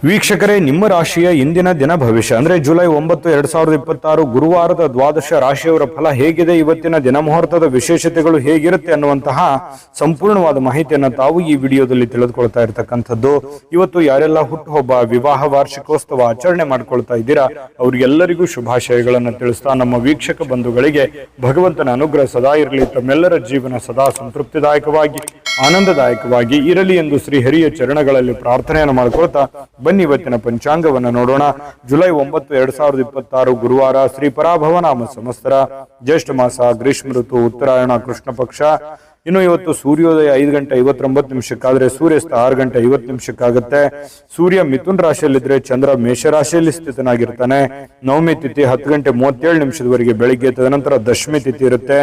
ವೀಕ್ಷಕರೇ, ನಿಮ್ಮ ರಾಶಿಯ ಇಂದಿನ ದಿನ ಭವಿಷ್ಯ ಅಂದ್ರೆ ಜುಲೈ 9, 2026 ಗುರುವಾರದ ದ್ವಾದಶ ರಾಶಿಯವರ ಫಲ ಹೇಗಿದೆ, ಇವತ್ತಿನ ದಿನ ಮುಹೂರ್ತದ ವಿಶೇಷತೆಗಳು ಹೇಗಿರುತ್ತೆ ಅನ್ನುವಂತಹ ಸಂಪೂರ್ಣವಾದ ಮಾಹಿತಿಯನ್ನು ತಾವು ಈ ವಿಡಿಯೋದಲ್ಲಿ ತಿಳಿದುಕೊಳ್ತಾ ಇರತಕ್ಕಂಥದ್ದು. ಇವತ್ತು ಯಾರೆಲ್ಲ ಹುಟ್ಟುಹಬ್ಬ, ವಿವಾಹ, ವಾರ್ಷಿಕೋತ್ಸವ ಆಚರಣೆ ಮಾಡ್ಕೊಳ್ತಾ ಇದ್ದೀರಾ ಅವರಿಗೆಲ್ಲರಿಗೂ ಶುಭಾಶಯಗಳನ್ನು ತಿಳಿಸ್ತಾ ನಮ್ಮ ವೀಕ್ಷಕ ಬಂಧುಗಳಿಗೆ ಭಗವಂತನ ಅನುಗ್ರಹ ಸದಾ ಇರಲಿ, ತಮ್ಮೆಲ್ಲರ ಜೀವನ ಸದಾ ಸಂತೃಪ್ತಿದಾಯಕವಾಗಿ ಆನಂದದಾಯಕವಾಗಿ ಇರಲಿ ಎಂದು ಶ್ರೀ ಹರಿಯ ಚರಣಗಳಲ್ಲಿ ಪ್ರಾರ್ಥನೆಯನ್ನು ಮಾಡಿಕೊಳ್ತಾ ಬನ್ನಿ ಇವತ್ತಿನ ಪಂಚಾಂಗವನ್ನು ನೋಡೋಣ. ಜುಲೈ 9, 2026 ಗುರುವಾರ, ಶ್ರೀ ಪರಾಭವ ನಾಮ ಸಂವತ್ಸರ, ಜ್ಯೇಷ್ಠ ಮಾಸ, ಗ್ರೀಷ್ಮ ಋತು, ಉತ್ತರಾಯಣ, ಕೃಷ್ಣ ಪಕ್ಷ. ಇನ್ನು ಇವತ್ತು ಸೂರ್ಯೋದಯ 5 ಗಂಟೆ 59 ನಿಮಿಷಕ್ಕಾದ್ರೆ ಸೂರ್ಯಾಸ್ತ 6 ಗಂಟೆ 50 ನಿಮಿಷಕ್ಕಾಗುತ್ತೆ. ಸೂರ್ಯ ಮಿಥುನ್ ರಾಶಿಯಲ್ಲಿದ್ರೆ ಚಂದ್ರ ಮೇಷ ರಾಶಿಯಲ್ಲಿ ಸ್ಥಿತನಾಗಿರ್ತಾನೆ. ನವಮಿ ತಿಥಿ 10 ಗಂಟೆ 37 ನಿಮಿಷದವರೆಗೆ ಬೆಳಿಗ್ಗೆ, ತದನಂತರ ದಶಮಿ ತಿಥಿ ಇರುತ್ತೆ.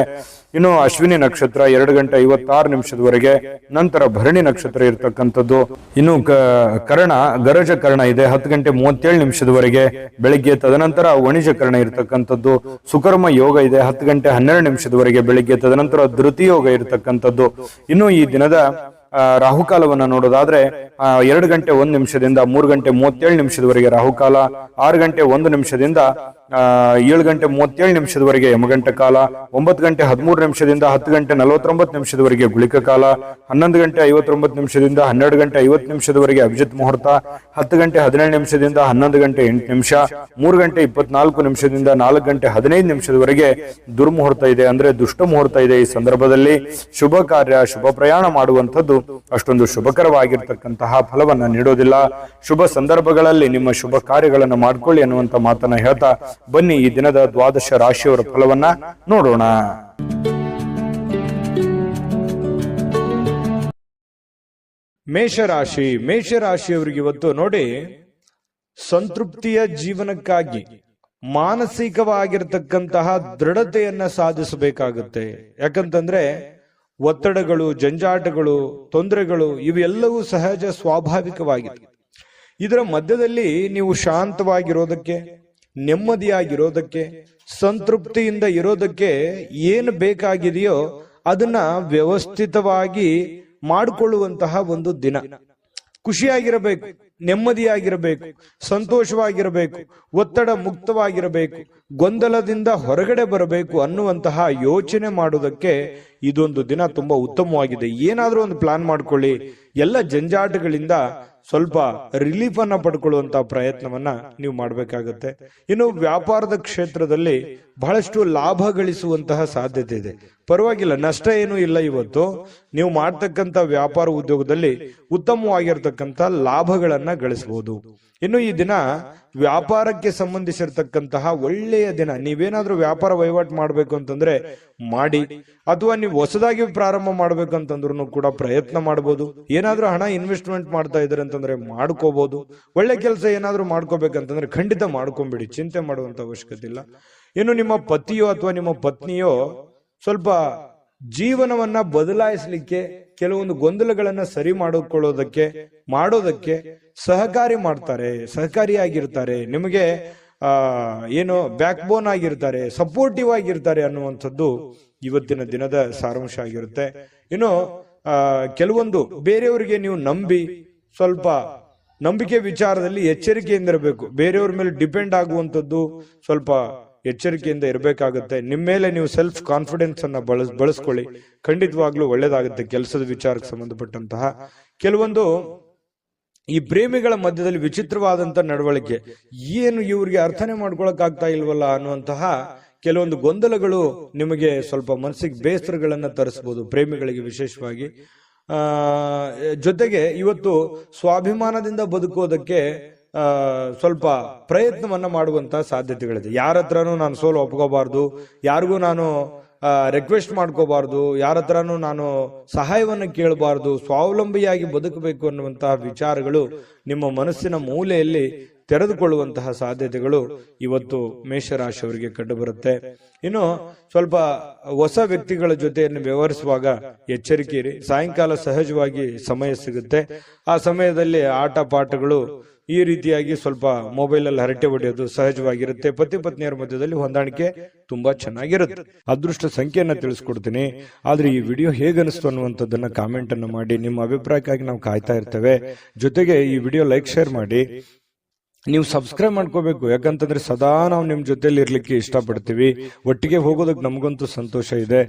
ಇನ್ನು ಅಶ್ವಿನಿ ನಕ್ಷತ್ರ 2 ಗಂಟೆ 56 ನಿಮಿಷದವರೆಗೆ, ನಂತರ ಭರಣಿ ನಕ್ಷತ್ರ ಇರತಕ್ಕಂಥದ್ದು. ಇನ್ನು ಕರ್ಣ, ಗರಜ ಕರ್ಣ ಇದೆ 10 ಗಂಟೆ 37 ನಿಮಿಷದವರೆಗೆ ಬೆಳಿಗ್ಗೆ, ತದನಂತರ ವಣಿಜ ಕರ್ಣ ಇರತಕ್ಕಂಥದ್ದು. ಸುಕರ್ಮ ಯೋಗ ಇದೆ 10 ಗಂಟೆ 12 ನಿಮಿಷದವರೆಗೆ ಬೆಳಿಗ್ಗೆ, ತದನಂತರ ಧೃತಿ ಯೋಗ ಇರತಕ್ಕಂಥದ್ದು. ಇನ್ನು ಈ ದಿನದ ರಾಹುಕಾಲವನ್ನು ನೋಡೋದಾದ್ರೆ 2 ಗಂಟೆ 1 ನಿಮಿಷದಿಂದ 3 ಗಂಟೆ 37 ನಿಮಿಷದವರೆಗೆ ರಾಹುಕಾಲ, 6 ಗಂಟೆ 1 ನಿಮಿಷದಿಂದ 7 ಗಂಟೆ 37 ನಿಮಿಷದವರೆಗೆ ಯಮಗಂಟ ಕಾಲ, 9 ಗಂಟೆ 13 ನಿಮಿಷದಿಂದ 10 ಗಂಟೆ 49 ನಿಮಿಷದವರೆಗೆ ಗುಳಿಕ ಕಾಲ, 11 ಗಂಟೆ 59 ನಿಮಿಷದಿಂದ 12 ಗಂಟೆ 50 ನಿಮಿಷದವರೆಗೆ ಅಭಿಜಿತ್ ಮುಹೂರ್ತ, 10 ಗಂಟೆ 17 ನಿಮಿಷದಿಂದ 11 ಗಂಟೆ 8 ನಿಮಿಷ, 3 ಗಂಟೆ 24 ನಿಮಿಷದಿಂದ 4 ಗಂಟೆ 15 ನಿಮಿಷದವರೆಗೆ ದುರ್ಮುಹೂರ್ತ ಇದೆ, ಅಂದ್ರೆ ದುಷ್ಟ ಮುಹೂರ್ತ ಇದೆ. ಈ ಸಂದರ್ಭದಲ್ಲಿ ಶುಭ ಕಾರ್ಯ, ಶುಭ ಪ್ರಯಾಣ ಮಾಡುವಂಥದ್ದು ಅಷ್ಟೊಂದು ಶುಭಕರವಾಗಿರ್ತಕ್ಕಂತಹ ಫಲವನ್ನ ನೀಡೋದಿಲ್ಲ. ಶುಭ ಸಂದರ್ಭಗಳಲ್ಲಿ ನಿಮ್ಮ ಶುಭ ಕಾರ್ಯಗಳನ್ನು ಮಾಡ್ಕೊಳ್ಳಿ ಅನ್ನುವಂತ ಮಾತನ್ನ ಹೇಳ್ತಾ ಬನ್ನಿ ಈ ದಿನದ ದ್ವಾದಶ ರಾಶಿಯವರ ಫಲವನ್ನ ನೋಡೋಣ. ಮೇಷರಾಶಿ. ಮೇಷರಾಶಿಯವರಿಗೆ ಇವತ್ತು ನೋಡಿ, ಸಂತೃಪ್ತಿಯ ಜೀವನಕ್ಕಾಗಿ ಮಾನಸಿಕವಾಗಿರ್ತಕ್ಕಂತಹ ದೃಢತೆಯನ್ನ ಸಾಧಿಸಬೇಕಾಗುತ್ತೆ. ಯಾಕಂತಂದ್ರೆ ಒತ್ತಡಗಳು, ಜಂಜಾಟಗಳು, ತೊಂದರೆಗಳು ಇವೆಲ್ಲವೂ ಸಹಜ, ಸ್ವಾಭಾವಿಕವಾಗಿದೆ. ಇದರ ಮಧ್ಯದಲ್ಲಿ ನೀವು ಶಾಂತವಾಗಿರೋದಕ್ಕೆ, ನೆಮ್ಮದಿಯಾಗಿರೋದಕ್ಕೆ, ಸಂತೃಪ್ತಿಯಿಂದ ಇರೋದಕ್ಕೆ ಏನು ಬೇಕಾಗಿದೆಯೋ ಅದನ್ನ ವ್ಯವಸ್ಥಿತವಾಗಿ ಮಾಡಿಕೊಳ್ಳುವಂತಹ ಒಂದು ದಿನ. ಖುಷಿಯಾಗಿರಬೇಕು, ನೆಮ್ಮದಿಯಾಗಿರಬೇಕು, ಸಂತೋಷವಾಗಿರಬೇಕು, ಒತ್ತಡ ಮುಕ್ತವಾಗಿರಬೇಕು, ಗೊಂದಲದಿಂದ ಹೊರಗಡೆ ಬರಬೇಕು ಅನ್ನುವಂತಹ ಯೋಚನೆ ಮಾಡುವುದಕ್ಕೆ ಇದೊಂದು ದಿನ ತುಂಬಾ ಉತ್ತಮವಾಗಿದೆ. ಏನಾದ್ರೂ ಒಂದು ಪ್ಲಾನ್ ಮಾಡ್ಕೊಳ್ಳಿ, ಎಲ್ಲ ಜಂಜಾಟಗಳಿಂದ ಸ್ವಲ್ಪ ರಿಲೀಫ್ ಅನ್ನ ಪಡ್ಕೊಳ್ಳುವಂತಹ ಪ್ರಯತ್ನವನ್ನ ನೀವು ಮಾಡಬೇಕಾಗುತ್ತೆ. ಇನ್ನು ವ್ಯಾಪಾರದ ಕ್ಷೇತ್ರದಲ್ಲಿ ಬಹಳಷ್ಟು ಲಾಭ ಗಳಿಸುವಂತಹ ಸಾಧ್ಯತೆ ಇದೆ. ಪರವಾಗಿಲ್ಲ, ನಷ್ಟ ಏನೂ ಇಲ್ಲ. ಇವತ್ತು ನೀವು ಮಾಡ್ತಕ್ಕಂಥ ವ್ಯಾಪಾರ ಉದ್ಯೋಗದಲ್ಲಿ ಉತ್ತಮವಾಗಿರ್ತಕ್ಕಂಥ ಲಾಭಗಳನ್ನ ಗಳಿಸಬಹುದು. ಇನ್ನು ಈ ದಿನ ವ್ಯಾಪಾರಕ್ಕೆ ಸಂಬಂಧಿಸಿರ್ತಕ್ಕಂತಹ ಒಳ್ಳೆಯ ದಿನ. ನೀವೇನಾದ್ರೂ ವ್ಯಾಪಾರ ವಹಿವಾಟು ಮಾಡ್ಬೇಕು ಅಂತಂದ್ರೆ ಮಾಡಿ, ಅಥವಾ ನೀವು ಹೊಸದಾಗಿ ಪ್ರಾರಂಭ ಮಾಡ್ಬೇಕು ಅಂತಂದ್ರೂ ಕೂಡ ಪ್ರಯತ್ನ ಮಾಡಬಹುದು. ಏನಾದ್ರೂ ಹಣ ಇನ್ವೆಸ್ಟ್ಮೆಂಟ್ ಮಾಡ್ತಾ ಇದ್ರೆ ಅಂತಂದ್ರೆ ಮಾಡ್ಕೋಬಹುದು. ಒಳ್ಳೆ ಕೆಲಸ ಏನಾದ್ರೂ ಮಾಡ್ಕೋಬೇಕಂತಂದ್ರೆ ಖಂಡಿತ ಮಾಡ್ಕೊಂಬಿಡಿ, ಚಿಂತೆ ಮಾಡುವಂತ ಅವಶ್ಯಕತೆ ಇಲ್ಲ. ಇನ್ನು ನಿಮ್ಮ ಪತಿಯೋ ಅಥವಾ ನಿಮ್ಮ ಪತ್ನಿಯೋ ಸ್ವಲ್ಪ ಜೀವನವನ್ನ ಬದಲಾಯಿಸಲಿಕ್ಕೆ, ಕೆಲವೊಂದು ಗೊಂದಲಗಳನ್ನ ಸರಿ ಮಾಡೋದಕ್ಕೆ ಸಹಕಾರಿಯಾಗಿರ್ತಾರೆ. ನಿಮಗೆ ಏನು ಬ್ಯಾಕ್ ಬೋನ್ ಆಗಿರ್ತಾರೆ, ಸಪೋರ್ಟಿವ್ ಆಗಿರ್ತಾರೆ ಅನ್ನುವಂಥದ್ದು ಇವತ್ತಿನ ದಿನದ ಸಾರಾಂಶ ಆಗಿರುತ್ತೆ. ಇನ್ನು ಕೆಲವೊಂದು ಬೇರೆಯವರಿಗೆ ನೀವು ನಂಬಿ, ಸ್ವಲ್ಪ ನಂಬಿಕೆ ವಿಚಾರದಲ್ಲಿ ಎಚ್ಚರಿಕೆಯಿಂದ ಇರಬೇಕು. ಬೇರೆಯವ್ರ ಮೇಲೆ ಡಿಪೆಂಡ್ ಆಗುವಂಥದ್ದು ಸ್ವಲ್ಪ ಎಚ್ಚರಿಕೆಯಿಂದ ಇರಬೇಕಾಗುತ್ತೆ. ನಿಮ್ಮ ಮೇಲೆ ನೀವು ಸೆಲ್ಫ್ ಕಾನ್ಫಿಡೆನ್ಸ್ ಅನ್ನ ಬಳಸ್ಕೊಳ್ಳಿ, ಖಂಡಿತವಾಗ್ಲೂ ಒಳ್ಳೇದಾಗುತ್ತೆ. ಕೆಲಸದ ವಿಚಾರಕ್ಕೆ ಸಂಬಂಧಪಟ್ಟಂತಹ ಕೆಲವೊಂದು ಈ ಪ್ರೇಮಿಗಳ ಮಧ್ಯದಲ್ಲಿ ವಿಚಿತ್ರವಾದಂತ ನಡವಳಿಕೆ, ಏನು ಇವ್ರಿಗೆ ಅರ್ಥನೆ ಮಾಡ್ಕೊಳಕ್ ಆಗ್ತಾ ಇಲ್ವಲ್ಲ ಅನ್ನುವಂತಹ ಕೆಲವೊಂದು ಗೊಂದಲಗಳು ನಿಮಗೆ ಸ್ವಲ್ಪ ಮನಸ್ಸಿಗೆ ಬೇಸರಗಳನ್ನ ತರಿಸಬಹುದು, ಪ್ರೇಮಿಗಳಿಗೆ ವಿಶೇಷವಾಗಿ. ಜೊತೆಗೆ ಇವತ್ತು ಸ್ವಾಭಿಮಾನದಿಂದ ಬದುಕೋದಕ್ಕೆ ಸ್ವಲ್ಪ ಪ್ರಯತ್ನವನ್ನ ಮಾಡುವಂತಹ ಸಾಧ್ಯತೆಗಳಿದೆ. ಯಾರ ಹತ್ರನೂ ನಾನು ಸೋಲು ಒಪ್ಕೋಬಾರ್ದು, ಯಾರಿಗೂ ನಾನು ರಿಕ್ವೆಸ್ಟ್ ಮಾಡ್ಕೋಬಾರ್ದು, ಯಾರ ಹತ್ರನೂ ನಾನು ಸಹಾಯವನ್ನು ಕೇಳಬಾರ್ದು, ಸ್ವಾವಲಂಬಿಯಾಗಿ ಬದುಕಬೇಕು ಅನ್ನುವಂತಹ ವಿಚಾರಗಳು ನಿಮ್ಮ ಮನಸ್ಸಿನ ಮೂಲೆಯಲ್ಲಿ ತೆರೆದುಕೊಳ್ಳುವಂತಹ ಸಾಧ್ಯತೆಗಳು ಇವತ್ತು ಮೇಷರಾಶಿಯವರಿಗೆ ಕಂಡು ಬರುತ್ತೆ. ಇನ್ನು ಸ್ವಲ್ಪ ಹೊಸ ವ್ಯಕ್ತಿಗಳ ಜೊತೆಯನ್ನು ವ್ಯವಹರಿಸುವಾಗ ಎಚ್ಚರಿಕೆ ಇರಿ. ಸಾಯಂಕಾಲ ಸಹಜವಾಗಿ ಸಮಯ ಸಿಗುತ್ತೆ. ಆ ಸಮಯದಲ್ಲಿ ಆಟ ಪಾಠಗಳು ಈ ರೀತಿಯಾಗಿ ಸ್ವಲ್ಪ ಮೊಬೈಲ್ ಅಲ್ಲಿ ಹರಟೆ ಹೊಡೆಯೋದು ಸಹಜವಾಗಿರುತ್ತೆ. ಪತಿ ಪತ್ನಿಯರ ಮಧ್ಯದಲ್ಲಿ ಹೊಂದಾಣಿಕೆ ತುಂಬಾ ಚೆನ್ನಾಗಿರುತ್ತೆ. ಅದೃಷ್ಟ ಸಂಖ್ಯೆಯನ್ನ ತಿಳಿಸ್ಕೊಡ್ತೀನಿ. ಆದ್ರೆ ಈ ವಿಡಿಯೋ ಹೇಗನಿಸ್ತು ಅನ್ನುವಂಥದ್ದನ್ನ ಕಾಮೆಂಟ್ ಅನ್ನು ಮಾಡಿ. ನಿಮ್ಮ ಅಭಿಪ್ರಾಯಕ್ಕಾಗಿ ನಾವು ಕಾಯ್ತಾ ಇರ್ತೇವೆ. ಜೊತೆಗೆ ಈ ವಿಡಿಯೋ ಲೈಕ್ ಶೇರ್ ಮಾಡಿ. ನೀವು ಸಬ್ಸ್ಕ್ರೈಬ್ ಮಾಡ್ಕೋಬೇಕು. ಯಾಕಂತಂದ್ರೆ ಸದಾ ನಾವು ನಿಮ್ ಜೊತೆಲಿ ಇರ್ಲಿಕ್ಕೆ ಇಷ್ಟಪಡ್ತೀವಿ. ಒಟ್ಟಿಗೆ ಹೋಗೋದಕ್ಕೆ ನಮಗಂತೂ ಸಂತೋಷ ಇದೆ.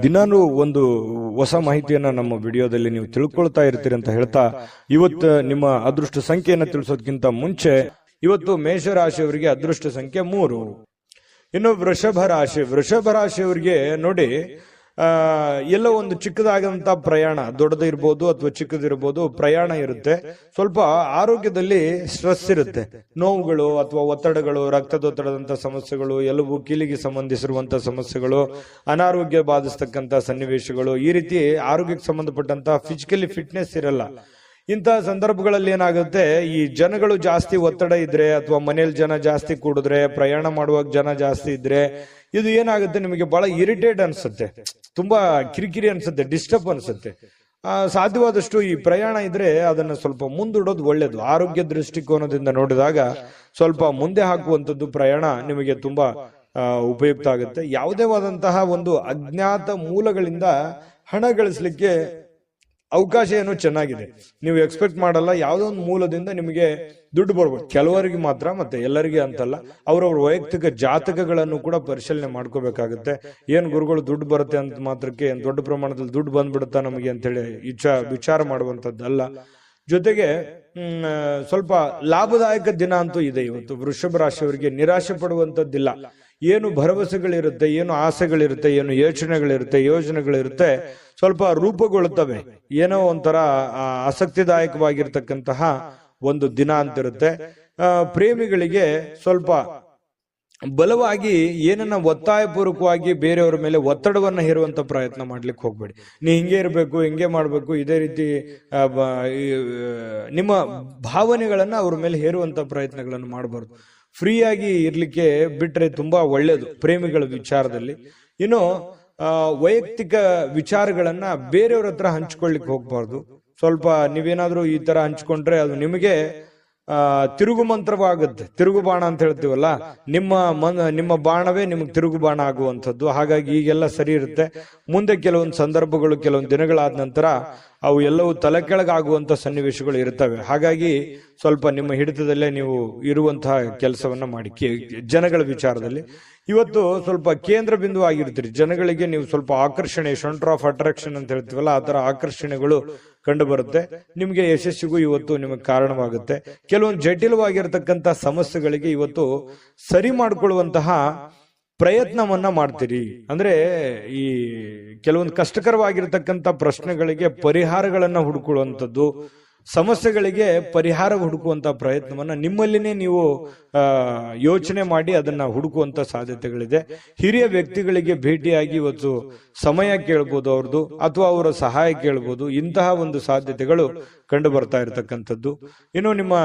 ದಿನಾನು ಒಂದು ಹೊಸ ಮಾಹಿತಿಯನ್ನ ನಮ್ಮ ವಿಡಿಯೋದಲ್ಲಿ ನೀವು ತಿಳ್ಕೊಳ್ತಾ ಇರ್ತೀರಿ ಅಂತ ಹೇಳ್ತಾ, ಇವತ್ತು ನಿಮ್ಮ ಅದೃಷ್ಟ ಸಂಖ್ಯೆಯನ್ನ ತಿಳಿಸೋದಕ್ಕಿಂತ ಮುಂಚೆ ಇವತ್ತು ಮೇಷರಾಶಿಯವರಿಗೆ ಅದೃಷ್ಟ ಸಂಖ್ಯೆ 3. ಇನ್ನು ವೃಷಭ ರಾಶಿಯವರಿಗೆ ನೋಡಿ, ಎಲ್ಲೋ ಒಂದು ಚಿಕ್ಕದಾದಂತ ಪ್ರಯಾಣ, ದೊಡ್ಡದಿರ್ಬೋದು ಅಥವಾ ಚಿಕ್ಕದಿರ್ಬೋದು, ಪ್ರಯಾಣ ಇರುತ್ತೆ. ಸ್ವಲ್ಪ ಆರೋಗ್ಯದಲ್ಲಿ ಸ್ಟ್ರೆಸ್ ಇರುತ್ತೆ. ನೋವುಗಳು ಅಥವಾ ಒತ್ತಡಗಳು, ರಕ್ತದೊತ್ತಡದಂತ ಸಮಸ್ಯೆಗಳು, ಎಲುಬು ಕೀಲಿಗೆ ಸಂಬಂಧಿಸಿರುವಂತಹ ಸಮಸ್ಯೆಗಳು, ಅನಾರೋಗ್ಯ ಬಾಧಿಸ್ತಕ್ಕಂತ ಸನ್ನಿವೇಶಗಳು, ಈ ರೀತಿ ಆರೋಗ್ಯಕ್ಕೆ ಸಂಬಂಧಪಟ್ಟಂತ ಫಿಸಿಕಲಿ ಫಿಟ್ನೆಸ್ ಇರಲ್ಲ. ಇಂತಹ ಸಂದರ್ಭಗಳಲ್ಲಿ ಏನಾಗುತ್ತೆ, ಈ ಜನಗಳು ಜಾಸ್ತಿ ಒತ್ತಡ ಇದ್ರೆ ಅಥವಾ ಮನೇಲಿ ಜನ ಜಾಸ್ತಿ ಕೂಡಿದ್ರೆ, ಪ್ರಯಾಣ ಮಾಡುವಾಗ ಜನ ಜಾಸ್ತಿ ಇದ್ರೆ, ಇದು ಏನಾಗುತ್ತೆ, ನಿಮಗೆ ಬಹಳ ಇರಿಟೇಟ್ ಅನ್ಸುತ್ತೆ, ತುಂಬಾ ಕಿರಿಕಿರಿ ಅನ್ಸುತ್ತೆ, ಡಿಸ್ಟರ್ಬ್ ಅನ್ಸುತ್ತೆ. ಸಾಧ್ಯವಾದಷ್ಟು ಈ ಪ್ರಯಾಣ ಇದ್ರೆ ಅದನ್ನ ಸ್ವಲ್ಪ ಮುಂದೂಡೋದು ಒಳ್ಳೇದು. ಆರೋಗ್ಯ ದೃಷ್ಟಿಕೋನದಿಂದ ನೋಡಿದಾಗ ಸ್ವಲ್ಪ ಮುಂದೆ ಹಾಕುವಂಥದ್ದು ಪ್ರಯಾಣ ನಿಮಗೆ ತುಂಬಾ ಉಪಯುಕ್ತ ಆಗುತ್ತೆ. ಯಾವುದೇವಾದಂತಹ ಒಂದು ಅಜ್ಞಾತ ಮೂಲಗಳಿಂದ ಹಣ ಗಳಿಸ್ಲಿಕ್ಕೆ ಅವಕಾಶ ಏನೋ ಚೆನ್ನಾಗಿದೆ. ನೀವು ಎಕ್ಸ್ಪೆಕ್ಟ್ ಮಾಡಲ್ಲ, ಯಾವುದೋ ಒಂದು ಮೂಲದಿಂದ ನಿಮಗೆ ದುಡ್ಡು ಬರ್ಬೋದು. ಕೆಲವರಿಗೆ ಮಾತ್ರ, ಮತ್ತೆ ಎಲ್ಲರಿಗೆ ಅಂತಲ್ಲ. ಅವರವ್ರ ವೈಯಕ್ತಿಕ ಜಾತಕಗಳನ್ನು ಕೂಡ ಪರಿಶೀಲನೆ ಮಾಡ್ಕೋಬೇಕಾಗುತ್ತೆ. ಏನ್ ಗುರುಗಳು ದುಡ್ಡು ಬರುತ್ತೆ ಅಂತ ಮಾತ್ರಕ್ಕೆ ಏನ್ ದೊಡ್ಡ ಪ್ರಮಾಣದಲ್ಲಿ ದುಡ್ಡು ಬಂದ್ಬಿಡುತ್ತಾ ನಮಗೆ ಅಂತೇಳಿ ವಿಚಾರ ಮಾಡುವಂತದ್ದಲ್ಲ. ಜೊತೆಗೆ ಸ್ವಲ್ಪ ಲಾಭದಾಯಕ ದಿನ ಅಂತೂ ಇದೆ ಇವತ್ತು. ವೃಷಭ ರಾಶಿಯವರಿಗೆ ನಿರಾಶೆ ಪಡುವಂತದ್ದಿಲ್ಲ. ಏನು ಭರವಸೆಗಳಿರುತ್ತೆ, ಏನು ಆಸೆಗಳಿರುತ್ತೆ, ಏನು ಯೋಜನೆಗಳಿರುತ್ತೆ, ಸ್ವಲ್ಪ ರೂಪುಗೊಳ್ಳುತ್ತವೆ. ಏನೋ ಒಂಥರ ಆಸಕ್ತಿದಾಯಕವಾಗಿರ್ತಕ್ಕಂತಹ ಒಂದು ದಿನ ಅಂತಿರುತ್ತೆ. ಪ್ರೇಮಿಗಳಿಗೆ ಸ್ವಲ್ಪ ಬಲವಾಗಿ ಏನನ್ನ ಒತ್ತಾಯಪೂರ್ವಕವಾಗಿ ಬೇರೆಯವರ ಮೇಲೆ ಒತ್ತಡವನ್ನ ಹೇರುವಂತ ಪ್ರಯತ್ನ ಮಾಡ್ಲಿಕ್ಕೆ ಹೋಗ್ಬೇಡಿ. ನೀ ಹಿಂಗೆ ಇರಬೇಕು, ಹಿಂಗೆ ಮಾಡ್ಬೇಕು, ಇದೇ ರೀತಿ ನಿಮ್ಮ ಭಾವನೆಗಳನ್ನ ಅವ್ರ ಮೇಲೆ ಹೇರುವಂತ ಪ್ರಯತ್ನಗಳನ್ನು ಮಾಡಬಾರ್ದು. ಫ್ರೀಯಾಗಿ ಇರ್ಲಿಕ್ಕೆ ಬಿಟ್ರೆ ತುಂಬಾ ಒಳ್ಳೇದು ಪ್ರೇಮಿಗಳ ವಿಚಾರದಲ್ಲಿ. ಇನ್ನು ವೈಯಕ್ತಿಕ ವಿಚಾರಗಳನ್ನ ಬೇರೆಯವ್ರ ಹತ್ರ ಹಂಚ್ಕೊಳ್ಳಿಕ್ ಹೋಗ್ಬಾರ್ದು. ಸ್ವಲ್ಪ ನೀವೇನಾದ್ರೂ ಈ ತರ ಹಂಚ್ಕೊಂಡ್ರೆ ಅದು ನಿಮಗೆ ತಿರುಗು ಮಂತ್ರವಾಗುತ್ತೆ. ತಿರುಗು ಬಾಣ ಅಂತ ಹೇಳ್ತೀವಲ್ಲ, ನಿಮ್ಮ ಬಾಣವೇ ನಿಮಗೆ ತಿರುಗು ಬಾಣ ಆಗುವಂಥದ್ದು. ಹಾಗಾಗಿ ಈಗೆಲ್ಲ ಸರಿ ಇರುತ್ತೆ. ಮುಂದೆ ಕೆಲವೊಂದು ಸಂದರ್ಭಗಳು, ಕೆಲವೊಂದು ದಿನಗಳಾದ ನಂತರ ಅವು ಎಲ್ಲವೂ ತಲೆ ಕೆಳಗಾಗುವಂತ ಸನ್ನಿವೇಶಗಳು ಇರ್ತವೆ. ಹಾಗಾಗಿ ಸ್ವಲ್ಪ ನಿಮ್ಮ ಹಿಡಿತದಲ್ಲೇ ನೀವು ಇರುವಂತಹ ಕೆಲಸವನ್ನ ಮಾಡಿ. ಜನಗಳ ವಿಚಾರದಲ್ಲಿ ಇವತ್ತು ಸ್ವಲ್ಪ ಕೇಂದ್ರ ಬಿಂದು ಆಗಿರ್ತೀರಿ. ಜನಗಳಿಗೆ ನೀವು ಸ್ವಲ್ಪ ಆಕರ್ಷಣೆ, ಸೆಂಟರ್ ಆಫ್ ಅಟ್ರಾಕ್ಷನ್ ಅಂತ ಹೇಳ್ತೀವಲ್ಲ, ಆ ತರ ಆಕರ್ಷಣೆಗಳು ಕಂಡು ಬರುತ್ತೆ. ನಿಮ್ಗೆ ಯಶಸ್ಸಿಗೂ ಇವತ್ತು ನಿಮಗೆ ಕಾರಣವಾಗುತ್ತೆ. ಕೆಲವೊಂದು ಜಟಿಲವಾಗಿರ್ತಕ್ಕಂಥ ಸಮಸ್ಯೆಗಳಿಗೆ ಇವತ್ತು ಸರಿ ಮಾಡಿಕೊಳ್ಳುವಂತಹ ಪ್ರಯತ್ನವನ್ನ ಮಾಡ್ತೀರಿ. ಅಂದ್ರೆ ಈ ಕೆಲವೊಂದು ಕಷ್ಟಕರವಾಗಿರ್ತಕ್ಕಂಥ ಪ್ರಶ್ನೆಗಳಿಗೆ ಪರಿಹಾರಗಳನ್ನ ಹುಡುಕೊಳ್ಳುವಂಥದ್ದು, ಸಮಸ್ಯೆಗಳಿಗೆ ಪರಿಹಾರ ಹುಡುಕುವಂತ ಪ್ರಯತ್ನವನ್ನ ನಿಮ್ಮಲ್ಲಿನೇ ನೀವು ಯೋಚನೆ ಮಾಡಿ ಅದನ್ನ ಹುಡುಕುವಂತ ಸಾಧ್ಯತೆಗಳಿದೆ. ಹಿರಿಯ ವ್ಯಕ್ತಿಗಳಿಗೆ ಭೇಟಿಯಾಗಿ ಇವತ್ತು ಸಮಯ ಕೇಳ್ಬೋದು ಅವ್ರದ್ದು, ಅಥವಾ ಅವರ ಸಹಾಯ ಕೇಳ್ಬೋದು. ಇಂತಹ ಒಂದು ಸಾಧ್ಯತೆಗಳು ಕಂಡು ಬರ್ತಾ ಇರತಕ್ಕಂಥದ್ದು. ಇನ್ನು ನಿಮ್ಮ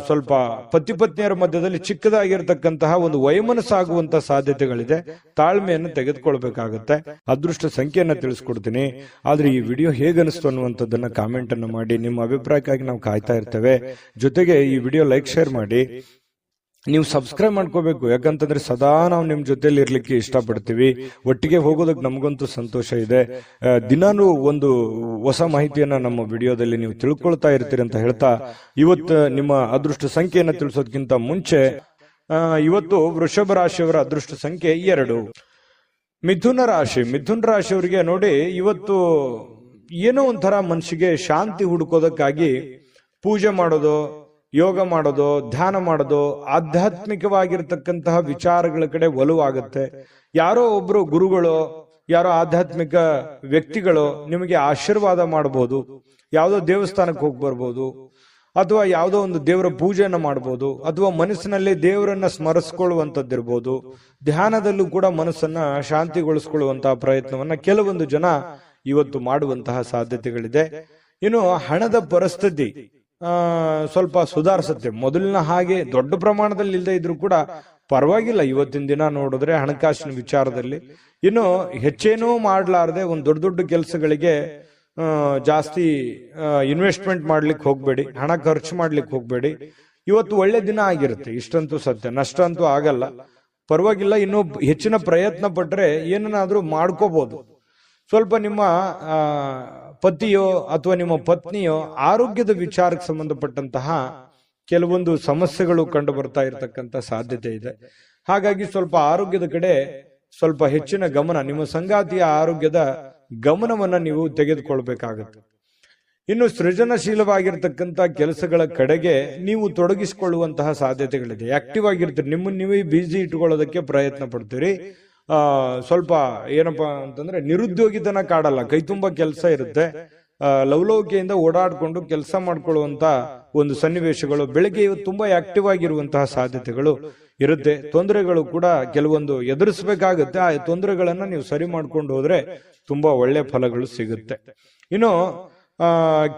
ಸ್ವಲ್ಪ ಪತಿ ಪತ್ನಿಯರ ಮಧ್ಯದಲ್ಲಿ ಚಿಕ್ಕದಾಗಿರ್ತಕ್ಕಂತಹ ಒಂದು ವೈಮನಸ್ಸಾಗುವಂತ ಸಾಧ್ಯತೆಗಳಿದೆ. ತಾಳ್ಮೆಯನ್ನು ತೆಗೆದುಕೊಳ್ಬೇಕಾಗತ್ತೆ. ಅದೃಷ್ಟ ಸಂಖ್ಯೆಯನ್ನ ತಿಳಿಸ್ಕೊಡ್ತೀನಿ. ಆದ್ರೆ ಈ ವಿಡಿಯೋ ಹೇಗನಿಸ್ತು ಅನ್ನುವಂಥದ್ದನ್ನ ಕಾಮೆಂಟ್ ಅನ್ನು ಮಾಡಿ. ನಿಮ್ಮ ಅಭಿಪ್ರಾಯಕ್ಕಾಗಿ ನಾವು ಕಾಯ್ತಾ ಇರ್ತೇವೆ. ಜೊತೆಗೆ ಈ ವಿಡಿಯೋ ಲೈಕ್ ಶೇರ್ ಮಾಡಿ. ನೀವು ಸಬ್ಸ್ಕ್ರೈಬ್ ಮಾಡ್ಕೋಬೇಕು. ಯಾಕಂತಂದ್ರೆ ಸದಾ ನಾವು ನಿಮ್ ಜೊತೆಲಿ ಇರ್ಲಿಕ್ಕೆ ಇಷ್ಟಪಡ್ತೀವಿ. ಒಟ್ಟಿಗೆ ಹೋಗೋದಕ್ಕೆ ನಮಗಂತೂ ಸಂತೋಷ ಇದೆ. ದಿನಾನು ಒಂದು ಹೊಸ ಮಾಹಿತಿಯನ್ನ ನಮ್ಮ ವಿಡಿಯೋದಲ್ಲಿ ನೀವು ತಿಳ್ಕೊಳ್ತಾ ಇರ್ತೀರಿ ಅಂತ ಹೇಳ್ತಾ, ಇವತ್ತು ನಿಮ್ಮ ಅದೃಷ್ಟ ಸಂಖ್ಯೆಯನ್ನ ತಿಳಿಸೋದಕ್ಕಿಂತ ಮುಂಚೆ ಇವತ್ತು ವೃಷಭ ರಾಶಿಯವರ ಅದೃಷ್ಟ ಸಂಖ್ಯೆ 2. ಮಿಥುನ ರಾಶಿಯವರಿಗೆ ನೋಡಿ, ಇವತ್ತು ಏನೋ ಒಂಥರ ಮನಸ್ಸಿಗೆ ಶಾಂತಿ ಹುಡುಕೋದಕ್ಕಾಗಿ ಪೂಜೆ ಮಾಡೋದು, ಯೋಗ ಮಾಡೋದು, ಧ್ಯಾನ ಮಾಡೋದು, ಆಧ್ಯಾತ್ಮಿಕವಾಗಿರ್ತಕ್ಕಂತಹ ವಿಚಾರಗಳ ಕಡೆ ಒಲವಾಗುತ್ತೆ. ಯಾರೋ ಒಬ್ರು ಗುರುಗಳು, ಯಾರೋ ಆಧ್ಯಾತ್ಮಿಕ ವ್ಯಕ್ತಿಗಳು ನಿಮಗೆ ಆಶೀರ್ವಾದ ಮಾಡಬಹುದು. ಯಾವುದೋ ದೇವಸ್ಥಾನಕ್ಕೆ ಹೋಗಿ ಬರ್ಬೋದು, ಅಥವಾ ಯಾವುದೋ ಒಂದು ದೇವರ ಪೂಜೆಯನ್ನ ಮಾಡಬಹುದು, ಅಥವಾ ಮನಸ್ಸಿನಲ್ಲಿ ದೇವರನ್ನ ಸ್ಮರಿಸ್ಕೊಳ್ಳುವಂತದ್ದಿರ್ಬೋದು. ಧ್ಯಾನದಲ್ಲೂ ಕೂಡ ಮನಸ್ಸನ್ನ ಶಾಂತಿಗೊಳಿಸ್ಕೊಳ್ಳುವಂತಹ ಪ್ರಯತ್ನವನ್ನ ಕೆಲವೊಂದು ಜನ ಇವತ್ತು ಮಾಡುವಂತಹ ಸಾಧ್ಯತೆಗಳಿದೆ. ಇನ್ನು ಹಣದ ಪರಿಸ್ಥಿತಿ ಸ್ವಲ್ಪ ಸುಧಾರಿಸುತ್ತೆ. ಮೊದಲಿನ ಹಾಗೆ ದೊಡ್ಡ ಪ್ರಮಾಣದಲ್ಲಿ ಇಲ್ಲದೆ ಇದ್ರೂ ಕೂಡ ಪರವಾಗಿಲ್ಲ. ಇವತ್ತಿನ ದಿನ ನೋಡಿದ್ರೆ ಹಣಕಾಸಿನ ವಿಚಾರದಲ್ಲಿ ಇನ್ನು ಹೆಚ್ಚೇನೂ ಮಾಡಲಾರದೆ ಒಂದು ದೊಡ್ಡ ದೊಡ್ಡ ಕೆಲಸಗಳಿಗೆ ಜಾಸ್ತಿ ಇನ್ವೆಸ್ಟ್ಮೆಂಟ್ ಮಾಡ್ಲಿಕ್ಕೆ ಹೋಗ್ಬೇಡಿ, ಹಣ ಖರ್ಚು ಮಾಡ್ಲಿಕ್ಕೆ ಹೋಗ್ಬೇಡಿ. ಇವತ್ತು ಒಳ್ಳೆ ದಿನ ಆಗಿರುತ್ತೆ, ಇಷ್ಟಂತೂ ಸತ್ಯ. ನಷ್ಟ ಅಂತೂ ಆಗಲ್ಲ, ಪರವಾಗಿಲ್ಲ. ಇನ್ನು ಹೆಚ್ಚಿನ ಪ್ರಯತ್ನ ಪಟ್ರೆ ಏನನ್ನಾದ್ರೂ ಮಾಡ್ಕೋಬಹುದು. ಸ್ವಲ್ಪ ನಿಮ್ಮ ಪತಿಯೋ ಅಥವಾ ನಿಮ್ಮ ಪತ್ನಿಯೋ ಆರೋಗ್ಯದ ವಿಚಾರಕ್ಕೆ ಸಂಬಂಧಪಟ್ಟಂತಹ ಕೆಲವೊಂದು ಸಮಸ್ಯೆಗಳು ಕಂಡು ಬರ್ತಾ ಇರತಕ್ಕಂತ ಸಾಧ್ಯತೆ ಇದೆ. ಹಾಗಾಗಿ ಸ್ವಲ್ಪ ಆರೋಗ್ಯದ ಕಡೆ ಸ್ವಲ್ಪ ಹೆಚ್ಚಿನ ಗಮನ, ನಿಮ್ಮ ಸಂಗಾತಿಯ ಆರೋಗ್ಯದ ಗಮನವನ್ನ ನೀವು ತೆಗೆದುಕೊಳ್ಬೇಕಾಗತ್ತೆ. ಇನ್ನು ಸೃಜನಶೀಲವಾಗಿರ್ತಕ್ಕಂಥ ಕೆಲಸಗಳ ಕಡೆಗೆ ನೀವು ತೊಡಗಿಸಿಕೊಳ್ಳುವಂತಹ ಸಾಧ್ಯತೆಗಳಿದೆ. ಆಕ್ಟಿವ್ ಆಗಿರ್ತೀರಿ, ನಿಮ್ಮನ್ನು ನೀವೇ ಬಿಸಿ ಇಟ್ಕೊಳ್ಳೋದಕ್ಕೆ ಪ್ರಯತ್ನ ಪಡ್ತೀರಿ. ಸ್ವಲ್ಪ ಏನಪ್ಪಾ ಅಂತಂದ್ರೆ ನಿರುದ್ಯೋಗಿತನ ಕಾಡಲ್ಲ, ಕೈ ತುಂಬಾ ಕೆಲಸ ಇರುತ್ತೆ. ಲವಲವಿಕೆಯಿಂದ ಓಡಾಡ್ಕೊಂಡು ಕೆಲಸ ಮಾಡ್ಕೊಳ್ಳುವಂತ ಒಂದು ಸನ್ನಿವೇಶಗಳು, ಬೆಳಗ್ಗೆ ಇವತ್ತು ತುಂಬಾ ಆಕ್ಟಿವ್ ಆಗಿರುವಂತಹ ಸಾಧ್ಯತೆಗಳು ಇರುತ್ತೆ. ತೊಂದರೆಗಳು ಕೂಡ ಕೆಲವೊಂದು ಎದುರಿಸಬೇಕಾಗುತ್ತೆ. ಆ ತೊಂದರೆಗಳನ್ನ ನೀವು ಸರಿ ಮಾಡ್ಕೊಂಡು ಹೋದ್ರೆ ತುಂಬಾ ಒಳ್ಳೆ ಫಲಗಳು ಸಿಗುತ್ತೆ. ಇನ್ನು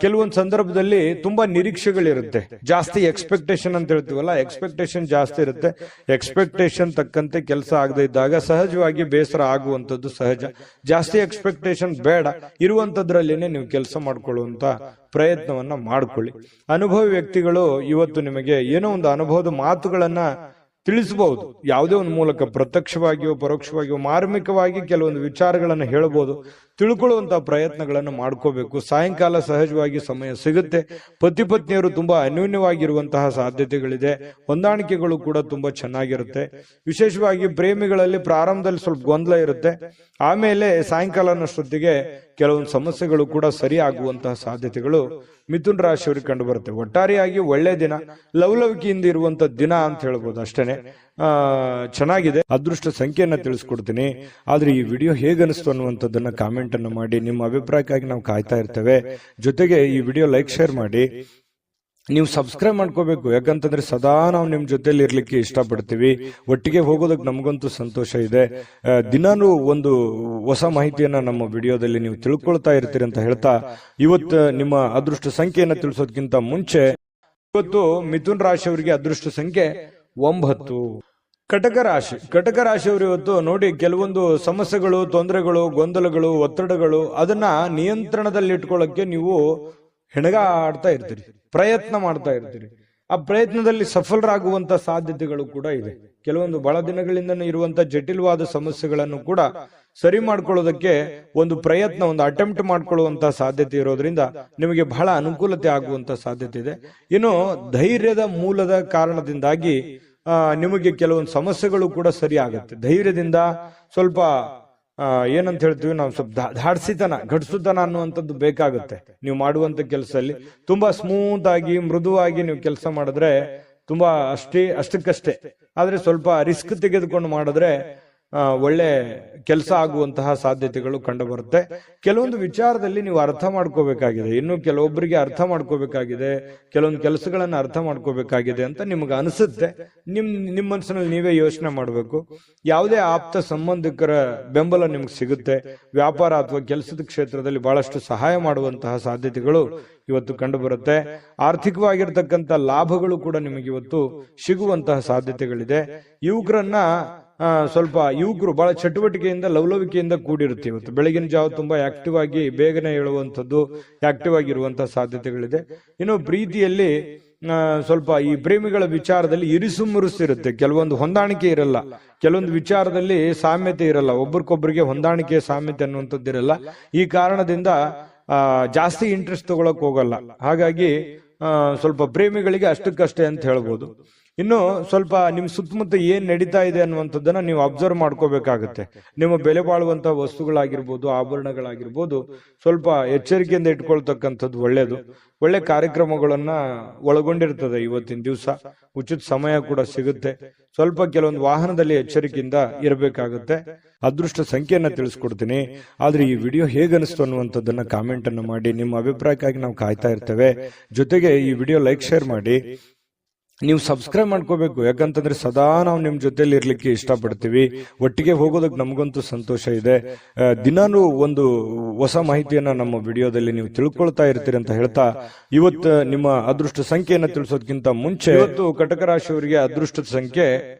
ಕೆಲವೊಂದು ಸಂದರ್ಭದಲ್ಲಿ ತುಂಬಾ ನಿರೀಕ್ಷೆಗಳಿರುತ್ತೆ, ಜಾಸ್ತಿ ಎಕ್ಸ್ಪೆಕ್ಟೇಷನ್ ಅಂತ ಹೇಳ್ತೀವಲ್ಲ, ಎಕ್ಸ್ಪೆಕ್ಟೇಷನ್ ಜಾಸ್ತಿ ಇರುತ್ತೆ. ಎಕ್ಸ್ಪೆಕ್ಟೇಷನ್ ತಕ್ಕಂತೆ ಕೆಲಸ ಆಗದೆ ಇದ್ದಾಗ ಸಹಜವಾಗಿ ಬೇಸರ ಆಗುವಂಥದ್ದು ಸಹಜ. ಜಾಸ್ತಿ ಎಕ್ಸ್ಪೆಕ್ಟೇಷನ್ ಬೇಡ, ಇರುವಂತದ್ರಲ್ಲೇನೆ ನೀವು ಕೆಲಸ ಮಾಡ್ಕೊಳ್ಳುವಂತ ಪ್ರಯತ್ನವನ್ನ ಮಾಡ್ಕೊಳ್ಳಿ. ಅನುಭವಿ ವ್ಯಕ್ತಿಗಳು ಇವತ್ತು ನಿಮಗೆ ಏನೋ ಒಂದು ಅನುಭವದ ಮಾತುಗಳನ್ನ ತಿಳಿಸಬಹುದು, ಯಾವುದೇ ಒಂದು ಮೂಲಕ, ಪ್ರತ್ಯಕ್ಷವಾಗಿಯೋ ಪರೋಕ್ಷವಾಗಿಯೋ ಮಾರ್ಮಿಕವಾಗಿ ಕೆಲವೊಂದು ವಿಚಾರಗಳನ್ನು ಹೇಳಬಹುದು. ತಿಳ್ಕೊಳ್ಳುವಂತಹ ಪ್ರಯತ್ನಗಳನ್ನು ಮಾಡ್ಕೋಬೇಕು. ಸಾಯಂಕಾಲ ಸಹಜವಾಗಿ ಸಮಯ ಸಿಗುತ್ತೆ. ಪತಿ ಪತ್ನಿಯರು ತುಂಬಾ ಅನ್ಯೋನ್ಯವಾಗಿರುವಂತಹ ಸಾಧ್ಯತೆಗಳಿದೆ. ಹೊಂದಾಣಿಕೆಗಳು ಕೂಡ ತುಂಬಾ ಚೆನ್ನಾಗಿರುತ್ತೆ. ವಿಶೇಷವಾಗಿ ಪ್ರೇಮಿಗಳಲ್ಲಿ ಪ್ರಾರಂಭದಲ್ಲಿ ಸ್ವಲ್ಪ ಗೊಂದಲ ಇರುತ್ತೆ, ಆಮೇಲೆ ಸಾಯಂಕಾಲನಷ್ಟೊತ್ತಿಗೆ ಕೆಲವೊಂದು ಸಮಸ್ಯೆಗಳು ಕೂಡ ಸರಿ ಆಗುವಂತಹ ಸಾಧ್ಯತೆಗಳು ಮಿಥುನ ರಾಶಿಯವರಿಗೆ ಕಂಡು ಬರುತ್ತೆ. ಒಟ್ಟಾರೆಯಾಗಿ ಒಳ್ಳೆ ದಿನ, ಲವಲವಿಕೆಯಿಂದ ಇರುವಂತ ದಿನ ಅಂತ ಹೇಳ್ಬೋದು. ಅಷ್ಟೇನೆ ಚೆನ್ನಾಗಿದೆ. ಅದೃಷ್ಟ ಸಂಖ್ಯೆಯನ್ನ ತಿಳಿಸ್ಕೊಡ್ತೀನಿ. ಆದ್ರೆ ಈ ವಿಡಿಯೋ ಹೇಗನಿಸ್ತು ಅನ್ನುವಂಥದ್ದನ್ನ ಕಾಮೆಂಟ್ ಅನ್ನು ಮಾಡಿ. ನಿಮ್ಮ ಅಭಿಪ್ರಾಯಕ್ಕಾಗಿ ನಾವು ಕಾಯ್ತಾ ಇರ್ತೇವೆ. ಜೊತೆಗೆ ಈ ವಿಡಿಯೋ ಲೈಕ್, ಶೇರ್ ಮಾಡಿ. ನೀವು ಸಬ್ಸ್ಕ್ರೈಬ್ ಮಾಡ್ಕೋಬೇಕು, ಯಾಕಂತಂದ್ರೆ ಸದಾ ನಾವು ನಿಮ್ ಜೊತೆಲಿ ಇರ್ಲಿಕ್ಕೆ ಇಷ್ಟಪಡ್ತೀವಿ. ಒಟ್ಟಿಗೆ ಹೋಗೋದಕ್ಕೆ ನಮಗಂತೂ ಸಂತೋಷ ಇದೆ. ದಿನಾನು ಒಂದು ಹೊಸ ಮಾಹಿತಿಯನ್ನ ನಮ್ಮ ವಿಡಿಯೋದಲ್ಲಿ ನೀವು ತಿಳ್ಕೊಳ್ತಾ ಇರ್ತೀರಿ ಅಂತ ಹೇಳ್ತಾ, ಇವತ್ತು ನಿಮ್ಮ ಅದೃಷ್ಟ ಸಂಖ್ಯೆಯನ್ನ ತಿಳಿಸೋದಕ್ಕಿಂತ ಮುಂಚೆ, ಇವತ್ತು ಮಿಥುನ ರಾಶಿಯವರಿಗೆ ಅದೃಷ್ಟ ಸಂಖ್ಯೆ 9. ಕಟಕ ರಾಶಿಯವರು ಇವತ್ತು ನೋಡಿ, ಕೆಲವೊಂದು ಸಮಸ್ಯೆಗಳು, ತೊಂದರೆಗಳು, ಗೊಂದಲಗಳು, ಒತ್ತಡಗಳು, ಅದನ್ನ ನಿಯಂತ್ರಣದಲ್ಲಿಟ್ಕೊಳ್ಳಕ್ಕೆ ನೀವು ಹೆಣಗಾಡ್ತಾ ಇರ್ತೀರಿ, ಪ್ರಯತ್ನ ಮಾಡ್ತಾ ಇರ್ತೀರಿ. ಆ ಪ್ರಯತ್ನದಲ್ಲಿ ಸಫಲರಾಗುವಂತ ಸಾಧ್ಯತೆಗಳು ಕೂಡ ಇದೆ. ಕೆಲವೊಂದು ಬಹಳ ದಿನಗಳಿಂದ ಇರುವಂತ ಜಟಿಲವಾದ ಸಮಸ್ಯೆಗಳನ್ನು ಕೂಡ ಸರಿ ಮಾಡ್ಕೊಳ್ಳೋದಕ್ಕೆ ಒಂದು ಪ್ರಯತ್ನ, ಒಂದು ಅಟೆಂಪ್ಟ್ ಮಾಡ್ಕೊಳ್ಳುವಂತ ಸಾಧ್ಯತೆ ಇರೋದ್ರಿಂದ ನಿಮಗೆ ಬಹಳ ಅನುಕೂಲತೆ ಆಗುವಂತ ಸಾಧ್ಯತೆ ಇದೆ. ಇನ್ನು ಧೈರ್ಯದ ಮೂಲದ ಕಾರಣದಿಂದಾಗಿ ನಿಮಗೆ ಕೆಲವೊಂದು ಸಮಸ್ಯೆಗಳು ಕೂಡ ಸರಿ ಆಗುತ್ತೆ. ಧೈರ್ಯದಿಂದ ಸ್ವಲ್ಪ ಏನಂತ ಹೇಳ್ತೀವಿ ನಾವು, ಸ್ವಲ್ಪ ಧಾಡ್ಸಿತನ, ಘಟಿಸುತನ ಅನ್ನುವಂಥದ್ದು ಬೇಕಾಗುತ್ತೆ. ನೀವು ಮಾಡುವಂತ ಕೆಲಸದಲ್ಲಿ ತುಂಬಾ ಸ್ಮೂತ್ ಆಗಿ, ಮೃದುವಾಗಿ ನೀವು ಕೆಲಸ ಮಾಡಿದ್ರೆ ತುಂಬಾ ಅಷ್ಟಕ್ಕಷ್ಟೇ. ಆದ್ರೆ ಸ್ವಲ್ಪ ರಿಸ್ಕ್ ತೆಗೆದುಕೊಂಡು ಮಾಡಿದ್ರೆ ಒಳ್ಳೆ ಕೆಲಸ ಆಗುವಂತಹ ಸಾಧ್ಯತೆಗಳು ಕಂಡು ಬರುತ್ತೆ. ಕೆಲವೊಂದು ವಿಚಾರದಲ್ಲಿ ನೀವು ಅರ್ಥ ಮಾಡ್ಕೋಬೇಕಾಗಿದೆ, ಇನ್ನು ಕೆಲವೊಬ್ಬರಿಗೆ ಅರ್ಥ ಮಾಡ್ಕೋಬೇಕಾಗಿದೆ, ಕೆಲವೊಂದು ಕೆಲಸಗಳನ್ನ ಅರ್ಥ ಮಾಡ್ಕೋಬೇಕಾಗಿದೆ ಅಂತ ನಿಮ್ಗೆ ಅನಿಸುತ್ತೆ. ನಿಮ್ಮ ಮನಸ್ಸಿನಲ್ಲಿ ನೀವೇ ಯೋಚನೆ ಮಾಡಬೇಕು. ಯಾವುದೇ ಆಪ್ತ ಸಂಬಂಧಿಕರ ಬೆಂಬಲ ನಿಮ್ಗೆ ಸಿಗುತ್ತೆ. ವ್ಯಾಪಾರ ಅಥವಾ ಕೆಲಸದ ಕ್ಷೇತ್ರದಲ್ಲಿ ಬಹಳಷ್ಟು ಸಹಾಯ ಮಾಡುವಂತಹ ಸಾಧ್ಯತೆಗಳು ಇವತ್ತು ಕಂಡು ಬರುತ್ತೆ. ಆರ್ಥಿಕವಾಗಿರ್ತಕ್ಕಂಥ ಲಾಭಗಳು ಕೂಡ ನಿಮಗೆ ಇವತ್ತು ಸಿಗುವಂತಹ ಸಾಧ್ಯತೆಗಳಿದೆ. ಯುವಕರು ಬಹಳ ಚಟುವಟಿಕೆಯಿಂದ, ಲವಲವಿಕೆಯಿಂದ ಕೂಡಿರುತ್ತೆ. ಇವತ್ತು ಬೆಳಗಿನ ಜಾವ ತುಂಬಾ ಆಕ್ಟಿವ್ ಆಗಿ ಬೇಗನೆ ಹೇಳುವಂಥದ್ದು, ಆಕ್ಟಿವ್ ಆಗಿರುವಂತಹ ಸಾಧ್ಯತೆಗಳಿದೆ. ಇನ್ನು ಪ್ರೀತಿಯಲ್ಲಿ ಸ್ವಲ್ಪ ಈ ಪ್ರೇಮಿಗಳ ವಿಚಾರದಲ್ಲಿ ಇರಿಸುಮುರುಸಿರುತ್ತೆ. ಕೆಲವೊಂದು ಹೊಂದಾಣಿಕೆ ಇರಲ್ಲ, ಕೆಲವೊಂದು ವಿಚಾರದಲ್ಲಿ ಸಾಮ್ಯತೆ ಇರಲ್ಲ, ಒಬ್ರಿಗೊಬ್ರಿಗೆ ಹೊಂದಾಣಿಕೆ, ಸಾಮ್ಯತೆ ಅನ್ನುವಂಥದ್ದು ಇರಲ್ಲ. ಈ ಕಾರಣದಿಂದ ಜಾಸ್ತಿ ಇಂಟ್ರೆಸ್ಟ್ ತಗೊಳಕ್ ಹೋಗಲ್ಲ. ಹಾಗಾಗಿ ಸ್ವಲ್ಪ ಪ್ರೇಮಿಗಳಿಗೆ ಅಷ್ಟಕ್ಕಷ್ಟೇ ಅಂತ ಹೇಳ್ಬೋದು. ಇನ್ನು ಸ್ವಲ್ಪ ನಿಮ್ ಸುತ್ತಮುತ್ತ ಏನ್ ನಡೀತಾ ಇದೆ ಅನ್ನುವಂಥದ್ದನ್ನ ನೀವು ಅಬ್ಸರ್ವ್ ಮಾಡ್ಕೋಬೇಕಾಗುತ್ತೆ. ನಿಮ್ಮ ಬೆಲೆ ಬಾಳುವಂತಹ ವಸ್ತುಗಳಾಗಿರ್ಬೋದು, ಆಭರಣಗಳಾಗಿರ್ಬೋದು, ಸ್ವಲ್ಪ ಎಚ್ಚರಿಕೆಯಿಂದ ಇಟ್ಕೊಳ್ತಕ್ಕಂಥದ್ದು ಒಳ್ಳೇದು. ಒಳ್ಳೆ ಕಾರ್ಯಕ್ರಮಗಳನ್ನ ಒಳಗೊಂಡಿರ್ತದೆ ಇವತ್ತಿನ ದಿವಸ. ಉಚಿತ ಸಮಯ ಕೂಡ ಸಿಗುತ್ತೆ. ಸ್ವಲ್ಪ ಕೆಲವೊಂದು ವಾಹನದಲ್ಲಿ ಎಚ್ಚರಿಕೆಯಿಂದ ಇರಬೇಕಾಗುತ್ತೆ. ಅದೃಷ್ಟ ಸಂಖ್ಯೆಯನ್ನ ತಿಳಿಸ್ಕೊಡ್ತೀನಿ. ಆದ್ರೆ ಈ ವಿಡಿಯೋ ಹೇಗನಿಸ್ತು ಅನ್ನುವಂಥದ್ದನ್ನ ಕಾಮೆಂಟ್ ಅನ್ನು ಮಾಡಿ. ನಿಮ್ಮ ಅಭಿಪ್ರಾಯಕ್ಕಾಗಿ ನಾವು ಕಾಯ್ತಾ ಇರ್ತೇವೆ. ಜೊತೆಗೆ ಈ ವಿಡಿಯೋ ಲೈಕ್, ಶೇರ್ ಮಾಡಿ. ನೀವು ಸಬ್ಸ್ಕ್ರೈಬ್ ಮಾಡ್ಕೋಬೇಕು. ಯಾಕಂತಂದ್ರೆ ಸದಾ ನಾವು ನಿಮ್ ಜೊತೆಲಿ ಇರ್ಲಿಕ್ಕೆ ಇಷ್ಟಪಡ್ತೀವಿ. ಒಟ್ಟಿಗೆ ಹೋಗೋದಕ್ಕೆ ನಮಗಂತೂ ಸಂತೋಷ ಇದೆ. ದಿನಾನು ಒಂದು ಹೊಸ ಮಾಹಿತಿಯನ್ನ ನಮ್ಮ ವಿಡಿಯೋದಲ್ಲಿ ನೀವು ತಿಳ್ಕೊಳ್ತಾ ಇರ್ತೀರಿ ಅಂತ ಹೇಳ್ತಾ, ಇವತ್ತು ನಿಮ್ಮ ಅದೃಷ್ಟ ಸಂಖ್ಯೆಯನ್ನ ತಿಳಿಸೋದಕ್ಕಿಂತ ಮುಂಚೆ ಇವತ್ತು ಕಟಕ ರಾಶಿಯವರಿಗೆ ಅದೃಷ್ಟದ ಸಂಖ್ಯೆ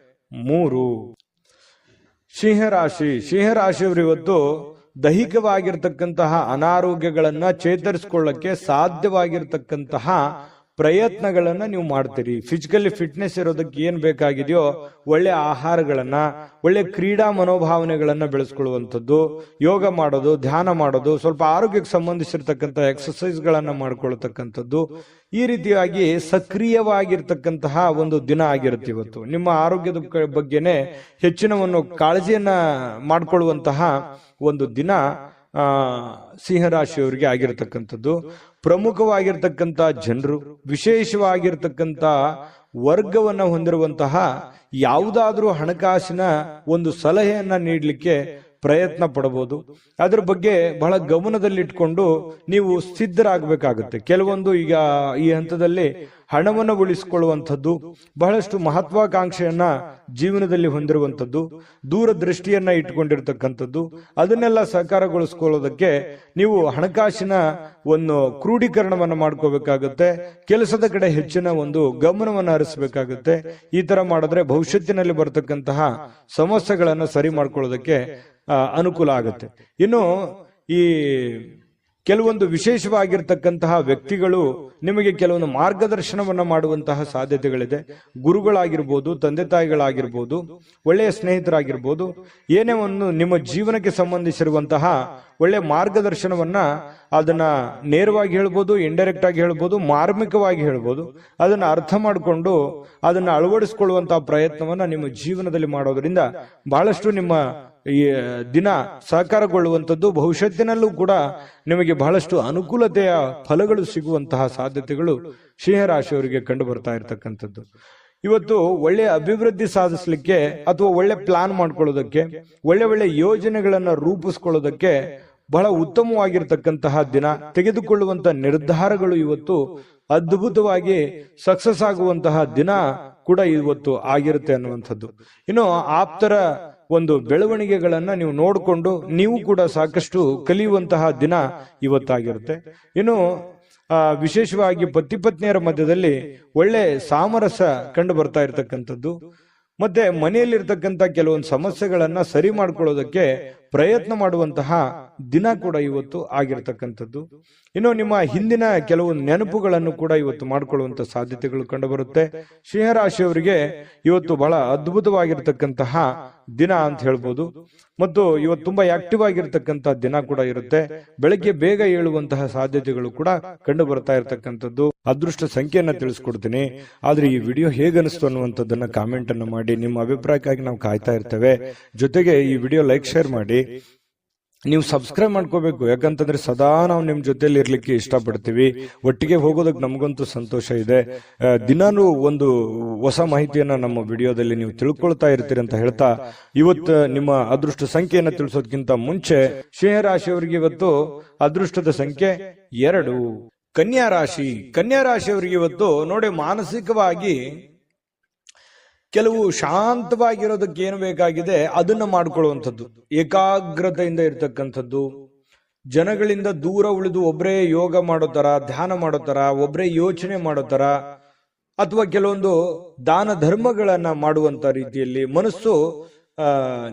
3. ಸಿಂಹರಾಶಿಯವರು ಇವತ್ತು ದೈಹಿಕವಾಗಿರ್ತಕ್ಕಂತಹ ಅನಾರೋಗ್ಯಗಳನ್ನ ಚೇತರಿಸಿಕೊಳ್ಳಕ್ಕೆ ಸಾಧ್ಯವಾಗಿರ್ತಕ್ಕಂತಹ ಪ್ರಯತ್ನಗಳನ್ನ ನೀವು ಮಾಡ್ತೀರಿ. ಫಿಸಿಕಲಿ ಫಿಟ್ನೆಸ್ ಇರೋದಕ್ಕೆ ಏನ್ ಬೇಕಾಗಿದೆಯೋ ಒಳ್ಳೆ ಆಹಾರಗಳನ್ನ, ಒಳ್ಳೆ ಕ್ರೀಡಾ ಮನೋಭಾವನೆಗಳನ್ನ ಬೆಳೆಸ್ಕೊಳ್ಳುವಂಥದ್ದು, ಯೋಗ ಮಾಡೋದು, ಧ್ಯಾನ ಮಾಡೋದು, ಸ್ವಲ್ಪ ಆರೋಗ್ಯಕ್ಕೆ ಸಂಬಂಧಿಸಿರ್ತಕ್ಕಂಥ ಎಕ್ಸರ್ಸೈಸ್ ಗಳನ್ನ ಮಾಡ್ಕೊಳ್ತಕ್ಕಂಥದ್ದು, ಈ ರೀತಿಯಾಗಿ ಸಕ್ರಿಯವಾಗಿರ್ತಕ್ಕಂತಹ ಒಂದು ದಿನ ಆಗಿರುತ್ತೆ ಇವತ್ತು. ನಿಮ್ಮ ಆರೋಗ್ಯದ ಬಗ್ಗೆನೆ ಹೆಚ್ಚಿನ ಕಾಳಜಿಯನ್ನ ಮಾಡ್ಕೊಳ್ಳುವಂತಹ ಒಂದು ದಿನ ಸಿಂಹರಾಶಿಯವರಿಗೆ ಆಗಿರತಕ್ಕಂಥದ್ದು. ಪ್ರಮುಖವಾಗಿರ್ತಕ್ಕಂಥ ಜನರು, ವಿಶೇಷವಾಗಿರ್ತಕ್ಕಂಥ ವರ್ಗವನ್ನ ಹೊಂದಿರುವಂತಹ ಯಾವುದಾದ್ರೂ ಹಣಕಾಸಿನ ಒಂದು ಸಲಹೆಯನ್ನ ನೀಡಲಿಕ್ಕೆ ಪ್ರಯತ್ನ ಪಡಬಹುದು. ಅದ್ರ ಬಗ್ಗೆ ಬಹಳ ಗಮನದಲ್ಲಿಟ್ಕೊಂಡು ನೀವು ಸಿದ್ಧರಾಗಬೇಕಾಗುತ್ತೆ. ಕೆಲವೊಂದು ಈಗ ಈ ಹಂತದಲ್ಲಿ ಹಣವನ್ನು ಉಳಿಸಿಕೊಳ್ಳುವಂಥದ್ದು, ಬಹಳಷ್ಟು ಮಹತ್ವಾಕಾಂಕ್ಷೆಯನ್ನ ಜೀವನದಲ್ಲಿ ಹೊಂದಿರುವಂಥದ್ದು, ದೂರದೃಷ್ಟಿಯನ್ನ ಇಟ್ಕೊಂಡಿರ್ತಕ್ಕಂಥದ್ದು, ಅದನ್ನೆಲ್ಲ ಸಹಕಾರಗೊಳಿಸ್ಕೊಳ್ಳೋದಕ್ಕೆ ನೀವು ಹಣಕಾಸಿನ ಒಂದು ಕ್ರೋಢೀಕರಣವನ್ನ ಮಾಡ್ಕೋಬೇಕಾಗುತ್ತೆ. ಕೆಲಸದ ಕಡೆ ಹೆಚ್ಚಿನ ಒಂದು ಗಮನವನ್ನು ಹರಿಸಬೇಕಾಗುತ್ತೆ. ಈ ತರ ಮಾಡಿದ್ರೆ ಭವಿಷ್ಯತ್ತಿನಲ್ಲಿ ಬರತಕ್ಕಂತಹ ಸಮಸ್ಯೆಗಳನ್ನ ಸರಿ ಮಾಡ್ಕೊಳ್ಳೋದಕ್ಕೆ ಅನುಕೂಲ ಆಗುತ್ತೆ. ಇನ್ನು ಈ ಕೆಲವೊಂದು ವಿಶೇಷವಾಗಿರ್ತಕ್ಕಂತಹ ವ್ಯಕ್ತಿಗಳು ನಿಮಗೆ ಕೆಲವೊಂದು ಮಾರ್ಗದರ್ಶನವನ್ನ ಮಾಡುವಂತಹ ಸಾಧ್ಯತೆಗಳಿದೆ. ಗುರುಗಳಾಗಿರ್ಬೋದು, ತಂದೆ ತಾಯಿಗಳಾಗಿರ್ಬೋದು, ಒಳ್ಳೆಯ ಸ್ನೇಹಿತರಾಗಿರ್ಬೋದು, ಏನೇ ಒಂದು ನಿಮ್ಮ ಜೀವನಕ್ಕೆ ಸಂಬಂಧಿಸಿರುವಂತಹ ಒಳ್ಳೆ ಮಾರ್ಗದರ್ಶನವನ್ನ ಅದನ್ನ ನೇರವಾಗಿ ಹೇಳ್ಬೋದು, ಇಂಡೈರೆಕ್ಟ್ ಆಗಿ ಹೇಳ್ಬೋದು, ಮಾರ್ಮಿಕವಾಗಿ ಹೇಳ್ಬೋದು, ಅದನ್ನ ಅರ್ಥ ಮಾಡಿಕೊಂಡು ಅದನ್ನ ಅಳವಡಿಸಿಕೊಳ್ಳುವಂತಹ ಪ್ರಯತ್ನವನ್ನ ನಿಮ್ಮ ಜೀವನದಲ್ಲಿ ಮಾಡೋದ್ರಿಂದ ಬಹಳಷ್ಟು ನಿಮ್ಮ ಈ ದಿನ ಸಹಕಾರಗೊಳ್ಳುವಂಥದ್ದು, ಭವಿಷ್ಯತ್ತಿನಲ್ಲೂ ಕೂಡ ನಿಮಗೆ ಬಹಳಷ್ಟು ಅನುಕೂಲತೆಯ ಫಲಗಳು ಸಿಗುವಂತಹ ಸಾಧ್ಯತೆಗಳು ಸಿಂಹರಾಶಿಯವರಿಗೆ ಕಂಡು ಬರ್ತಾ ಇರತಕ್ಕಂಥದ್ದು. ಇವತ್ತು ಒಳ್ಳೆ ಅಭಿವೃದ್ಧಿ ಸಾಧಿಸಲಿಕ್ಕೆ ಅಥವಾ ಒಳ್ಳೆ ಪ್ಲಾನ್ ಮಾಡ್ಕೊಳ್ಳೋದಕ್ಕೆ, ಒಳ್ಳೆ ಯೋಜನೆಗಳನ್ನ ರೂಪಿಸ್ಕೊಳ್ಳೋದಕ್ಕೆ ಬಹಳ ಉತ್ತಮವಾಗಿರ್ತಕ್ಕಂತಹ ದಿನ. ತೆಗೆದುಕೊಳ್ಳುವಂತಹ ನಿರ್ಧಾರಗಳು ಇವತ್ತು ಅದ್ಭುತವಾಗಿ ಸಕ್ಸಸ್ ಆಗುವಂತಹ ದಿನ ಕೂಡ ಇವತ್ತು ಆಗಿರುತ್ತೆ ಅನ್ನುವಂಥದ್ದು. ಇನ್ನು ಆಪ್ತರ ಒಂದು ಬೆಳವಣಿಗೆಗಳನ್ನ ನೀವು ನೋಡಿಕೊಂಡು ನೀವು ಕೂಡ ಸಾಕಷ್ಟು ಕಲಿಯುವಂತಹ ದಿನ ಇವತ್ತಾಗಿರುತ್ತೆ. ಇನ್ನು ವಿಶೇಷವಾಗಿ ಪತಿ ಪತ್ನಿಯರ ಮಧ್ಯದಲ್ಲಿ ಒಳ್ಳೆ ಸಾಮರಸ್ಯ ಕಂಡು ಬರ್ತಾ ಇರತಕ್ಕಂಥದ್ದು, ಮತ್ತೆ ಮನೆಯಲ್ಲಿರ್ತಕ್ಕಂಥ ಕೆಲವೊಂದು ಸಮಸ್ಯೆಗಳನ್ನ ಸರಿ ಮಾಡ್ಕೊಳ್ಳೋದಕ್ಕೆ ಪ್ರಯತ್ನ ಮಾಡುವಂತಹ ದಿನ ಕೂಡ ಇವತ್ತು ಆಗಿರ್ತಕ್ಕಂಥದ್ದು. ಇನ್ನು ನಿಮ್ಮ ಹಿಂದಿನ ಕೆಲವು ನೆನಪುಗಳನ್ನು ಕೂಡ ಇವತ್ತು ಮಾಡಿಕೊಳ್ಳುವಂತ ಸಾಧ್ಯತೆಗಳು ಕಂಡು ಬರುತ್ತೆ. ಸಿಂಹರಾಶಿಯವರಿಗೆ ಇವತ್ತು ಬಹಳ ಅದ್ಭುತವಾಗಿರ್ತಕ್ಕಂತಹ ದಿನ ಅಂತ ಹೇಳ್ಬೋದು. ಮತ್ತು ಇವತ್ತು ತುಂಬಾ ಆಕ್ಟಿವ್ ಆಗಿರ್ತಕ್ಕಂಥ ದಿನ ಕೂಡ ಇರುತ್ತೆ. ಬೆಳಗ್ಗೆ ಬೇಗ ಏಳುವಂತಹ ಸಾಧ್ಯತೆಗಳು ಕೂಡ ಕಂಡು ಬರ್ತಾ ಇರತಕ್ಕಂಥದ್ದು. ಅದೃಷ್ಟ ಸಂಖ್ಯೆಯನ್ನ ತಿಳಿಸ್ಕೊಡ್ತೀನಿ. ಆದ್ರೆ ಈ ವಿಡಿಯೋ ಹೇಗನಿಸ್ತು ಅನ್ನುವಂಥದ್ದನ್ನ ಕಾಮೆಂಟ್ ಅನ್ನು ಮಾಡಿ. ನಿಮ್ಮ ಅಭಿಪ್ರಾಯಕ್ಕಾಗಿ ನಾವು ಕಾಯ್ತಾ ಇರ್ತೇವೆ. ಜೊತೆಗೆ ಈ ವಿಡಿಯೋ ಲೈಕ್, ಶೇರ್ ಮಾಡಿ. ನೀವು ಸಬ್ಸ್ಕ್ರೈಬ್ ಮಾಡ್ಕೋಬೇಕು. ಯಾಕಂತಂದ್ರೆ ಸದಾ ನಾವು ನಿಮ್ ಜೊತೆಲಿ ಇರ್ಲಿಕ್ಕೆ ಇಷ್ಟಪಡ್ತೀವಿ. ಒಟ್ಟಿಗೆ ಹೋಗೋದಕ್ಕೆ ನಮಗಂತೂ ಸಂತೋಷ ಇದೆ. ದಿನಾನು ಒಂದು ಹೊಸ ಮಾಹಿತಿಯನ್ನ ನಮ್ಮ ವಿಡಿಯೋದಲ್ಲಿ ನೀವು ತಿಳ್ಕೊಳ್ತಾ ಇರ್ತೀರಿ ಅಂತ ಹೇಳ್ತಾ, ಇವತ್ತು ನಿಮ್ಮ ಅದೃಷ್ಟ ಸಂಖ್ಯೆಯನ್ನ ತಿಳಿಸೋದಕ್ಕಿಂತ ಮುಂಚೆ ಸಿಂಹರಾಶಿಯವರಿಗೆ ಇವತ್ತು ಅದೃಷ್ಟದ ಸಂಖ್ಯೆ 2. ಕನ್ಯಾ ರಾಶಿಯವರಿಗೆ ಇವತ್ತು ನೋಡಿ, ಮಾನಸಿಕವಾಗಿ ಕೆಲವು ಶಾಂತವಾಗಿರೋದಕ್ಕೆ ಏನು ಬೇಕಾಗಿದೆ ಅದನ್ನ ಮಾಡ್ಕೊಳ್ಳುವಂಥದ್ದು, ಏಕಾಗ್ರತೆಯಿಂದ ಇರ್ತಕ್ಕಂಥದ್ದು, ಜನಗಳಿಂದ ದೂರ ಉಳಿದು ಒಬ್ಬರೇ ಯೋಗ ಮಾಡೋತರ, ಧ್ಯಾನ ಮಾಡೋತರ, ಒಬ್ಬರೇ ಯೋಚನೆ ಮಾಡೋತರ, ಅಥವಾ ಕೆಲವೊಂದು ದಾನ ಧರ್ಮಗಳನ್ನ ಮಾಡುವಂತ ರೀತಿಯಲ್ಲಿ ಮನಸ್ಸು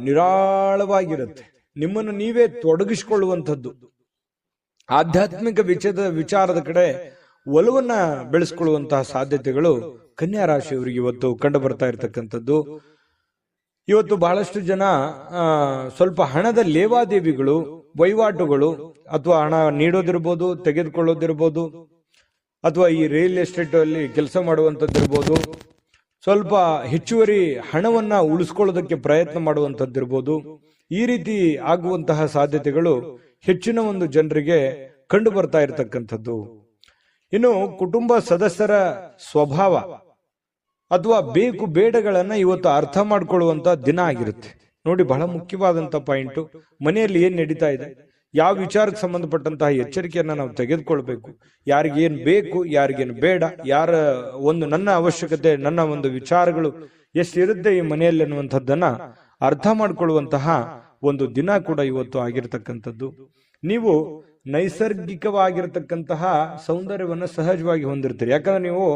ನಿರಾಳವಾಗಿರುತ್ತೆ. ನಿಮ್ಮನ್ನು ನೀವೇ ತೊಡಗಿಸಿಕೊಳ್ಳುವಂಥದ್ದು, ಆಧ್ಯಾತ್ಮಿಕ ವಿಚಾರದ ಕಡೆ ಒಲವನ್ನ ಬೆಳೆಸ್ಕೊಳ್ಳುವಂತಹ ಸಾಧ್ಯತೆಗಳು ಕನ್ಯಾ ರಾಶಿಯವರಿಗೆ ಇವತ್ತು ಕಂಡು ಬರ್ತಾ ಇರತಕ್ಕಂಥದ್ದು. ಇವತ್ತು ಬಹಳಷ್ಟು ಜನ ಸ್ವಲ್ಪ ಹಣದ ಲೇವಾದೇವಿಗಳು, ವಹಿವಾಟುಗಳು, ಅಥವಾ ಹಣ ನೀಡೋದಿರ್ಬೋದು, ತೆಗೆದುಕೊಳ್ಳೋದಿರ್ಬೋದು, ಅಥವಾ ಈ ರಿಯಲ್ ಎಸ್ಟೇಟ್ ಅಲ್ಲಿ ಕೆಲಸ ಮಾಡುವಂಥದ್ದಿರ್ಬೋದು, ಸ್ವಲ್ಪ ಹೆಚ್ಚುವರಿ ಹಣವನ್ನ ಉಳಿಸ್ಕೊಳ್ಳೋದಕ್ಕೆ ಪ್ರಯತ್ನ ಮಾಡುವಂಥದ್ದಿರ್ಬೋದು. ಈ ರೀತಿ ಆಗುವಂತಹ ಸಾಧ್ಯತೆಗಳು ಹೆಚ್ಚಿನ ಒಂದು ಜನರಿಗೆ ಕಂಡು ಬರ್ತಾ ಇರತಕ್ಕಂಥದ್ದು. ಇನ್ನು ಕುಟುಂಬ ಸದಸ್ಯರ ಸ್ವಭಾವ ಅಥವಾ ಬೇಕು ಬೇಡಗಳನ್ನ ಇವತ್ತು ಅರ್ಥ ಮಾಡ್ಕೊಳ್ಳುವಂತ ದಿನ ಆಗಿರುತ್ತೆ. ನೋಡಿ, ಬಹಳ ಮುಖ್ಯವಾದಂತ ಪಾಯಿಂಟ್, ಮನೆಯಲ್ಲಿ ಏನ್ ನಡೀತಾ ಇದೆ, ಯಾವ ವಿಚಾರಕ್ಕೆ ಸಂಬಂಧಪಟ್ಟಂತಹ ಎಚ್ಚರಿಕೆಯನ್ನ ನಾವು ತೆಗೆದುಕೊಳ್ಬೇಕು, ಯಾರಿಗೇನ್ ಬೇಕು, ಯಾರಿಗೇನು ಬೇಡ, ಯಾರ ಒಂದು ನನ್ನ ಅವಶ್ಯಕತೆ, ನನ್ನ ಒಂದು ವಿಚಾರಗಳು ಎಷ್ಟಿರುತ್ತೆ ಈ ಮನೆಯಲ್ಲಿ ಅನ್ನುವಂಥದ್ದನ್ನ ಅರ್ಥ ಮಾಡ್ಕೊಳ್ಳುವಂತಹ ಒಂದು ದಿನ ಕೂಡ ಇವತ್ತು ಆಗಿರ್ತಕ್ಕಂಥದ್ದು. ನೀವು ನೈಸರ್ಗಿಕವಾಗಿರ್ತಕ್ಕಂತಹ ಸೌಂದರ್ಯವನ್ನ ಸಹಜವಾಗಿ ಹೊಂದಿರ್ತೀರಿ. ಯಾಕಂದ್ರೆ ನೀವು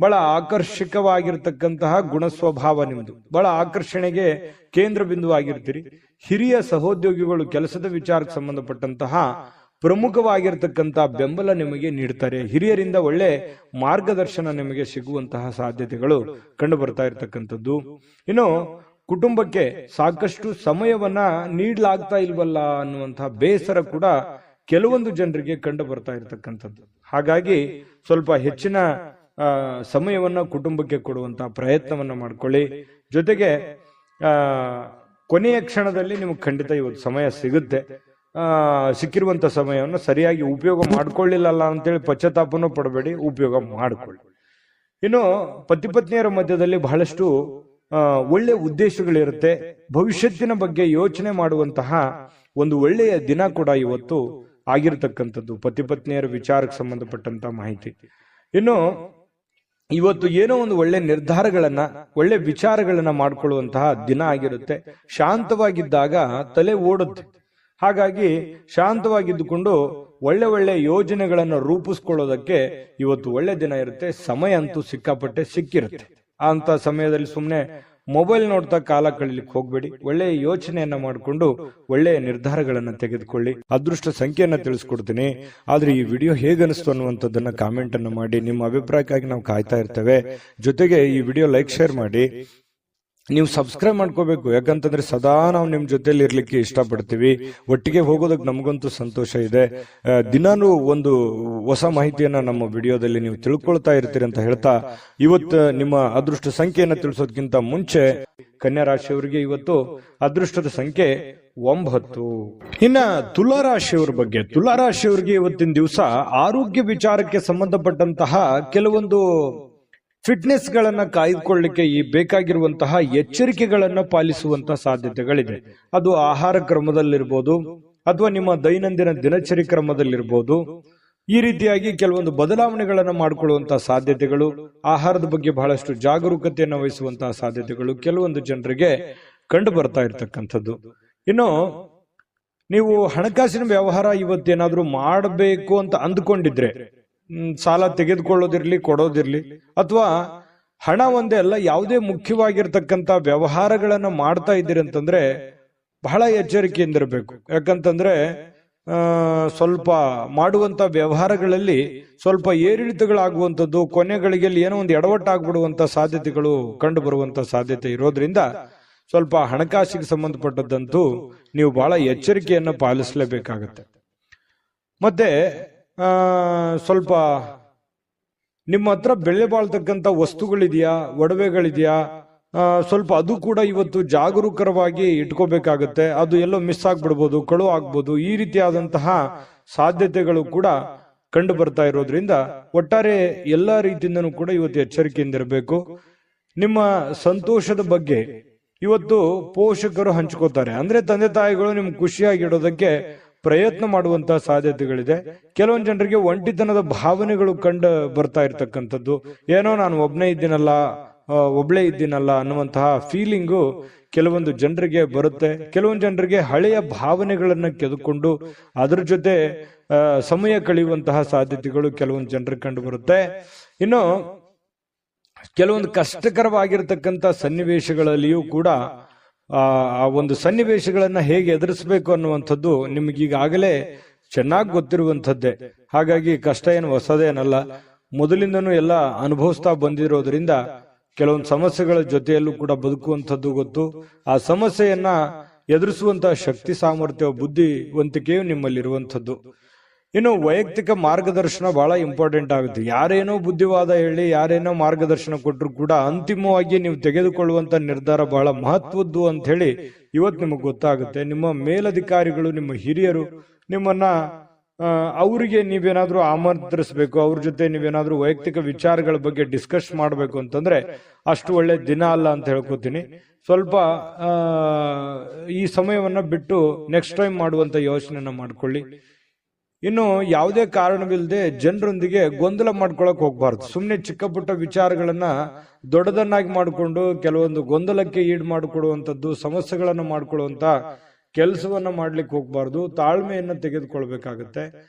ಬಹಳ ಆಕರ್ಷಕವಾಗಿರ್ತಕ್ಕಂತಹ ಗುಣ ಸ್ವಭಾವ ನಿಮ್ದು, ಬಹಳ ಆಕರ್ಷಣೆಗೆ ಕೇಂದ್ರ ಬಿಂದು ಆಗಿರ್ತೀರಿ. ಹಿರಿಯ ಸಹೋದ್ಯೋಗಿಗಳು ಕೆಲಸದ ವಿಚಾರಕ್ಕೆ ಸಂಬಂಧಪಟ್ಟಂತಹ ಪ್ರಮುಖವಾಗಿರ್ತಕ್ಕಂತಹ ಬೆಂಬಲ ನಿಮಗೆ ನೀಡ್ತಾರೆ. ಹಿರಿಯರಿಂದ ಒಳ್ಳೆ ಮಾರ್ಗದರ್ಶನ ನಿಮಗೆ ಸಿಗುವಂತಹ ಸಾಧ್ಯತೆಗಳು ಕಂಡು ಬರ್ತಾ ಇರತಕ್ಕಂಥದ್ದು. ಇನ್ನು ಕುಟುಂಬಕ್ಕೆ ಸಾಕಷ್ಟು ಸಮಯವನ್ನ ನೀಡಲಾಗ್ತಾ ಇಲ್ವಲ್ಲ ಅನ್ನುವಂತಹ ಬೇಸರ ಕೂಡ ಕೆಲವೊಂದು ಜನರಿಗೆ ಕಂಡು ಬರ್ತಾ ಇರತಕ್ಕಂಥದ್ದು. ಹಾಗಾಗಿ ಸ್ವಲ್ಪ ಹೆಚ್ಚಿನ ಸಮಯವನ್ನ ಕುಟುಂಬಕ್ಕೆ ಕೊಡುವಂತಹ ಪ್ರಯತ್ನವನ್ನ ಮಾಡ್ಕೊಳ್ಳಿ. ಜೊತೆಗೆ ಕೊನೆಯ ಕ್ಷಣದಲ್ಲಿ ನಿಮಗೆ ಖಂಡಿತ ಇವತ್ತು ಸಮಯ ಸಿಗುತ್ತೆ. ಸಿಕ್ಕಿರುವಂತ ಸಮಯವನ್ನು ಸರಿಯಾಗಿ ಉಪಯೋಗ ಮಾಡ್ಕೊಳ್ಳಿಲ್ಲ ಅಂತೇಳಿ ಪಶ್ಚಾತ್ತಾಪನೂ ಪಡಬೇಡಿ, ಉಪಯೋಗ ಮಾಡಿಕೊಳ್ಳಿ. ಇನ್ನು ಪತಿ ಪತ್ನಿಯರ ಮಧ್ಯದಲ್ಲಿ ಬಹಳಷ್ಟು ಒಳ್ಳೆಯ ಉದ್ದೇಶಗಳಿರುತ್ತೆ. ಭವಿಷ್ಯತ್ತಿನ ಬಗ್ಗೆ ಯೋಚನೆ ಮಾಡುವಂತಹ ಒಂದು ಒಳ್ಳೆಯ ದಿನ ಕೂಡ ಇವತ್ತು ಆಗಿರ್ತಕ್ಕಂಥದ್ದು, ಪತಿ ಪತ್ನಿಯರ ವಿಚಾರಕ್ಕೆ ಸಂಬಂಧಪಟ್ಟಂತ ಮಾಹಿತಿ. ಇನ್ನು ಇವತ್ತು ಏನೋ ಒಂದು ಒಳ್ಳೆ ನಿರ್ಧಾರಗಳನ್ನ, ಒಳ್ಳೆ ವಿಚಾರಗಳನ್ನ ಮಾಡ್ಕೊಳ್ಳುವಂತಹ ದಿನ ಆಗಿರುತ್ತೆ. ಶಾಂತವಾಗಿದ್ದಾಗ ತಲೆ ಓಡುತ್ತೆ. ಹಾಗಾಗಿ ಶಾಂತವಾಗಿದ್ದುಕೊಂಡು ಒಳ್ಳೆ ಒಳ್ಳೆ ಯೋಜನೆಗಳನ್ನು ರೂಪಿಸ್ಕೊಳ್ಳೋದಕ್ಕೆ ಇವತ್ತು ಒಳ್ಳೆ ದಿನ ಇರುತ್ತೆ. ಸಮಯ ಅಂತೂ ಸಿಕ್ಕಾಪಟ್ಟೆ ಸಿಕ್ಕಿರುತ್ತೆ. ಅಂತ ಸಮಯದಲ್ಲಿ ಸುಮ್ಮನೆ ಮೊಬೈಲ್ ನೋಡ್ತಾ ಕಾಲ ಕಳೀಲಿಕ್ಕೆ ಹೋಗ್ಬೇಡಿ. ಒಳ್ಳೆಯ ಯೋಚನೆಯನ್ನ ಮಾಡಿಕೊಂಡು ಒಳ್ಳೆಯ ನಿರ್ಧಾರಗಳನ್ನ ತೆಗೆದುಕೊಳ್ಳಿ. ಅದೃಷ್ಟ ಸಂಖ್ಯೆಯನ್ನ ತಿಳಿಸ್ಕೊಡ್ತೀನಿ. ಆದ್ರೆ ಈ ವಿಡಿಯೋ ಹೇಗನಿಸ್ತು ಅನ್ನುವಂಥದ್ದನ್ನ ಕಾಮೆಂಟ್ ಅನ್ನು ಮಾಡಿ. ನಿಮ್ಮ ಅಭಿಪ್ರಾಯಕ್ಕಾಗಿ ನಾವು ಕಾಯ್ತಾ ಇರ್ತೇವೆ. ಜೊತೆಗೆ ಈ ವಿಡಿಯೋ ಲೈಕ್, ಶೇರ್ ಮಾಡಿ. ನೀವು ಸಬ್ಸ್ಕ್ರೈಬ್ ಮಾಡ್ಕೋಬೇಕು. ಯಾಕಂತಂದ್ರೆ ಸದಾ ನಾವು ನಿಮ್ ಜೊತೆಲಿ ಇರ್ಲಿಕ್ಕೆ ಇಷ್ಟಪಡ್ತೀವಿ. ಒಟ್ಟಿಗೆ ಹೋಗೋದಕ್ಕೆ ನಮಗಂತೂ ಸಂತೋಷ ಇದೆ. ದಿನಾನು ಒಂದು ಹೊಸ ಮಾಹಿತಿಯನ್ನ ನಮ್ಮ ವಿಡಿಯೋದಲ್ಲಿ ನೀವು ತಿಳ್ಕೊಳ್ತಾ ಇರ್ತೀರಿ ಅಂತ ಹೇಳ್ತಾ, ಇವತ್ತು ನಿಮ್ಮ ಅದೃಷ್ಟ ಸಂಖ್ಯೆಯನ್ನ ತಿಳಿಸೋದಕ್ಕಿಂತ ಮುಂಚೆ ಕನ್ಯಾ ರಾಶಿಯವರಿಗೆ ಇವತ್ತು ಅದೃಷ್ಟದ ಸಂಖ್ಯೆ 9. ಇನ್ನ ತುಲಾರಾಶಿಯವರ ಬಗ್ಗೆ, ತುಲಾರಾಶಿಯವರಿಗೆ ಇವತ್ತಿನ ದಿವಸ ಆರೋಗ್ಯ ವಿಚಾರಕ್ಕೆ ಸಂಬಂಧಪಟ್ಟಂತಹ ಕೆಲವೊಂದು ಫಿಟ್ನೆಸ್ ಗಳನ್ನ ಕಾಯ್ದುಕೊಳ್ಳಲಿಕ್ಕೆ ಈ ಬೇಕಾಗಿರುವಂತಹ ಎಚ್ಚರಿಕೆಗಳನ್ನ ಪಾಲಿಸುವಂತಹ ಸಾಧ್ಯತೆಗಳಿದೆ. ಅದು ಆಹಾರ ಕ್ರಮದಲ್ಲಿರ್ಬೋದು ಅಥವಾ ನಿಮ್ಮ ದೈನಂದಿನ ದಿನಚರಿ ಕ್ರಮದಲ್ಲಿರ್ಬೋದು. ಈ ರೀತಿಯಾಗಿ ಕೆಲವೊಂದು ಬದಲಾವಣೆಗಳನ್ನ ಮಾಡಿಕೊಳ್ಳುವಂತಹ ಸಾಧ್ಯತೆಗಳು, ಆಹಾರದ ಬಗ್ಗೆ ಬಹಳಷ್ಟು ಜಾಗರೂಕತೆಯನ್ನು ವಹಿಸುವಂತಹ ಸಾಧ್ಯತೆಗಳು ಕೆಲವೊಂದು ಜನರಿಗೆ ಕಂಡು ಬರ್ತಾ ಇರ್ತಕ್ಕಂಥದ್ದು. ಇನ್ನು ನೀವು ಹಣಕಾಸಿನ ವ್ಯವಹಾರ ಇವತ್ತೇನಾದ್ರೂ ಮಾಡಬೇಕು ಅಂತ ಅಂದ್ಕೊಂಡಿದ್ರೆ, ಸಾಲ ತೆಗೆದುಕೊಳ್ಳೋದಿರ್ಲಿ, ಕೊಡೋದಿರ್ಲಿ, ಅಥವಾ ಹಣ ಒಂದೇ ಅಲ್ಲ, ಯಾವುದೇ ಮುಖ್ಯವಾಗಿರ್ತಕ್ಕಂಥ ವ್ಯವಹಾರಗಳನ್ನ ಮಾಡ್ತಾ ಇದ್ದೀರಿ ಅಂತಂದ್ರೆ ಬಹಳ ಎಚ್ಚರಿಕೆಯಿಂದಿರಬೇಕು. ಯಾಕಂತಂದ್ರೆ ಸ್ವಲ್ಪ ಮಾಡುವಂತ ವ್ಯವಹಾರಗಳಲ್ಲಿ ಸ್ವಲ್ಪ ಏರಿಳಿತಗಳಾಗುವಂಥದ್ದು, ಕೊನೆಗಳಿಗೆಲ್ಲಿ ಏನೋ ಒಂದು ಎಡವಟ್ಟಾಗ್ಬಿಡುವಂತ ಸಾಧ್ಯತೆಗಳು ಕಂಡು ಬರುವಂತ ಸಾಧ್ಯತೆ ಇರೋದ್ರಿಂದ ಸ್ವಲ್ಪ ಹಣಕಾಸಿಗೆ ಸಂಬಂಧಪಟ್ಟದ್ದಂತೂ ನೀವು ಬಹಳ ಎಚ್ಚರಿಕೆಯನ್ನ ಪಾಲಿಸಲೇಬೇಕಾಗತ್ತೆ. ಮತ್ತೆ ಸ್ವಲ್ಪ ನಿಮ್ಮ ಹತ್ರ ಬೆಲೆ ಬಾಳ್ತಕ್ಕಂಥ ವಸ್ತುಗಳಿದೆಯಾ, ಒಡವೆಗಳಿದೆಯಾ, ಸ್ವಲ್ಪ ಅದು ಕೂಡ ಇವತ್ತು ಜಾಗರೂಕರವಾಗಿ ಇಟ್ಕೋಬೇಕಾಗತ್ತೆ. ಅದು ಎಲ್ಲೋ ಮಿಸ್ ಆಗ್ಬಿಡ್ಬೋದು, ಕಳು ಆಗ್ಬೋದು. ಈ ರೀತಿಯಾದಂತಹ ಸಾಧ್ಯತೆಗಳು ಕೂಡ ಕಂಡು ಬರ್ತಾ ಇರೋದ್ರಿಂದ ಒಟ್ಟಾರೆ ಎಲ್ಲಾ ರೀತಿಯಿಂದನೂ ಕೂಡ ಇವತ್ತು ಎಚ್ಚರಿಕೆಯಿಂದಿರಬೇಕು. ನಿಮ್ಮ ಸಂತೋಷದ ಬಗ್ಗೆ ಇವತ್ತು ಪೋಷಕರು ಹಂಚ್ಕೋತಾರೆ. ಅಂದ್ರೆ ತಂದೆ ತಾಯಿಗಳು ನಿಮ್ಗೆ ಖುಷಿಯಾಗಿಡೋದಕ್ಕೆ ಪ್ರಯತ್ನ ಮಾಡುವಂತಹ ಸಾಧ್ಯತೆಗಳಿದೆ. ಕೆಲವೊಂದು ಜನರಿಗೆ ಒಂಟಿತನದ ಭಾವನೆಗಳು ಕಂಡು ಬರ್ತಾ ಇರ್ತಕ್ಕಂಥದ್ದು. ಏನೋ ನಾನು ಒಬ್ನೇ ಇದ್ದೀನಲ್ಲ ಅನ್ನುವಂತಹ ಫೀಲಿಂಗು ಕೆಲವೊಂದು ಜನರಿಗೆ ಬರುತ್ತೆ. ಕೆಲವೊಂದು ಜನರಿಗೆ ಹಳೆಯ ಭಾವನೆಗಳನ್ನ ಕೆದಕೊಂಡು ಅದ್ರ ಜೊತೆ ಸಮಯ ಕಳೆಯುವಂತಹ ಸಾಧ್ಯತೆಗಳು ಕೆಲವೊಂದು ಜನರಿಗೆ ಕಂಡು ಬರುತ್ತೆ. ಇನ್ನು ಕೆಲವೊಂದು ಕಷ್ಟಕರವಾಗಿರ್ತಕ್ಕಂಥ ಸನ್ನಿವೇಶಗಳಲ್ಲಿಯೂ ಕೂಡ ಆ ಒಂದು ಸನ್ನಿವೇಶಗಳನ್ನ ಹೇಗೆ ಎದುರಿಸಬೇಕು ಅನ್ನುವಂಥದ್ದು ನಿಮಗೀಗಾಗಲೇ ಚೆನ್ನಾಗಿ ಗೊತ್ತಿರುವಂಥದ್ದೇ. ಹಾಗಾಗಿ ಕಷ್ಟ ಏನು ಹೊಸದೇನಲ್ಲ, ಮೊದಲಿಂದನೂ ಎಲ್ಲ ಅನುಭವಿಸ್ತಾ ಬಂದಿರೋದ್ರಿಂದ ಕೆಲವೊಂದು ಸಮಸ್ಯೆಗಳ ಜೊತೆಯಲ್ಲೂ ಕೂಡ ಬದುಕುವಂಥದ್ದು ಗೊತ್ತು. ಆ ಸಮಸ್ಯೆಯನ್ನ ಎದುರಿಸುವಂತಹ ಶಕ್ತಿ, ಸಾಮರ್ಥ್ಯ, ಬುದ್ಧಿವಂತಿಕೆಯು ನಿಮ್ಮಲ್ಲಿರುವಂಥದ್ದು. ಇನ್ನು ವೈಯಕ್ತಿಕ ಮಾರ್ಗದರ್ಶನ ಬಹಳ ಇಂಪಾರ್ಟೆಂಟ್ ಆಗುತ್ತೆ. ಯಾರೇನೋ ಬುದ್ಧಿವಾದ ಹೇಳಿ, ಯಾರೇನೋ ಮಾರ್ಗದರ್ಶನ ಕೊಟ್ಟರು ಕೂಡ ಅಂತಿಮವಾಗಿ ನೀವು ತೆಗೆದುಕೊಳ್ಳುವಂತ ನಿರ್ಧಾರ ಬಹಳ ಮಹತ್ವದ್ದು ಅಂತ ಹೇಳಿ ಇವತ್ತು ನಿಮಗೆ ಗೊತ್ತಾಗುತ್ತೆ. ನಿಮ್ಮ ಮೇಲಧಿಕಾರಿಗಳು, ನಿಮ್ಮ ಹಿರಿಯರು ನಿಮ್ಮನ್ನ ಅವರಿಗೆ ನೀವೇನಾದ್ರೂ ಆಮಂತ್ರಿಸಬೇಕು, ಅವ್ರ ಜೊತೆ ನೀವೇನಾದ್ರೂ ವೈಯಕ್ತಿಕ ವಿಚಾರಗಳ ಬಗ್ಗೆ ಡಿಸ್ಕಸ್ ಮಾಡಬೇಕು ಅಂತಂದ್ರೆ ಅಷ್ಟು ಒಳ್ಳೆ ದಿನ ಅಲ್ಲ ಅಂತ ಹೇಳ್ಕೊತೀನಿ. ಸ್ವಲ್ಪ ಈ ಸಮಯವನ್ನ ಬಿಟ್ಟು ನೆಕ್ಸ್ಟ್ ಟೈಮ್ ಮಾಡುವಂತ ಯೋಚನೆಯನ್ನ ಮಾಡ್ಕೊಳ್ಳಿ. ಇನ್ನು ಯಾವುದೇ ಕಾರಣವಿಲ್ಲದೆ ಜನರೊಂದಿಗೆ ಗೊಂದಲ ಮಾಡ್ಕೊಳಕ್ ಹೋಗ್ಬಾರ್ದು. ಸುಮ್ಮನೆ ಚಿಕ್ಕ ಪುಟ್ಟ ವಿಚಾರಗಳನ್ನ ದೊಡ್ಡದನ್ನಾಗಿ ಮಾಡಿಕೊಂಡು ಕೆಲವೊಂದು ಗೊಂದಲಕ್ಕೆ ಈಡು ಮಾಡಿಕೊಡುವಂಥದ್ದು, ಸಮಸ್ಯೆಗಳನ್ನ ಮಾಡ್ಕೊಳ್ಳುವಂತ ಕೆಲಸವನ್ನ ಮಾಡ್ಲಿಕ್ಕೆ ಹೋಗ್ಬಾರ್ದು. ತಾಳ್ಮೆಯನ್ನ ತೆಗೆದುಕೊಳ್ಬೇಕಾಗತ್ತೆ.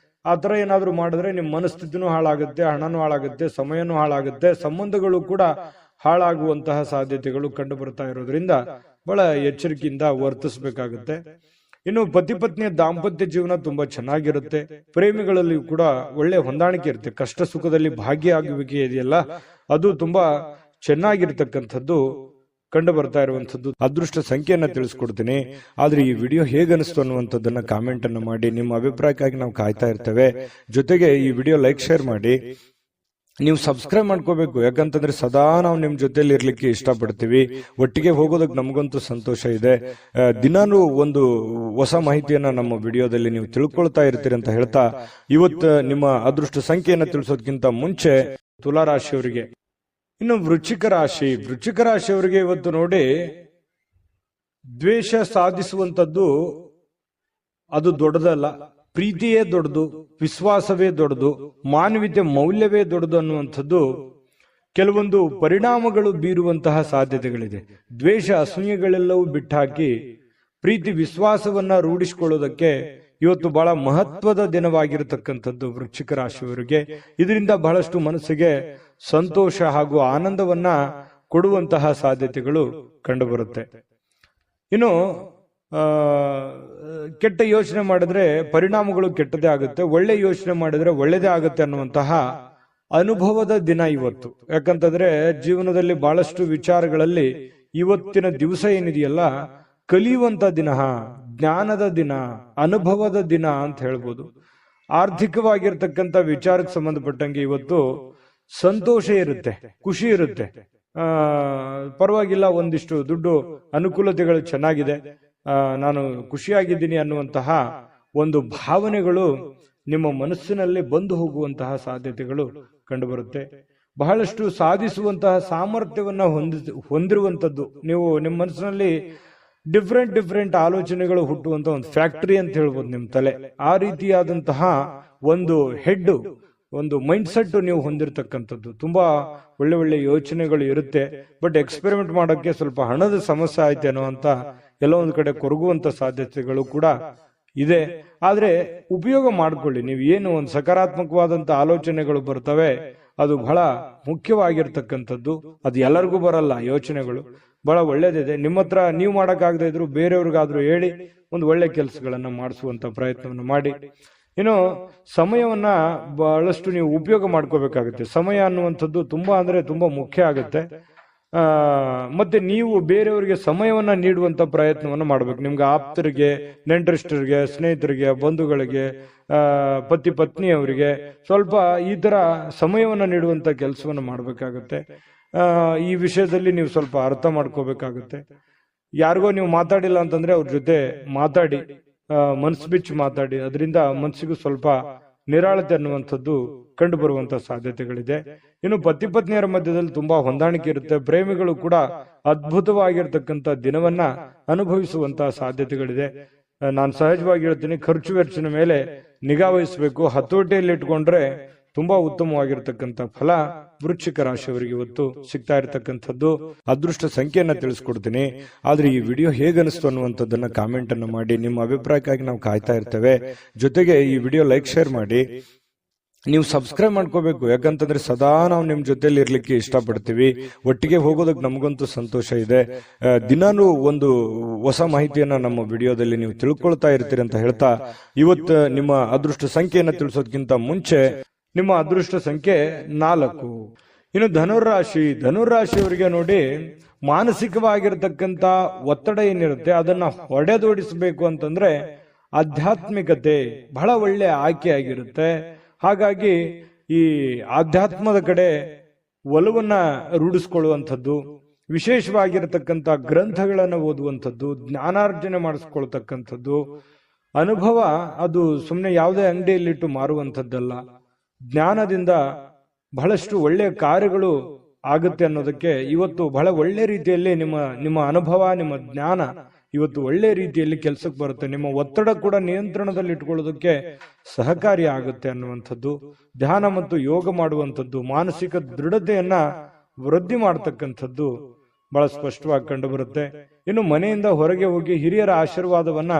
ಆ ತರ ಏನಾದ್ರು ಮಾಡಿದ್ರೆ ನಿಮ್ಮ ಮನಸ್ಥಿತಿನೂ ಹಾಳಾಗುತ್ತೆ, ಹಣನೂ ಹಾಳಾಗುತ್ತೆ, ಸಮಯನೂ ಹಾಳಾಗುತ್ತೆ, ಸಂಬಂಧಗಳು ಕೂಡ ಹಾಳಾಗುವಂತಹ ಸಾಧ್ಯತೆಗಳು ಕಂಡು ಬರ್ತಾ ಇರೋದ್ರಿಂದ ಬಹಳ ಎಚ್ಚರಿಕೆಯಿಂದ ವರ್ತಿಸಬೇಕಾಗುತ್ತೆ. ಇನ್ನು ಪತಿ ಪತ್ನಿಯ ದಾಂಪತ್ಯ ಜೀವನ ತುಂಬಾ ಚೆನ್ನಾಗಿರುತ್ತೆ. ಪ್ರೇಮಿಗಳಲ್ಲಿ ಕೂಡ ಒಳ್ಳೆ ಹೊಂದಾಣಿಕೆ ಇರುತ್ತೆ. ಕಷ್ಟ ಸುಖದಲ್ಲಿ ಭಾಗಿಯಾಗುವಿಕೆ ಇದೆಯಲ್ಲ, ಅದು ತುಂಬಾ ಚೆನ್ನಾಗಿರ್ತಕ್ಕಂಥದ್ದು ಕಂಡು ಬರ್ತಾ ಇರುವಂತದ್ದು. ಅದೃಷ್ಟ ಸಂಖ್ಯೆಯನ್ನ ತಿಳಿಸ್ಕೊಡ್ತೀನಿ. ಆದ್ರೆ ಈ ವಿಡಿಯೋ ಹೇಗನಿಸ್ತು ಅನ್ನುವಂಥದ್ದನ್ನ ಕಾಮೆಂಟ್ ಅನ್ನು ಮಾಡಿ. ನಿಮ್ಮ ಅಭಿಪ್ರಾಯಕ್ಕಾಗಿ ನಾವು ಕಾಯ್ತಾ ಇರ್ತೇವೆ. ಜೊತೆಗೆ ಈ ವಿಡಿಯೋ ಲೈಕ್ ಶೇರ್ ಮಾಡಿ. ನೀವು ಸಬ್ಸ್ಕ್ರೈಬ್ ಮಾಡ್ಕೋಬೇಕು, ಯಾಕಂತಂದ್ರೆ ಸದಾ ನಾವು ನಿಮ್ ಜೊತೆಲಿ ಇರ್ಲಿಕ್ಕೆ ಇಷ್ಟಪಡ್ತೀವಿ. ಒಟ್ಟಿಗೆ ಹೋಗೋದಕ್ಕೆ ನಮಗಂತೂ ಸಂತೋಷ ಇದೆ. ದಿನಾನು ಒಂದು ಹೊಸ ಮಾಹಿತಿಯನ್ನ ನಮ್ಮ ವಿಡಿಯೋದಲ್ಲಿ ನೀವು ತಿಳ್ಕೊಳ್ತಾ ಇರ್ತೀರಿ ಅಂತ ಹೇಳ್ತಾ, ಇವತ್ತು ನಿಮ್ಮ ಅದೃಷ್ಟ ಸಂಖ್ಯೆಯನ್ನ ತಿಳಿಸೋದಕ್ಕಿಂತ ಮುಂಚೆ ತುಲಾ ರಾಶಿಯವರಿಗೆ, ಇನ್ನು ವೃಶ್ಚಿಕ ರಾಶಿಯವರಿಗೆ ಇವತ್ತು ನೋಡಿ, ದ್ವೇಷ ಸಾಧಿಸುವಂತದ್ದು ಅದು ದೊಡ್ಡದಲ್ಲ, ಪ್ರೀತಿಯೇ ದೊಡ್ಡದು, ವಿಶ್ವಾಸವೇ ದೊಡ್ಡದು, ಮಾನವೀಯತೆ ಮೌಲ್ಯವೇ ದೊಡ್ಡದು ಅನ್ನುವಂಥದ್ದು ಕೆಲವೊಂದು ಪರಿಣಾಮಗಳು ಬೀರುವಂತಹ ಸಾಧ್ಯತೆಗಳಿದೆ. ದ್ವೇಷ ಅಸೂಯೆಗಳೆಲ್ಲವೂ ಬಿಟ್ಟಾಕಿ ಪ್ರೀತಿ ವಿಶ್ವಾಸವನ್ನ ರೂಢಿಸಿಕೊಳ್ಳೋದಕ್ಕೆ ಇವತ್ತು ಬಹಳ ಮಹತ್ವದ ದಿನವಾಗಿರತಕ್ಕಂಥದ್ದು ವೃಶ್ಚಿಕ ರಾಶಿಯವರಿಗೆ. ಇದರಿಂದ ಬಹಳಷ್ಟು ಮನಸ್ಸಿಗೆ ಸಂತೋಷ ಹಾಗೂ ಆನಂದವನ್ನ ಕೊಡುವಂತಹ ಸಾಧ್ಯತೆಗಳು ಕಂಡುಬರುತ್ತೆ. ಇನ್ನು ಕೆಟ್ಟ ಯೋಚನೆ ಮಾಡಿದ್ರೆ ಪರಿಣಾಮಗಳು ಕೆಟ್ಟದೇ ಆಗುತ್ತೆ, ಒಳ್ಳೆ ಯೋಚನೆ ಮಾಡಿದ್ರೆ ಒಳ್ಳೆದೇ ಆಗುತ್ತೆ ಅನ್ನುವಂತಹ ಅನುಭವದ ದಿನ ಇವತ್ತು. ಯಾಕಂತಂದ್ರೆ ಜೀವನದಲ್ಲಿ ಬಹಳಷ್ಟು ವಿಚಾರಗಳಲ್ಲಿ ಇವತ್ತಿನ ದಿವಸ ಏನಿದೆಯಲ್ಲ, ಕಲಿಯುವಂತ ದಿನ, ಜ್ಞಾನದ ದಿನ, ಅನುಭವದ ದಿನ ಅಂತ ಹೇಳ್ಬೋದು. ಆರ್ಥಿಕವಾಗಿರ್ತಕ್ಕಂಥ ವಿಚಾರಕ್ಕೆ ಸಂಬಂಧಪಟ್ಟಂಗೆ ಇವತ್ತು ಸಂತೋಷ ಇರುತ್ತೆ, ಖುಷಿ ಇರುತ್ತೆ. ಪರವಾಗಿಲ್ಲ, ಒಂದಿಷ್ಟು ದುಡ್ಡು ಅನುಕೂಲತೆಗಳು ಚೆನ್ನಾಗಿದೆ, ನಾನು ಖುಷಿಯಾಗಿದ್ದೀನಿ ಅನ್ನುವಂತಹ ಒಂದು ಭಾವನೆಗಳು ನಿಮ್ಮ ಮನಸ್ಸಿನಲ್ಲಿ ಬಂದು ಹೋಗುವಂತಹ ಸಾಧ್ಯತೆಗಳು ಕಂಡುಬರುತ್ತೆ. ಬಹಳಷ್ಟು ಸಾಧಿಸುವಂತಹ ಸಾಮರ್ಥ್ಯವನ್ನ ಹೊಂದಿರುವಂತದ್ದು. ನೀವು ನಿಮ್ಮ ಮನಸ್ಸಿನಲ್ಲಿ ಡಿಫ್ರೆಂಟ್ ಆಲೋಚನೆಗಳು ಹುಟ್ಟುವಂತ ಒಂದು ಫ್ಯಾಕ್ಟರಿ ಅಂತ ಹೇಳ್ಬೋದು ನಿಮ್ಮ ತಲೆ. ಆ ರೀತಿಯಾದಂತಹ ಒಂದು ಹೆಡ್, ಒಂದು ಮೈಂಡ್ ಸೆಟ್ ನೀವು ಹೊಂದಿರತಕ್ಕಂಥದ್ದು. ತುಂಬಾ ಒಳ್ಳೆ ಯೋಚನೆಗಳು ಇರುತ್ತೆ. ಬಟ್ ಎಕ್ಸ್ಪೆರಿಮೆಂಟ್ ಮಾಡೋಕೆ ಸ್ವಲ್ಪ ಹಣದ ಸಮಸ್ಯೆ ಆಯ್ತೇನೋ ಅಂತ ಎಲ್ಲೋ ಒಂದ್ ಕಡೆ ಕೊರಗುವಂತ ಸಾಧ್ಯತೆಗಳು ಕೂಡ ಇದೆ. ಆದ್ರೆ ಉಪಯೋಗ ಮಾಡ್ಕೊಳ್ಳಿ. ನೀವು ಏನು ಒಂದು ಸಕಾರಾತ್ಮಕವಾದಂತ ಆಲೋಚನೆಗಳು ಬರ್ತವೆ, ಅದು ಬಹಳ ಮುಖ್ಯವಾಗಿರ್ತಕ್ಕಂಥದ್ದು. ಅದು ಎಲ್ಲರಿಗೂ ಬರಲ್ಲ. ಯೋಚನೆಗಳು ಬಹಳ ಒಳ್ಳೇದಿದೆ. ನಿಮ್ಮ ಹತ್ರ ನೀವು ಮಾಡಕ್ಕಾಗದೇ ಇದ್ರು ಬೇರೆಯವ್ರಿಗಾದ್ರೂ ಹೇಳಿ ಒಂದು ಒಳ್ಳೆ ಕೆಲಸಗಳನ್ನ ಮಾಡಿಸುವಂತ ಪ್ರಯತ್ನವನ್ನು ಮಾಡಿ. ಇನ್ನು ಸಮಯವನ್ನ ಬಹಳಷ್ಟು ನೀವು ಉಪಯೋಗ ಮಾಡ್ಕೋಬೇಕಾಗುತ್ತೆ. ಸಮಯ ಅನ್ನುವಂಥದ್ದು ತುಂಬಾ ಮುಖ್ಯ ಆಗುತ್ತೆ. ಮತ್ತೆ ನೀವು ಬೇರೆಯವರಿಗೆ ಸಮಯವನ್ನ ನೀಡುವಂತ ಪ್ರಯತ್ನವನ್ನು ಮಾಡ್ಬೇಕು. ನಿಮ್ಗೆ ಆಪ್ತರಿಗೆ, ನೆಂಟರಿಷ್ಟರಿಗೆ, ಸ್ನೇಹಿತರಿಗೆ, ಬಂಧುಗಳಿಗೆ, ಪತಿ ಪತ್ನಿಯವರಿಗೆ ಸ್ವಲ್ಪ ಈ ತರ ಸಮಯವನ್ನ ನೀಡುವಂತ ಕೆಲಸವನ್ನ ಮಾಡ್ಬೇಕಾಗತ್ತೆ. ಈ ವಿಷಯದಲ್ಲಿ ನೀವು ಸ್ವಲ್ಪ ಅರ್ಥ ಮಾಡ್ಕೋಬೇಕಾಗುತ್ತೆ. ಯಾರಿಗೋ ನೀವು ಮಾತಾಡಿಲ್ಲ ಅಂತಂದ್ರೆ ಅವ್ರ ಜೊತೆ ಮಾತಾಡಿ, ಮನಸ್ಸು ಬಿಚ್ಚಿ ಮಾತಾಡಿ. ಅದರಿಂದ ಮನಸ್ಸಿಗೂ ಸ್ವಲ್ಪ ನಿರಾಳತೆ ಅನ್ನುವಂಥದ್ದು ಕಂಡು ಬರುವಂತಹ ಸಾಧ್ಯತೆಗಳಿದೆ. ಇನ್ನು ಪತಿ ಪತ್ನಿಯರ ಮಧ್ಯದಲ್ಲಿ ತುಂಬಾ ಹೊಂದಾಣಿಕೆ ಇರುತ್ತೆ. ಪ್ರೇಮಿಗಳು ಕೂಡ ಅದ್ಭುತವಾಗಿರ್ತಕ್ಕಂಥ ದಿನವನ್ನ ಅನುಭವಿಸುವಂತಹ ಸಾಧ್ಯತೆಗಳಿದೆ. ನಾನು ಸಹಜವಾಗಿ ಹೇಳ್ತೀನಿ, ಖರ್ಚು ವೆಚ್ಚಿನ ಮೇಲೆ ನಿಗಾ ವಹಿಸಬೇಕು. ಹತೋಟಿಯಲ್ಲಿ ಇಟ್ಕೊಂಡ್ರೆ ತುಂಬಾ ಉತ್ತಮವಾಗಿರ್ತಕ್ಕಂಥ ಫಲ ವೃಶ್ಚಿಕ ರಾಶಿಯವರಿಗೆ ಇವತ್ತು ಸಿಗ್ತಾ ಇರತಕ್ಕಂಥದ್ದು. ಅದೃಷ್ಟ ಸಂಖ್ಯೆಯನ್ನ ತಿಳಿಸ್ಕೊಡ್ತೀನಿ. ಆದ್ರೆ ಈ ವಿಡಿಯೋ ಹೇಗನಿಸ್ತು ಅನ್ನುವಂಥದ್ದನ್ನ ಕಾಮೆಂಟ್ ಅನ್ನು ಮಾಡಿ. ನಿಮ್ಮ ಅಭಿಪ್ರಾಯಕ್ಕಾಗಿ ನಾವು ಕಾಯ್ತಾ ಇರ್ತೇವೆ. ಜೊತೆಗೆ ಈ ವಿಡಿಯೋ ಲೈಕ್ ಶೇರ್ ಮಾಡಿ. ನೀವು ಸಬ್ಸ್ಕ್ರೈಬ್ ಮಾಡ್ಕೋಬೇಕು, ಯಾಕಂತಂದ್ರೆ ಸದಾ ನಾವು ನಿಮ್ ಜೊತೆಲಿ ಇರ್ಲಿಕ್ಕೆ ಇಷ್ಟಪಡ್ತೀವಿ. ಒಟ್ಟಿಗೆ ಹೋಗೋದಕ್ಕೆ ನಮಗಂತೂ ಸಂತೋಷ ಇದೆ. ದಿನಾನು ಒಂದು ಹೊಸ ಮಾಹಿತಿಯನ್ನ ನಮ್ಮ ವಿಡಿಯೋದಲ್ಲಿ ನೀವು ತಿಳ್ಕೊಳ್ತಾ ಇರ್ತೀರಿ ಅಂತ ಹೇಳ್ತಾ, ಇವತ್ತು ನಿಮ್ಮ ಅದೃಷ್ಟ ಸಂಖ್ಯೆಯನ್ನ ತಿಳಿಸೋದಕ್ಕಿಂತ ಮುಂಚೆ ನಿಮ್ಮ ಅದೃಷ್ಟ ಸಂಖ್ಯೆ 4. ಇನ್ನು ಧನುರಾಶಿಯವರಿಗೆ ನೋಡಿ, ಮಾನಸಿಕವಾಗಿರ್ತಕ್ಕಂಥ ಒತ್ತಡ ಏನಿರುತ್ತೆ ಅದನ್ನ ಹೊಡೆದೋಡಿಸಬೇಕು ಅಂತಂದ್ರೆ ಆಧ್ಯಾತ್ಮಿಕತೆ ಬಹಳ ಒಳ್ಳೆ ಆಯ್ಕೆಯಾಗಿರುತ್ತೆ. ಹಾಗಾಗಿ ಈ ಆಧ್ಯಾತ್ಮದ ಕಡೆ ಒಲವನ್ನ ರೂಢಿಸ್ಕೊಳ್ಳುವಂಥದ್ದು, ವಿಶೇಷವಾಗಿರತಕ್ಕಂಥ ಗ್ರಂಥಗಳನ್ನು ಓದುವಂಥದ್ದು, ಜ್ಞಾನಾರ್ಜನೆ ಮಾಡಿಸ್ಕೊಳ್ತಕ್ಕಂಥದ್ದು, ಅನುಭವ ಅದು ಸುಮ್ಮನೆ ಯಾವುದೇ ಅಂಗಡಿಯಲ್ಲಿಟ್ಟು ಮಾರುವಂಥದ್ದಲ್ಲ. ಜ್ಞಾನದಿಂದ ಬಹಳಷ್ಟು ಒಳ್ಳೆಯ ಕಾರ್ಯಗಳು ಆಗುತ್ತೆ ಅನ್ನೋದಕ್ಕೆ ಇವತ್ತು ಬಹಳ ಒಳ್ಳೆ ರೀತಿಯಲ್ಲಿ ನಿಮ್ಮ ಅನುಭವ, ನಿಮ್ಮ ಜ್ಞಾನ ಇವತ್ತು ಒಳ್ಳೆ ರೀತಿಯಲ್ಲಿ ಕೆಲಸಕ್ಕೆ ಬರುತ್ತೆ. ನಿಮ್ಮ ಒತ್ತಡ ಕೂಡ ನಿಯಂತ್ರಣದಲ್ಲಿ ಇಟ್ಕೊಳ್ಳೋದಕ್ಕೆ ಸಹಕಾರಿ ಆಗುತ್ತೆ ಅನ್ನುವಂಥದ್ದು, ಧ್ಯಾನ ಮತ್ತು ಯೋಗ ಮಾಡುವಂಥದ್ದು ಮಾನಸಿಕ ದೃಢತೆಯನ್ನ ವೃದ್ಧಿ ಮಾಡತಕ್ಕಂಥದ್ದು ಬಹಳ ಸ್ಪಷ್ಟವಾಗಿ ಕಂಡು ಬರುತ್ತೆ. ಇನ್ನು ಮನೆಯಿಂದ ಹೊರಗೆ ಹೋಗಿ ಹಿರಿಯರ ಆಶೀರ್ವಾದವನ್ನ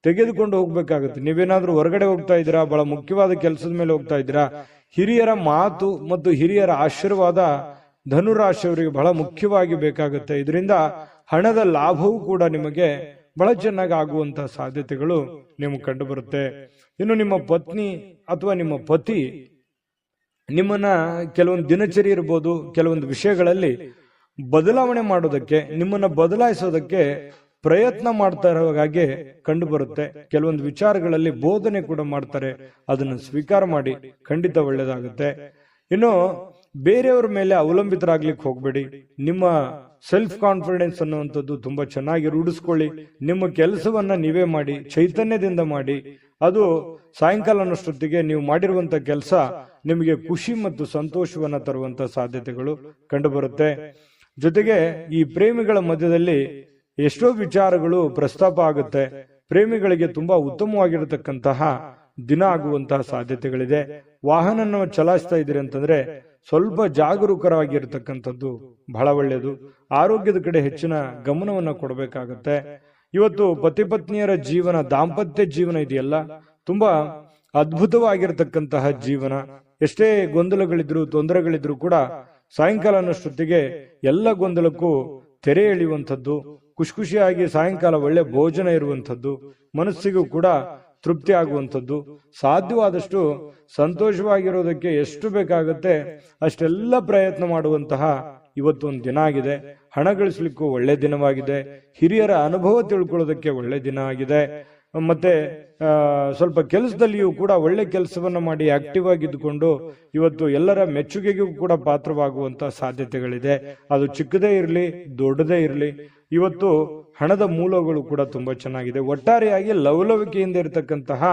ತೆಗೆದುಕೊಂಡು ಹೋಗ್ಬೇಕಾಗುತ್ತೆ. ನೀವೇನಾದ್ರೂ ಹೊರಗಡೆ ಹೋಗ್ತಾ ಇದ್ದೀರಾ, ಬಹಳ ಮುಖ್ಯವಾದ ಕೆಲಸದ ಮೇಲೆ ಹೋಗ್ತಾ ಇದ್ದೀರಾ, ಹಿರಿಯರ ಮಾತು ಮತ್ತು ಹಿರಿಯರ ಆಶೀರ್ವಾದ ಧನುರಾಶಿಯವರಿಗೆ ಬಹಳ ಮುಖ್ಯವಾಗಿ ಬೇಕಾಗುತ್ತೆ. ಇದರಿಂದ ಹಣದ ಲಾಭವೂ ಕೂಡ ನಿಮಗೆ ಬಹಳ ಚೆನ್ನಾಗಿ ಆಗುವಂತಹ ಸಾಧ್ಯತೆಗಳು ನಿಮ್ಗೆ ಕಂಡು ಬರುತ್ತೆ. ಇನ್ನು ನಿಮ್ಮ ಪತ್ನಿ ಅಥವಾ ನಿಮ್ಮ ಪತಿ ನಿಮ್ಮನ್ನ ಕೆಲವೊಂದು ದಿನಚರಿ ಇರ್ಬೋದು, ಕೆಲವೊಂದು ವಿಷಯಗಳಲ್ಲಿ ಬದಲಾವಣೆ ಮಾಡೋದಕ್ಕೆ, ನಿಮ್ಮನ್ನ ಬದಲಾಯಿಸೋದಕ್ಕೆ ಪ್ರಯತ್ನ ಮಾಡ್ತಾ ಇರೋ ಹಾಗೆ ಕಂಡು ಬರುತ್ತೆ. ಕೆಲವೊಂದು ವಿಚಾರಗಳಲ್ಲಿ ಬೋಧನೆ ಕೂಡ ಮಾಡ್ತಾರೆ, ಅದನ್ನು ಸ್ವೀಕಾರ ಮಾಡಿ, ಖಂಡಿತ ಒಳ್ಳೇದಾಗುತ್ತೆ. ಇನ್ನು ಬೇರೆಯವರ ಮೇಲೆ ಅವಲಂಬಿತರಾಗ್ಲಿಕ್ಕೆ ಹೋಗ್ಬೇಡಿ. ನಿಮ್ಮ ಸೆಲ್ಫ್ ಕಾನ್ಫಿಡೆನ್ಸ್ ಅನ್ನುವಂಥದ್ದು ತುಂಬಾ ಚೆನ್ನಾಗಿ ರೂಢಿಸ್ಕೊಳ್ಳಿ. ನಿಮ್ಮ ಕೆಲಸವನ್ನ ನೀವೇ ಮಾಡಿ, ಚೈತನ್ಯದಿಂದ ಮಾಡಿ. ಅದು ಸಾಯಂಕಾಲ ಅನ್ನೋಷ್ಟೊತ್ತಿಗೆ ನೀವು ಮಾಡಿರುವಂತ ಕೆಲಸ ನಿಮಗೆ ಖುಷಿ ಮತ್ತು ಸಂತೋಷವನ್ನ ತರುವಂತ ಸಾಧ್ಯತೆಗಳು ಕಂಡು ಬರುತ್ತೆ. ಜೊತೆಗೆ ಈ ಪ್ರೇಮಿಗಳ ಮಧ್ಯದಲ್ಲಿ ಎಷ್ಟೋ ವಿಚಾರಗಳು ಪ್ರಸ್ತಾಪ ಆಗುತ್ತೆ. ಪ್ರೇಮಿಗಳಿಗೆ ತುಂಬಾ ಉತ್ತಮವಾಗಿರತಕ್ಕಂತಹ ದಿನ ಆಗುವಂತಹ ಸಾಧ್ಯತೆಗಳಿದೆ. ವಾಹನ ಚಲಾಯಿಸ್ತಾ ಇದ್ದೀರಿ ಅಂತಂದ್ರೆ ಸ್ವಲ್ಪ ಜಾಗರೂಕರಾಗಿರ್ತಕ್ಕಂಥದ್ದು ಬಹಳ ಒಳ್ಳೆಯದು. ಆರೋಗ್ಯದ ಕಡೆ ಹೆಚ್ಚಿನ ಗಮನವನ್ನ ಕೊಡಬೇಕಾಗತ್ತೆ. ಇವತ್ತು ಪತಿ ಪತ್ನಿಯರ ಜೀವನ, ದಾಂಪತ್ಯ ಜೀವನ ಇದೆಯಲ್ಲ, ತುಂಬಾ ಅದ್ಭುತವಾಗಿರತಕ್ಕಂತಹ ಜೀವನ. ಎಷ್ಟೇ ಗೊಂದಲಗಳಿದ್ರು, ತೊಂದರೆಗಳಿದ್ರು ಕೂಡ ಸಾಯಂಕಾಲ ಅನ್ನೋಷ್ಟೊತ್ತಿಗೆ ಎಲ್ಲ ಗೊಂದಲಕ್ಕೂ ತೆರೆ ಎಳೆಯುವಂಥದ್ದು, ಖುಷಿ ಖುಷಿಯಾಗಿ ಸಾಯಂಕಾಲ ಒಳ್ಳೆ ಭೋಜನ ಇರುವಂಥದ್ದು, ಮನಸ್ಸಿಗೂ ಕೂಡ ತೃಪ್ತಿ ಆಗುವಂಥದ್ದು, ಸಾಧ್ಯವಾದಷ್ಟು ಸಂತೋಷವಾಗಿರೋದಕ್ಕೆ ಎಷ್ಟು ಬೇಕಾಗುತ್ತೆ ಅಷ್ಟೆಲ್ಲ ಪ್ರಯತ್ನ ಮಾಡುವಂತಹ ಇವತ್ತು ಒಂದು ದಿನ ಆಗಿದೆ. ಹಣ ಗಳಿಸ್ಲಿಕ್ಕೂ ಒಳ್ಳೆ ದಿನವಾಗಿದೆ. ಹಿರಿಯರ ಅನುಭವ ತಿಳ್ಕೊಳ್ಳೋದಕ್ಕೆ ಒಳ್ಳೆ ದಿನ ಆಗಿದೆ. ಮತ್ತೆ ಸ್ವಲ್ಪ ಕೆಲಸದಲ್ಲಿಯೂ ಕೂಡ ಒಳ್ಳೆ ಕೆಲಸವನ್ನ ಮಾಡಿ ಆಕ್ಟಿವ್ ಆಗಿದ್ದುಕೊಂಡು ಇವತ್ತು ಎಲ್ಲರ ಮೆಚ್ಚುಗೆಗೂ ಕೂಡ ಪಾತ್ರವಾಗುವಂತಹ ಸಾಧ್ಯತೆಗಳಿದೆ. ಅದು ಚಿಕ್ಕದೇ ಇರಲಿ, ದೊಡ್ಡದೇ ಇರಲಿ, ಇವತ್ತು ಹಣದ ಮೂಲಗಳು ಕೂಡ ತುಂಬಾ ಚೆನ್ನಾಗಿದೆ. ಒಟ್ಟಾರೆಯಾಗಿ ಲವಲವಿಕೆಯಿಂದ ಇರತಕ್ಕಂತಹ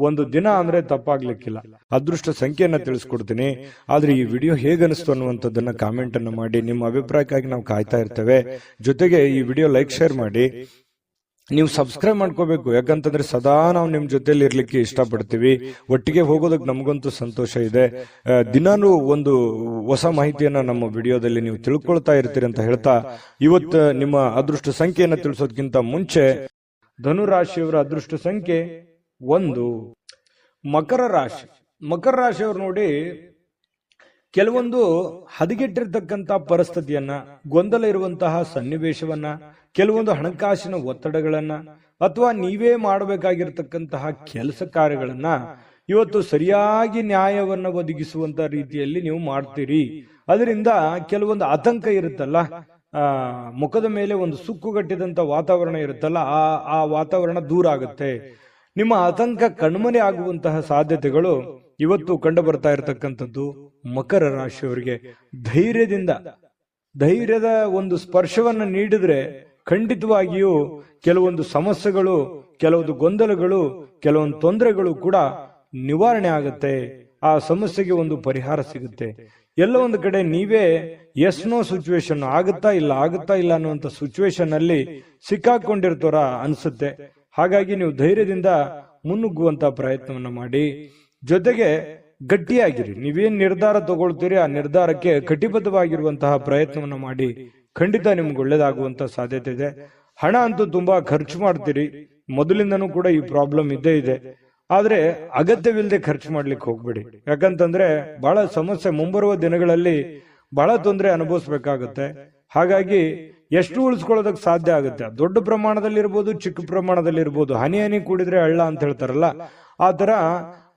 ಒಂದು ದಿನ ಅಂದ್ರೆ ತಪ್ಪಾಗ್ಲಿಕ್ಕಿಲ್ಲ. ಅದೃಷ್ಟ ಸಂಖ್ಯೆಯನ್ನ ತಿಳಿಸ್ಕೊಡ್ತೀನಿ. ಆದ್ರೆ ಈ ವಿಡಿಯೋ ಹೇಗನಿಸ್ತು ಅನ್ನುವಂಥದ್ದನ್ನ ಕಾಮೆಂಟ್ ಅನ್ನು ಮಾಡಿ. ನಿಮ್ಮ ಅಭಿಪ್ರಾಯಕ್ಕಾಗಿ ನಾವು ಕಾಯ್ತಾ ಇರ್ತೇವೆ. ಜೊತೆಗೆ ಈ ವಿಡಿಯೋ ಲೈಕ್, ಶೇರ್ ಮಾಡಿ. ನೀವು ಸಬ್ಸ್ಕ್ರೈಬ್ ಮಾಡ್ಕೋಬೇಕು, ಯಾಕಂತಂದ್ರೆ ಸದಾ ನಾವು ನಿಮ್ ಜೊತೆಲಿ ಇರ್ಲಿಕ್ಕೆ ಇಷ್ಟಪಡ್ತೀವಿ. ಒಟ್ಟಿಗೆ ಹೋಗೋದಕ್ಕೆ ನಮಗಂತೂ ಸಂತೋಷ ಇದೆ. ದಿನಾನು ಒಂದು ಹೊಸ ಮಾಹಿತಿಯನ್ನ ನಮ್ಮ ವಿಡಿಯೋದಲ್ಲಿ ನೀವು ತಿಳ್ಕೊಳ್ತಾ ಇರ್ತೀರಿ ಅಂತ ಹೇಳ್ತಾ, ಇವತ್ತು ನಿಮ್ಮ ಅದೃಷ್ಟ ಸಂಖ್ಯೆಯನ್ನ ತಿಳಿಸೋದಕ್ಕಿಂತ ಮುಂಚೆ ಧನುರಾಶಿಯವರ ಅದೃಷ್ಟ ಸಂಖ್ಯೆ 1. ಮಕರ ರಾಶಿ. ಮಕರ ರಾಶಿಯವರು ನೋಡಿ, ಕೆಲವೊಂದು ಹದಗೆಟ್ಟಿರ್ತಕ್ಕಂಥ ಪರಿಸ್ಥಿತಿಯನ್ನ, ಗೊಂದಲ ಇರುವಂತಹ ಸನ್ನಿವೇಶವನ್ನ, ಕೆಲವೊಂದು ಹಣಕಾಸಿನ ಒತ್ತಡಗಳನ್ನ ಅಥವಾ ನೀವೇ ಮಾಡಬೇಕಾಗಿರ್ತಕ್ಕಂತಹ ಕೆಲಸ ಕಾರ್ಯಗಳನ್ನ ಇವತ್ತು ಸರಿಯಾಗಿ ನ್ಯಾಯವನ್ನ ಒದಗಿಸುವಂತ ರೀತಿಯಲ್ಲಿ ನೀವು ಮಾಡ್ತೀರಿ. ಅದರಿಂದ ಕೆಲವೊಂದು ಆತಂಕ ಇರುತ್ತಲ್ಲ, ಮುಖದ ಮೇಲೆ ಒಂದು ಸುಕ್ಕುಗಟ್ಟಿದಂತ ವಾತಾವರಣ ಇರುತ್ತಲ್ಲ, ಆ ವಾತಾವರಣ ದೂರ ಆಗುತ್ತೆ. ನಿಮ್ಮ ಆತಂಕ ಕಣ್ಮರೆ ಆಗುವಂತಹ ಸಾಧ್ಯತೆಗಳು ಇವತ್ತು ಕಂಡು ಬರ್ತಾ ಇರತಕ್ಕಂಥದ್ದು ಮಕರ ರಾಶಿಯವರಿಗೆ. ಧೈರ್ಯದ ಒಂದು ಸ್ಪರ್ಶವನ್ನ ನೀಡಿದ್ರೆ ಖಂಡಿತವಾಗಿಯೂ ಕೆಲವೊಂದು ಸಮಸ್ಯೆಗಳು, ಕೆಲವೊಂದು ಗೊಂದಲಗಳು, ಕೆಲವೊಂದು ತೊಂದರೆಗಳು ಕೂಡ ನಿವಾರಣೆ ಆಗುತ್ತೆ. ಆ ಸಮಸ್ಯೆಗೆ ಒಂದು ಪರಿಹಾರ ಸಿಗುತ್ತೆ. ಎಲ್ಲ ಒಂದು ಕಡೆ ನೀವೇ ಎಸ್ ನೋ ಸಿಚುವೇಶನ್, ಆಗುತ್ತಾ ಇಲ್ಲ ಅನ್ನುವಂತ ಸಿಚುವೇಶನ್ ಅಲ್ಲಿ ಸಿಕ್ಕಾಕೊಂಡಿರ್ತಾರ ಅನ್ಸುತ್ತೆ. ಹಾಗಾಗಿ ನೀವು ಧೈರ್ಯದಿಂದ ಮುನ್ನುಗ್ಗುವಂತ ಪ್ರಯತ್ನವನ್ನ ಮಾಡಿ. ಜೊತೆಗೆ ಗಟ್ಟಿಯಾಗಿರಿ. ನೀವೇನ್ ನಿರ್ಧಾರ ತಗೊಳ್ತೀರಿ ಆ ನಿರ್ಧಾರಕ್ಕೆ ಕಟಿಬದ್ಧವಾಗಿರುವಂತಹ ಪ್ರಯತ್ನವನ್ನ ಮಾಡಿ. ಖಂಡಿತ ನಿಮ್ಗೆ ಒಳ್ಳೇದಾಗುವಂತ ಸಾಧ್ಯತೆ ಇದೆ. ಹಣ ಅಂತೂ ತುಂಬಾ ಖರ್ಚು ಮಾಡ್ತೀರಿ, ಮೊದಲಿಂದನೂ ಕೂಡ ಈ ಪ್ರಾಬ್ಲಮ್ ಇದ್ದೇ ಇದೆ. ಆದ್ರೆ ಅಗತ್ಯವಿಲ್ಲದೆ ಖರ್ಚು ಮಾಡ್ಲಿಕ್ಕೆ ಹೋಗ್ಬೇಡಿ. ಯಾಕಂತಂದ್ರೆ ಬಹಳ ಸಮಸ್ಯೆ, ಮುಂಬರುವ ದಿನಗಳಲ್ಲಿ ಬಹಳ ತೊಂದರೆ ಅನುಭವಿಸ್ಬೇಕಾಗತ್ತೆ. ಹಾಗಾಗಿ ಎಷ್ಟು ಉಳಿಸ್ಕೊಳ್ಳೋದಕ್ಕೆ ಸಾಧ್ಯ ಆಗುತ್ತೆ, ದೊಡ್ಡ ಪ್ರಮಾಣದಲ್ಲಿ ಇರ್ಬೋದು, ಚಿಕ್ಕ ಪ್ರಮಾಣದಲ್ಲಿ ಇರ್ಬೋದು, ಹನಿ ಕೂಡಿದ್ರೆ ಹಳ್ಳ ಅಂತ ಹೇಳ್ತಾರಲ್ಲ, ಆ ತರ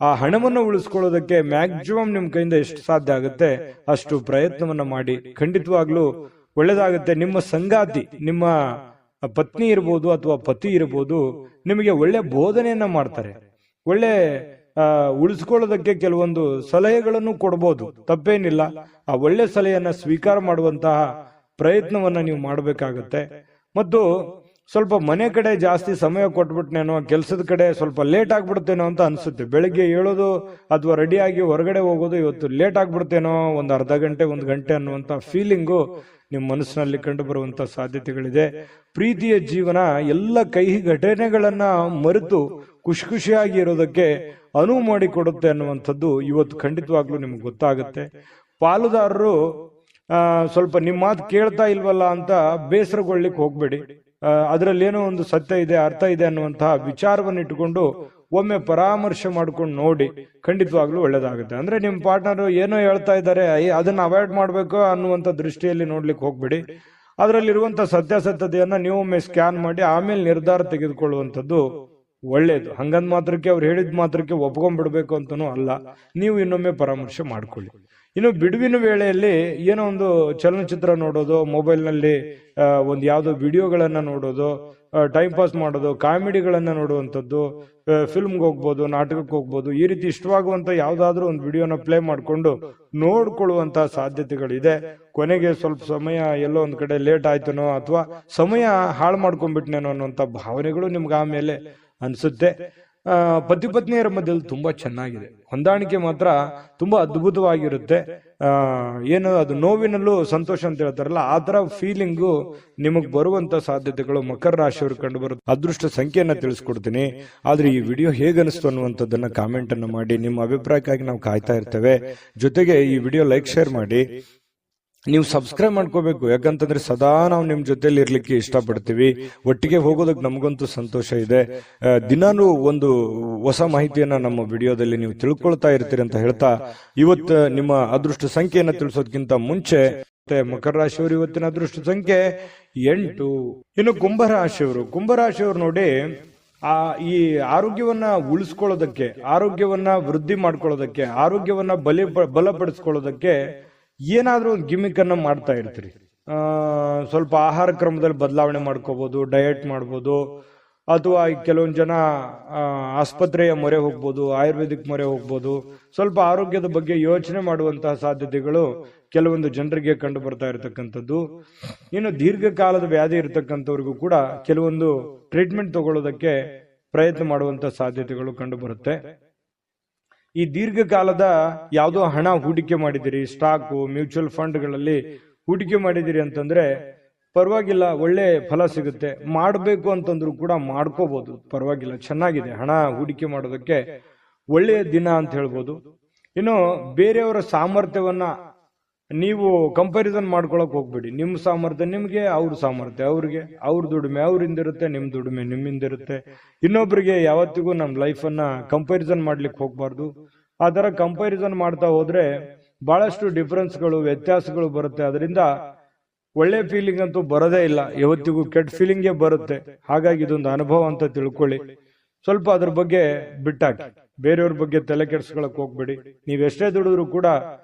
ಆ ಹಣವನ್ನು ಉಳಿಸ್ಕೊಳ್ಳೋದಕ್ಕೆ ಮ್ಯಾಕ್ಸಿಮಮ್ ನಿಮ್ ಕೈಯಿಂದ ಎಷ್ಟು ಸಾಧ್ಯ ಆಗುತ್ತೆ ಅಷ್ಟು ಪ್ರಯತ್ನವನ್ನ ಮಾಡಿ. ಖಂಡಿತವಾಗ್ಲೂ ಒಳ್ಳೇದಾಗುತ್ತೆ. ನಿಮ್ಮ ಸಂಗಾತಿ, ನಿಮ್ಮ ಪತ್ನಿ ಇರ್ಬೋದು ಅಥವಾ ಪತಿ ಇರ್ಬೋದು, ನಿಮಗೆ ಒಳ್ಳೆ ಬೋಧನೆಯನ್ನ ಮಾಡ್ತಾರೆ. ಒಳ್ಳೆ ಉಳಿಸ್ಕೊಳ್ಳೋದಕ್ಕೆ ಕೆಲವೊಂದು ಸಲಹೆಗಳನ್ನು ಕೊಡಬಹುದು, ತಪ್ಪೇನಿಲ್ಲ. ಆ ಒಳ್ಳೆ ಸಲಹೆಯನ್ನ ಸ್ವೀಕಾರ ಮಾಡುವಂತಹ ಪ್ರಯತ್ನವನ್ನ ನೀವು ಮಾಡಬೇಕಾಗತ್ತೆ. ಮತ್ತು ಸ್ವಲ್ಪ ಮನೆ ಕಡೆ ಜಾಸ್ತಿ ಸಮಯ ಕೊಟ್ಬಿಟ್ನೇನೋ, ಕೆಲಸದ ಕಡೆ ಸ್ವಲ್ಪ ಲೇಟ್ ಆಗ್ಬಿಡ್ತೇನೋ ಅಂತ ಅನ್ಸುತ್ತೆ. ಬೆಳಿಗ್ಗೆ ಏಳೋದು ಅಥವಾ ರೆಡಿಯಾಗಿ ಹೊರಗಡೆ ಹೋಗೋದು ಇವತ್ತು ಲೇಟ್ ಆಗ್ಬಿಡ್ತೇನೋ, ಒಂದು ಅರ್ಧ ಗಂಟೆ 1 ಗಂಟೆ ಅನ್ನುವಂಥ ಫೀಲಿಂಗು ನಿಮ್ಮ ಮನಸ್ಸಿನಲ್ಲಿ ಕಂಡು ಬರುವಂತ ಸಾಧ್ಯತೆಗಳಿದೆ. ಪ್ರೀತಿಯ ಜೀವನ ಎಲ್ಲ ಕಹಿ ಘಟನೆಗಳನ್ನ ಮರೆತು ಖುಷಿಯಾಗಿ ಇರೋದಕ್ಕೆ ಅನುವು ಮಾಡಿಕೊಡುತ್ತೆ ಅನ್ನುವಂಥದ್ದು ಇವತ್ತು ಖಂಡಿತವಾಗ್ಲೂ ನಿಮ್ಗೆ ಗೊತ್ತಾಗುತ್ತೆ. ಪಾಲುದಾರರು ಸ್ವಲ್ಪ ನಿಮ್ಮ ಮಾತು ಕೇಳ್ತಾ ಇಲ್ವಲ್ಲ ಅಂತ ಬೇಸರಗೊಳ್ಳಿಕ್ಕೆ ಹೋಗ್ಬೇಡಿ. ಅದರಲ್ಲಿ ಏನೋ ಒಂದು ಸತ್ಯ ಇದೆ, ಅರ್ಥ ಇದೆ ಅನ್ನುವಂತಹ ವಿಚಾರವನ್ನು ಇಟ್ಟುಕೊಂಡು ಒಮ್ಮೆ ಪರಾಮರ್ಶೆ ಮಾಡ್ಕೊಂಡು ನೋಡಿ, ಖಂಡಿತವಾಗ್ಲೂ ಒಳ್ಳೇದಾಗುತ್ತೆ. ಅಂದ್ರೆ ನಿಮ್ಮ ಪಾರ್ಟ್ನರ್ ಏನೋ ಹೇಳ್ತಾ ಇದ್ದಾರೆ, ಅದನ್ನ ಅವಾಯ್ಡ್ ಮಾಡ್ಬೇಕು ಅನ್ನುವಂಥ ದೃಷ್ಟಿಯಲ್ಲಿ ನೋಡ್ಲಿಕ್ಕೆ ಹೋಗ್ಬೇಡಿ. ಅದರಲ್ಲಿರುವಂತ ಸತ್ಯಾಸತ್ಯತೆಯನ್ನ ನೀವು ಒಮ್ಮೆ ಸ್ಕ್ಯಾನ್ ಮಾಡಿ ಆಮೇಲೆ ನಿರ್ಧಾರ ತೆಗೆದುಕೊಳ್ಳುವಂಥದ್ದು ಒಳ್ಳೇದು. ಹಂಗಂದ್ ಮಾತ್ರಕ್ಕೆ ಅವ್ರು ಹೇಳಿದ ಮಾತ್ರಕ್ಕೆ ಒಪ್ಕೊಂಡ್ಬಿಡ್ಬೇಕು ಅಂತನೂ ಅಲ್ಲ, ನೀವು ಇನ್ನೊಮ್ಮೆ ಪರಾಮರ್ಶೆ ಮಾಡ್ಕೊಳ್ಳಿ. ಇನ್ನು ಬಿಡುವಿನ ವೇಳೆಯಲ್ಲಿ ಏನೋ ಒಂದು ಚಲನಚಿತ್ರ ನೋಡೋದು, ಮೊಬೈಲ್ನಲ್ಲಿ ಒಂದು ಯಾವುದೋ ವಿಡಿಯೋಗಳನ್ನ ನೋಡೋದು, ಟೈಮ್ ಪಾಸ್ ಮಾಡೋದು, ಕಾಮಿಡಿಗಳನ್ನ ನೋಡುವಂಥದ್ದು, ಫಿಲ್ಮ್ಗೆ ಹೋಗ್ಬೋದು, ನಾಟಕಕ್ಕೆ ಹೋಗ್ಬೋದು, ಈ ರೀತಿ ಇಷ್ಟವಾಗುವಂತ ಯಾವ್ದಾದ್ರು ಒಂದು ವಿಡಿಯೋನ ಪ್ಲೇ ಮಾಡಿಕೊಂಡು ನೋಡ್ಕೊಳ್ಳುವಂತ ಸಾಧ್ಯತೆಗಳಿದೆ. ಕೊನೆಗೆ ಸ್ವಲ್ಪ ಸಮಯ ಎಲ್ಲೋ ಒಂದ್ ಕಡೆ ಲೇಟ್ ಆಯ್ತನೋ ಅಥವಾ ಸಮಯ ಹಾಳು ಮಾಡ್ಕೊಂಡ್ಬಿಟ್ನೇನೋ ಅನ್ನುವಂಥ ಭಾವನೆಗಳು ನಿಮ್ಗೆ ಆಮೇಲೆ ಅನ್ಸುತ್ತೆ. ಪತಿ ಪತ್ನಿಯರ ಮಧ್ಯದಲ್ಲಿ ತುಂಬಾ ಚೆನ್ನಾಗಿದೆ, ಹೊಂದಾಣಿಕೆ ಮಾತ್ರ ತುಂಬಾ ಅದ್ಭುತವಾಗಿರುತ್ತೆ. ಏನು ಅದು ನೋವಿನಲ್ಲೂ ಸಂತೋಷ ಅಂತ ಹೇಳ್ತಾರಲ್ಲ, ಆ ತರ ಫೀಲಿಂಗು ನಿಮಗ್ ಬರುವಂತ ಸಾಧ್ಯತೆಗಳು ಮಕರ ರಾಶಿಯವರು ಕಂಡು ಬರುತ್ತೆ. ಅದೃಷ್ಟ ಸಂಖ್ಯೆಯನ್ನ ತಿಳಿಸ್ಕೊಡ್ತೀನಿ, ಆದ್ರೆ ಈ ವಿಡಿಯೋ ಹೇಗನಿಸ್ತು ಅನ್ನುವಂಥದ್ದನ್ನ ಕಾಮೆಂಟ್ ಅನ್ನು ಮಾಡಿ. ನಿಮ್ಮ ಅಭಿಪ್ರಾಯಕ್ಕಾಗಿ ನಾವು ಕಾಯ್ತಾ ಇರ್ತೇವೆ. ಜೊತೆಗೆ ಈ ವಿಡಿಯೋ ಲೈಕ್ ಶೇರ್ ಮಾಡಿ. ನೀವು ಸಬ್ಸ್ಕ್ರೈಬ್ ಮಾಡ್ಕೋಬೇಕು, ಯಾಕಂತಂದ್ರೆ ಸದಾ ನಾವು ನಿಮ್ ಜೊತೆಲಿ ಇರ್ಲಿಕ್ಕೆ ಇಷ್ಟಪಡ್ತೀವಿ. ಒಟ್ಟಿಗೆ ಹೋಗೋದಕ್ಕೆ ನಮಗಂತೂ ಸಂತೋಷ ಇದೆ. ದಿನಾನು ಒಂದು ಹೊಸ ಮಾಹಿತಿಯನ್ನ ನಮ್ಮ ವಿಡಿಯೋದಲ್ಲಿ ನೀವು ತಿಳ್ಕೊಳ್ತಾ ಇರ್ತೀರಿ ಅಂತ ಹೇಳ್ತಾ, ಇವತ್ತು ನಿಮ್ಮ ಅದೃಷ್ಟ ಸಂಖ್ಯೆಯನ್ನ ತಿಳಿಸೋದಕ್ಕಿಂತ ಮುಂಚೆ ಮಕರ ರಾಶಿಯವರು ಇವತ್ತಿನ ಅದೃಷ್ಟ ಸಂಖ್ಯೆ 8. ಇನ್ನು ಕುಂಭರಾಶಿಯವರು ನೋಡಿ, ಈ ಆರೋಗ್ಯವನ್ನ ಉಳಿಸ್ಕೊಳ್ಳೋದಕ್ಕೆ, ಆರೋಗ್ಯವನ್ನ ವೃದ್ಧಿ ಮಾಡ್ಕೊಳ್ಳೋದಕ್ಕೆ, ಆರೋಗ್ಯವನ್ನ ಬಲಪಡಿಸ್ಕೊಳ್ಳೋದಕ್ಕೆ ಏನಾದ್ರೂ ಒಂದು ಗಿಮಿಕ್ ಅನ್ನ ಮಾಡ್ತಾ ಇರ್ತೀರಿ. ಸ್ವಲ್ಪ ಆಹಾರ ಕ್ರಮದಲ್ಲಿ ಬದಲಾವಣೆ ಮಾಡ್ಕೋಬಹುದು, ಡಯಟ್ ಮಾಡ್ಬೋದು, ಅಥವಾ ಕೆಲವೊಂದು ಜನ ಆಸ್ಪತ್ರೆಯ ಮೊರೆ ಹೋಗ್ಬೋದು, ಆಯುರ್ವೇದಿಕ್ ಮೊರೆ ಹೋಗ್ಬೋದು. ಸ್ವಲ್ಪ ಆರೋಗ್ಯದ ಬಗ್ಗೆ ಯೋಚನೆ ಮಾಡುವಂತಹ ಸಾಧ್ಯತೆಗಳು ಕೆಲವೊಂದು ಜನರಿಗೆ ಕಂಡು ಬರ್ತಾ ಇರತಕ್ಕಂಥದ್ದು. ಇನ್ನು ದೀರ್ಘಕಾಲದ ವ್ಯಾಧಿ ಇರತಕ್ಕಂಥವ್ರಿಗೂ ಕೂಡ ಕೆಲವೊಂದು ಟ್ರೀಟ್ಮೆಂಟ್ ತಗೊಳ್ಳೋದಕ್ಕೆ ಪ್ರಯತ್ನ ಮಾಡುವಂತ ಸಾಧ್ಯತೆಗಳು ಕಂಡು ಬರುತ್ತೆ. ಈ ದೀರ್ಘಕಾಲದ ಯಾವುದೋ ಹಣ ಹೂಡಿಕೆ ಮಾಡಿದಿರಿ, ಸ್ಟಾಕು, ಮ್ಯೂಚುವಲ್ ಫಂಡ್ಗಳಲ್ಲಿ ಹೂಡಿಕೆ ಮಾಡಿದಿರಿ ಅಂತಂದ್ರೆ ಪರವಾಗಿಲ್ಲ, ಒಳ್ಳೆ ಫಲ ಸಿಗುತ್ತೆ. ಮಾಡಬೇಕು ಅಂತಂದ್ರೂ ಕೂಡ ಮಾಡ್ಕೋಬಹುದು, ಪರವಾಗಿಲ್ಲ, ಚೆನ್ನಾಗಿದೆ. ಹಣ ಹೂಡಿಕೆ ಮಾಡೋದಕ್ಕೆ ಒಳ್ಳೆಯ ದಿನ ಅಂತ ಹೇಳ್ಬೋದು. ಇನ್ನು ಬೇರೆಯವರ ಸಾಮರ್ಥ್ಯವನ್ನ ನೀವು ಕಂಪ್ಯಾರಿಸನ್ ಮಾಡ್ಕೊಳಕ್ ಹೋಗ್ಬೇಡಿ. ನಿಮ್ಮ ಸಾಮರ್ಥ್ಯ ನಿಮ್ಗೆ, ಅವ್ರ ಸಾಮರ್ಥ್ಯ ಅವ್ರಿಗೆ, ಅವ್ರ ದುಡಿಮೆ ಅವ್ರಿಂದಿರುತ್ತೆ, ನಿಮ್ ದುಡಿಮೆ ನಿಮ್ಮಿಂದಿರುತ್ತೆ. ಇನ್ನೊಬ್ರಿಗೆ ಯಾವತ್ತಿಗೂ ನಮ್ ಲೈಫ್ ಅನ್ನ ಕಂಪ್ಯಾರಿಸನ್ ಮಾಡ್ಲಿಕ್ಕೆ ಹೋಗ್ಬಾರ್ದು. ಆ ತರ ಕಂಪ್ಯಾರಿಸನ್ ಮಾಡ್ತಾ ಹೋದ್ರೆ ಬಹಳಷ್ಟು ಡಿಫರೆನ್ಸ್ಗಳು, ವ್ಯತ್ಯಾಸಗಳು ಬರುತ್ತೆ. ಅದರಿಂದ ಒಳ್ಳೆ ಫೀಲಿಂಗ್ ಅಂತೂ ಬರೋದೇ ಇಲ್ಲ, ಯಾವತ್ತಿಗೂ ಕೆಟ್ಟ ಫೀಲಿಂಗೇ ಬರುತ್ತೆ. ಹಾಗಾಗಿ ಇದೊಂದು ಅನುಭವ ಅಂತ ತಿಳ್ಕೊಳ್ಳಿ. ಸ್ವಲ್ಪ ಅದ್ರ ಬಗ್ಗೆ ಬಿಟ್ಟಾಕಿ, ಬೇರೆಯವ್ರ ಬಗ್ಗೆ ತಲೆ ಕೆಡ್ಸ್ಕೊಳಕ್ ಹೋಗ್ಬೇಡಿ. ನೀವೆಷ್ಟೇ ದುಡಿದ್ರು ಕೂಡ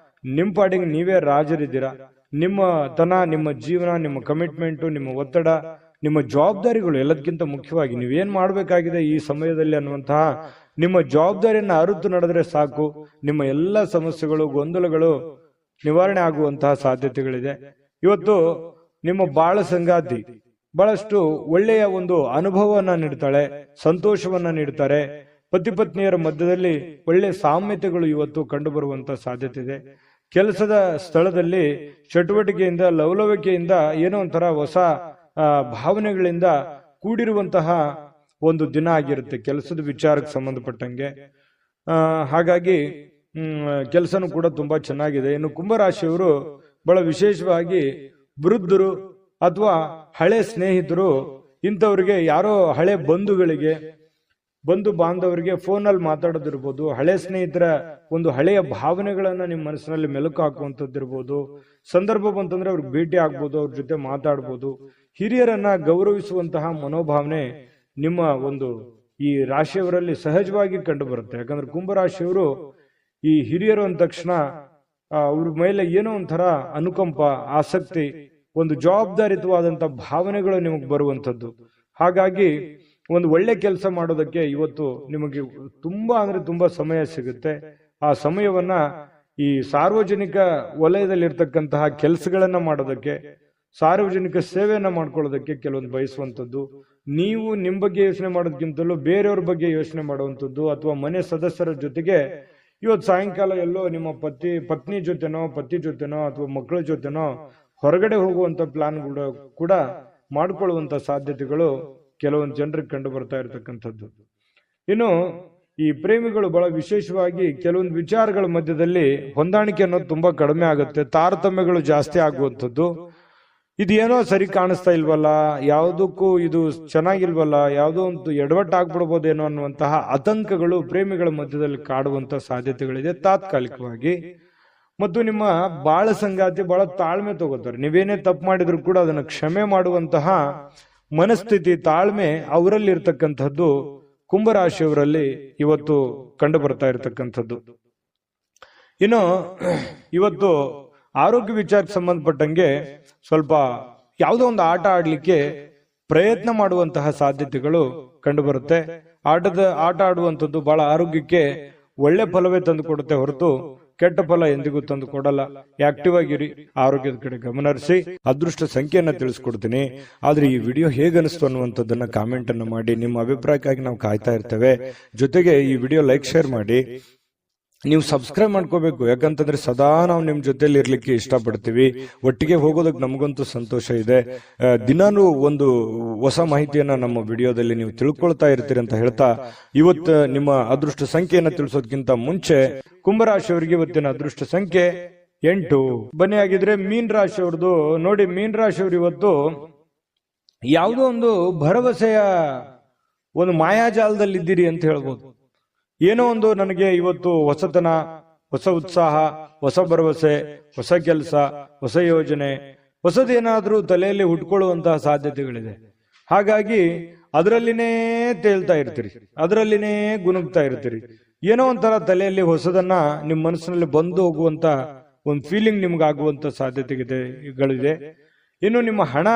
ನಿಮ್ ಪಾಡಿಗೆ ನೀವೇ ರಾಜರಿದ್ದೀರಾ. ನಿಮ್ಮ ಜೀವನ, ನಿಮ್ಮ ಕಮಿಟ್ಮೆಂಟ್, ನಿಮ್ಮ ಒತ್ತಡ, ನಿಮ್ಮ ಜವಾಬ್ದಾರಿಗಳು ಎಲ್ಲದಕ್ಕಿಂತ ಮುಖ್ಯವಾಗಿ ನೀವೇನ್ ಮಾಡ್ಬೇಕಾಗಿದೆ ಈ ಸಮಯದಲ್ಲಿ ಅನ್ನುವಂತಹ ನಿಮ್ಮ ಜವಾಬ್ದಾರಿಯನ್ನ ಅರಿತು ನಡೆದ್ರೆ ಸಾಕು. ನಿಮ್ಮ ಎಲ್ಲ ಸಮಸ್ಯೆಗಳು, ಗೊಂದಲಗಳು ನಿವಾರಣೆ ಆಗುವಂತಹ ಸಾಧ್ಯತೆಗಳಿದೆ. ಇವತ್ತು ನಿಮ್ಮ ಬಾಳ ಸಂಗಾತಿ ಬಹಳಷ್ಟು ಒಳ್ಳೆಯ ಒಂದು ಅನುಭವವನ್ನ ನೀಡ್ತಾಳೆ, ಸಂತೋಷವನ್ನ ನೀಡ್ತಾರೆ. ಪತಿ ಪತ್ನಿಯರ ಮಧ್ಯದಲ್ಲಿ ಒಳ್ಳೆ ಸಾಮ್ಯತೆಗಳು ಇವತ್ತು ಕಂಡು ಬರುವಂತ ಸಾಧ್ಯತೆ ಇದೆ. ಕೆಲಸದ ಸ್ಥಳದಲ್ಲಿ ಚಟುವಟಿಕೆಯಿಂದ, ಲವಲವಿಕೆಯಿಂದ, ಏನೋ ಒಂಥರ ಹೊಸ ಭಾವನೆಗಳಿಂದ ಕೂಡಿರುವಂತಹ ಒಂದು ದಿನ ಆಗಿರುತ್ತೆ ಕೆಲಸದ ವಿಚಾರಕ್ಕೆ ಸಂಬಂಧಪಟ್ಟಂಗೆ. ಹಾಗಾಗಿ ಕೆಲಸನೂ ಕೂಡ ತುಂಬಾ ಚೆನ್ನಾಗಿದೆ. ಇನ್ನು ಕುಂಭರಾಶಿಯವರು ಬಹಳ ವಿಶೇಷವಾಗಿ ವೃದ್ಧರು ಅಥವಾ ಹಳೆ ಸ್ನೇಹಿತರು, ಇಂಥವ್ರಿಗೆ, ಯಾರೋ ಹಳೆ ಬಂಧು ಬಾಂಧವರಿಗೆ ಫೋನಲ್ಲಿ ಮಾತಾಡೋದಿರ್ಬೋದು, ಹಳೆ ಸ್ನೇಹಿತರ ಒಂದು ಹಳೆಯ ಭಾವನೆಗಳನ್ನ ನಿಮ್ಮ ಮನಸ್ಸಿನಲ್ಲಿ ಮೆಲುಕು ಹಾಕುವಂಥದ್ದಿರ್ಬೋದು. ಸಂದರ್ಭ ಬಂತಂದ್ರೆ ಅವ್ರಿಗೆ ಭೇಟಿ ಆಗ್ಬೋದು, ಅವ್ರ ಜೊತೆ ಮಾತಾಡ್ಬೋದು. ಹಿರಿಯರನ್ನ ಗೌರವಿಸುವಂತಹ ಮನೋಭಾವನೆ ನಿಮ್ಮ ಒಂದು ಈ ರಾಶಿಯವರಲ್ಲಿ ಸಹಜವಾಗಿ ಕಂಡು ಬರುತ್ತೆ. ಯಾಕಂದ್ರೆ ಕುಂಭರಾಶಿಯವರು ಈ ಹಿರಿಯರು ಅಂದ ತಕ್ಷಣ ಅವ್ರ ಮೇಲೆ ಏನೋ ಒಂಥರ ಅನುಕಂಪ, ಆಸಕ್ತಿ, ಒಂದು ಜವಾಬ್ದಾರಿತವಾದಂತ ಭಾವನೆಗಳು ನಿಮಗೆ ಬರುವಂಥದ್ದು. ಹಾಗಾಗಿ ಒಂದು ಒಳ್ಳೆ ಕೆಲಸ ಮಾಡೋದಕ್ಕೆ ಇವತ್ತು ನಿಮಗೆ ತುಂಬಾ ಸಮಯ ಸಿಗುತ್ತೆ. ಆ ಸಮಯವನ್ನ ಈ ಸಾರ್ವಜನಿಕ ವಲಯದಲ್ಲಿರ್ತಕ್ಕಂತಹ ಕೆಲಸಗಳನ್ನ ಮಾಡೋದಕ್ಕೆ, ಸಾರ್ವಜನಿಕ ಸೇವೆಯನ್ನ ಮಾಡ್ಕೊಳ್ಳೋದಕ್ಕೆ ಕೆಲವೊಂದು ಬಯಸುವಂಥದ್ದು, ನೀವು ನಿಮ್ಮ ಬಗ್ಗೆ ಯೋಚನೆ ಮಾಡೋದಕ್ಕಿಂತಲೂ ಬೇರೆಯವ್ರ ಬಗ್ಗೆ ಯೋಚನೆ ಮಾಡುವಂಥದ್ದು, ಅಥವಾ ಮನೆ ಸದಸ್ಯರ ಜೊತೆಗೆ ಇವತ್ತು ಸಾಯಂಕಾಲ ಎಲ್ಲೋ ನಿಮ್ಮ ಪತ್ನಿ ಜೊತೆನೋ ಪತಿ ಜೊತೆನೋ ಅಥವಾ ಮಕ್ಕಳ ಜೊತೆನೋ ಹೊರಗಡೆ ಹೋಗುವಂತ ಪ್ಲಾನ್ ಕೂಡ ಮಾಡ್ಕೊಳ್ಳುವಂತ ಸಾಧ್ಯತೆಗಳು ಕೆಲವೊಂದು ಜನರಿಗೆ ಕಂಡು ಬರ್ತಾ ಇರತಕ್ಕಂಥದ್ದು. ಇನ್ನು ಈ ಪ್ರೇಮಿಗಳು ಬಹಳ ವಿಶೇಷವಾಗಿ ಕೆಲವೊಂದು ವಿಚಾರಗಳ ಮಧ್ಯದಲ್ಲಿ ಹೊಂದಾಣಿಕೆ ಅನ್ನೋದು ತುಂಬಾ ಕಡಿಮೆ ಆಗುತ್ತೆ, ತಾರತಮ್ಯಗಳು ಜಾಸ್ತಿ ಆಗುವಂಥದ್ದು. ಇದೇನೋ ಸರಿ ಕಾಣಿಸ್ತಾ ಇಲ್ವಲ್ಲ, ಯಾವುದಕ್ಕೂ ಇದು ಚೆನ್ನಾಗಿಲ್ವಲ್ಲ, ಯಾವುದೋ ಒಂದು ಎಡವಟ್ಟಾಗ್ಬಿಡ್ಬೋದೇನೋ ಅನ್ನುವಂತಹ ಆತಂಕಗಳು ಪ್ರೇಮಿಗಳ ಮಧ್ಯದಲ್ಲಿ ಕಾಡುವಂತ ಸಾಧ್ಯತೆಗಳಿದೆ ತಾತ್ಕಾಲಿಕವಾಗಿ. ಮತ್ತು ನಿಮ್ಮ ಬಾಳ ಸಂಗಾತಿ ಬಹಳ ತಾಳ್ಮೆ ತಗೋತಾರೆ. ನೀವೇನೇ ತಪ್ಪು ಮಾಡಿದ್ರು ಕೂಡ ಅದನ್ನು ಕ್ಷಮೆ ಮಾಡುವಂತಹ ಮನಸ್ಥಿತಿ, ತಾಳ್ಮೆ ಅವರಲ್ಲಿ ಇರ್ತಕ್ಕಂಥದ್ದು ಕುಂಭರಾಶಿಯವರಲ್ಲಿ ಇವತ್ತು ಕಂಡು ಬರ್ತಾ ಇರತಕ್ಕಂಥದ್ದು. ಇನ್ನು ಇವತ್ತು ಆರೋಗ್ಯ ವಿಚಾರಕ್ಕೆ ಸಂಬಂಧಪಟ್ಟಂಗೆ ಸ್ವಲ್ಪ ಯಾವುದೋ ಒಂದು ಆಟ ಆಡ್ಲಿಕ್ಕೆ ಪ್ರಯತ್ನ ಮಾಡುವಂತಹ ಸಾಧ್ಯತೆಗಳು ಕಂಡು ಬರುತ್ತೆ. ಆಟ ಆಡುವಂಥದ್ದು ಬಹಳ ಆರೋಗ್ಯಕ್ಕೆ ಒಳ್ಳೆ ಫಲವೇ ತಂದು ಕೊಡುತ್ತೆ ಹೊರತು ಕೆಟ್ಟ ಫಲ ಎಂದಿಗೂ ತಂದು ಕೊಡಲ್ಲ. ಆಕ್ಟಿವ್ ಆಗಿರಿ, ಆರೋಗ್ಯದ ಕಡೆ ಗಮನ ಹರಿಸಿ. ಅದೃಷ್ಟ ಸಂಖ್ಯೆಯನ್ನ ತಿಳಿಸ್ಕೊಡ್ತೀನಿ. ಆದ್ರೆ ಈ ವಿಡಿಯೋ ಹೇಗನಿಸ್ತು ಅನ್ನುವಂಥದ್ದನ್ನ ಕಾಮೆಂಟ್ ಅನ್ನು ಮಾಡಿ. ನಿಮ್ಮ ಅಭಿಪ್ರಾಯಕ್ಕಾಗಿ ನಾವು ಕಾಯ್ತಾ ಇರ್ತೇವೆ. ಜೊತೆಗೆ ಈ ವಿಡಿಯೋ ಲೈಕ್ ಶೇರ್ ಮಾಡಿ. ನೀವು ಸಬ್ಸ್ಕ್ರೈಬ್ ಮಾಡ್ಕೋಬೇಕು, ಯಾಕಂತಂದ್ರೆ ಸದಾ ನಾವು ನಿಮ್ ಜೊತೆಲಿ ಇರ್ಲಿಕ್ಕೆ ಇಷ್ಟಪಡ್ತೀವಿ. ಒಟ್ಟಿಗೆ ಹೋಗೋದಕ್ಕೆ ನಮಗಂತೂ ಸಂತೋಷ ಇದೆ. ದಿನಾನು ಒಂದು ಹೊಸ ಮಾಹಿತಿಯನ್ನ ನಮ್ಮ ವಿಡಿಯೋದಲ್ಲಿ ನೀವು ತಿಳ್ಕೊಳ್ತಾ ಇರ್ತೀರಿ ಅಂತ ಹೇಳ್ತಾ, ಇವತ್ತು ನಿಮ್ಮ ಅದೃಷ್ಟ ಸಂಖ್ಯೆಯನ್ನ ತಿಳಿಸೋದಕ್ಕಿಂತ ಮುಂಚೆ ಕುಂಭರಾಶಿಯವರಿಗೆ ಇವತ್ತಿನ ಅದೃಷ್ಟ ಸಂಖ್ಯೆ 8. ಬನ್ನಿ ಆಗಿದ್ರೆ ಮೀನ್ ರಾಶಿಯವ್ರದ್ದು ನೋಡಿ. ಮೀನ್ ರಾಶಿಯವರು ಇವತ್ತು ಯಾವುದೋ ಒಂದು ಭರವಸೆಯ ಒಂದು ಮಾಯಾಜಾಲದಲ್ಲಿದ್ದೀರಿ ಅಂತ ಹೇಳ್ಬೋದು. ಏನೋ ಒಂದು ನನಗೆ ಇವತ್ತು ಹೊಸತನ, ಹೊಸ ಉತ್ಸಾಹ, ಹೊಸ ಭರವಸೆ, ಹೊಸ ಕೆಲಸ, ಹೊಸ ಯೋಜನೆ, ಹೊಸದೇನಾದ್ರೂ ತಲೆಯಲ್ಲಿ ಹುಟ್ಕೊಳ್ಳುವಂತಹ ಸಾಧ್ಯತೆಗಳಿದೆ. ಹಾಗಾಗಿ ಅದರಲ್ಲಿನೇ ತೇಲ್ತಾ ಇರ್ತೀರಿ, ಅದರಲ್ಲಿನೇ ಗುನುಗ್ತಾ ಇರ್ತೀರಿ. ಏನೋ ಒಂಥರ ತಲೆಯಲ್ಲಿ ಹೊಸದನ್ನ ನಿಮ್ಮ ಮನಸ್ಸಿನಲ್ಲಿ ಬಂದು ಹೋಗುವಂತ ಒಂದು ಫೀಲಿಂಗ್ ನಿಮ್ಗೆ ಆಗುವಂತ ಸಾಧ್ಯತೆಗಳಿದೆ. ಇನ್ನು ನಿಮ್ಮ ಹಣ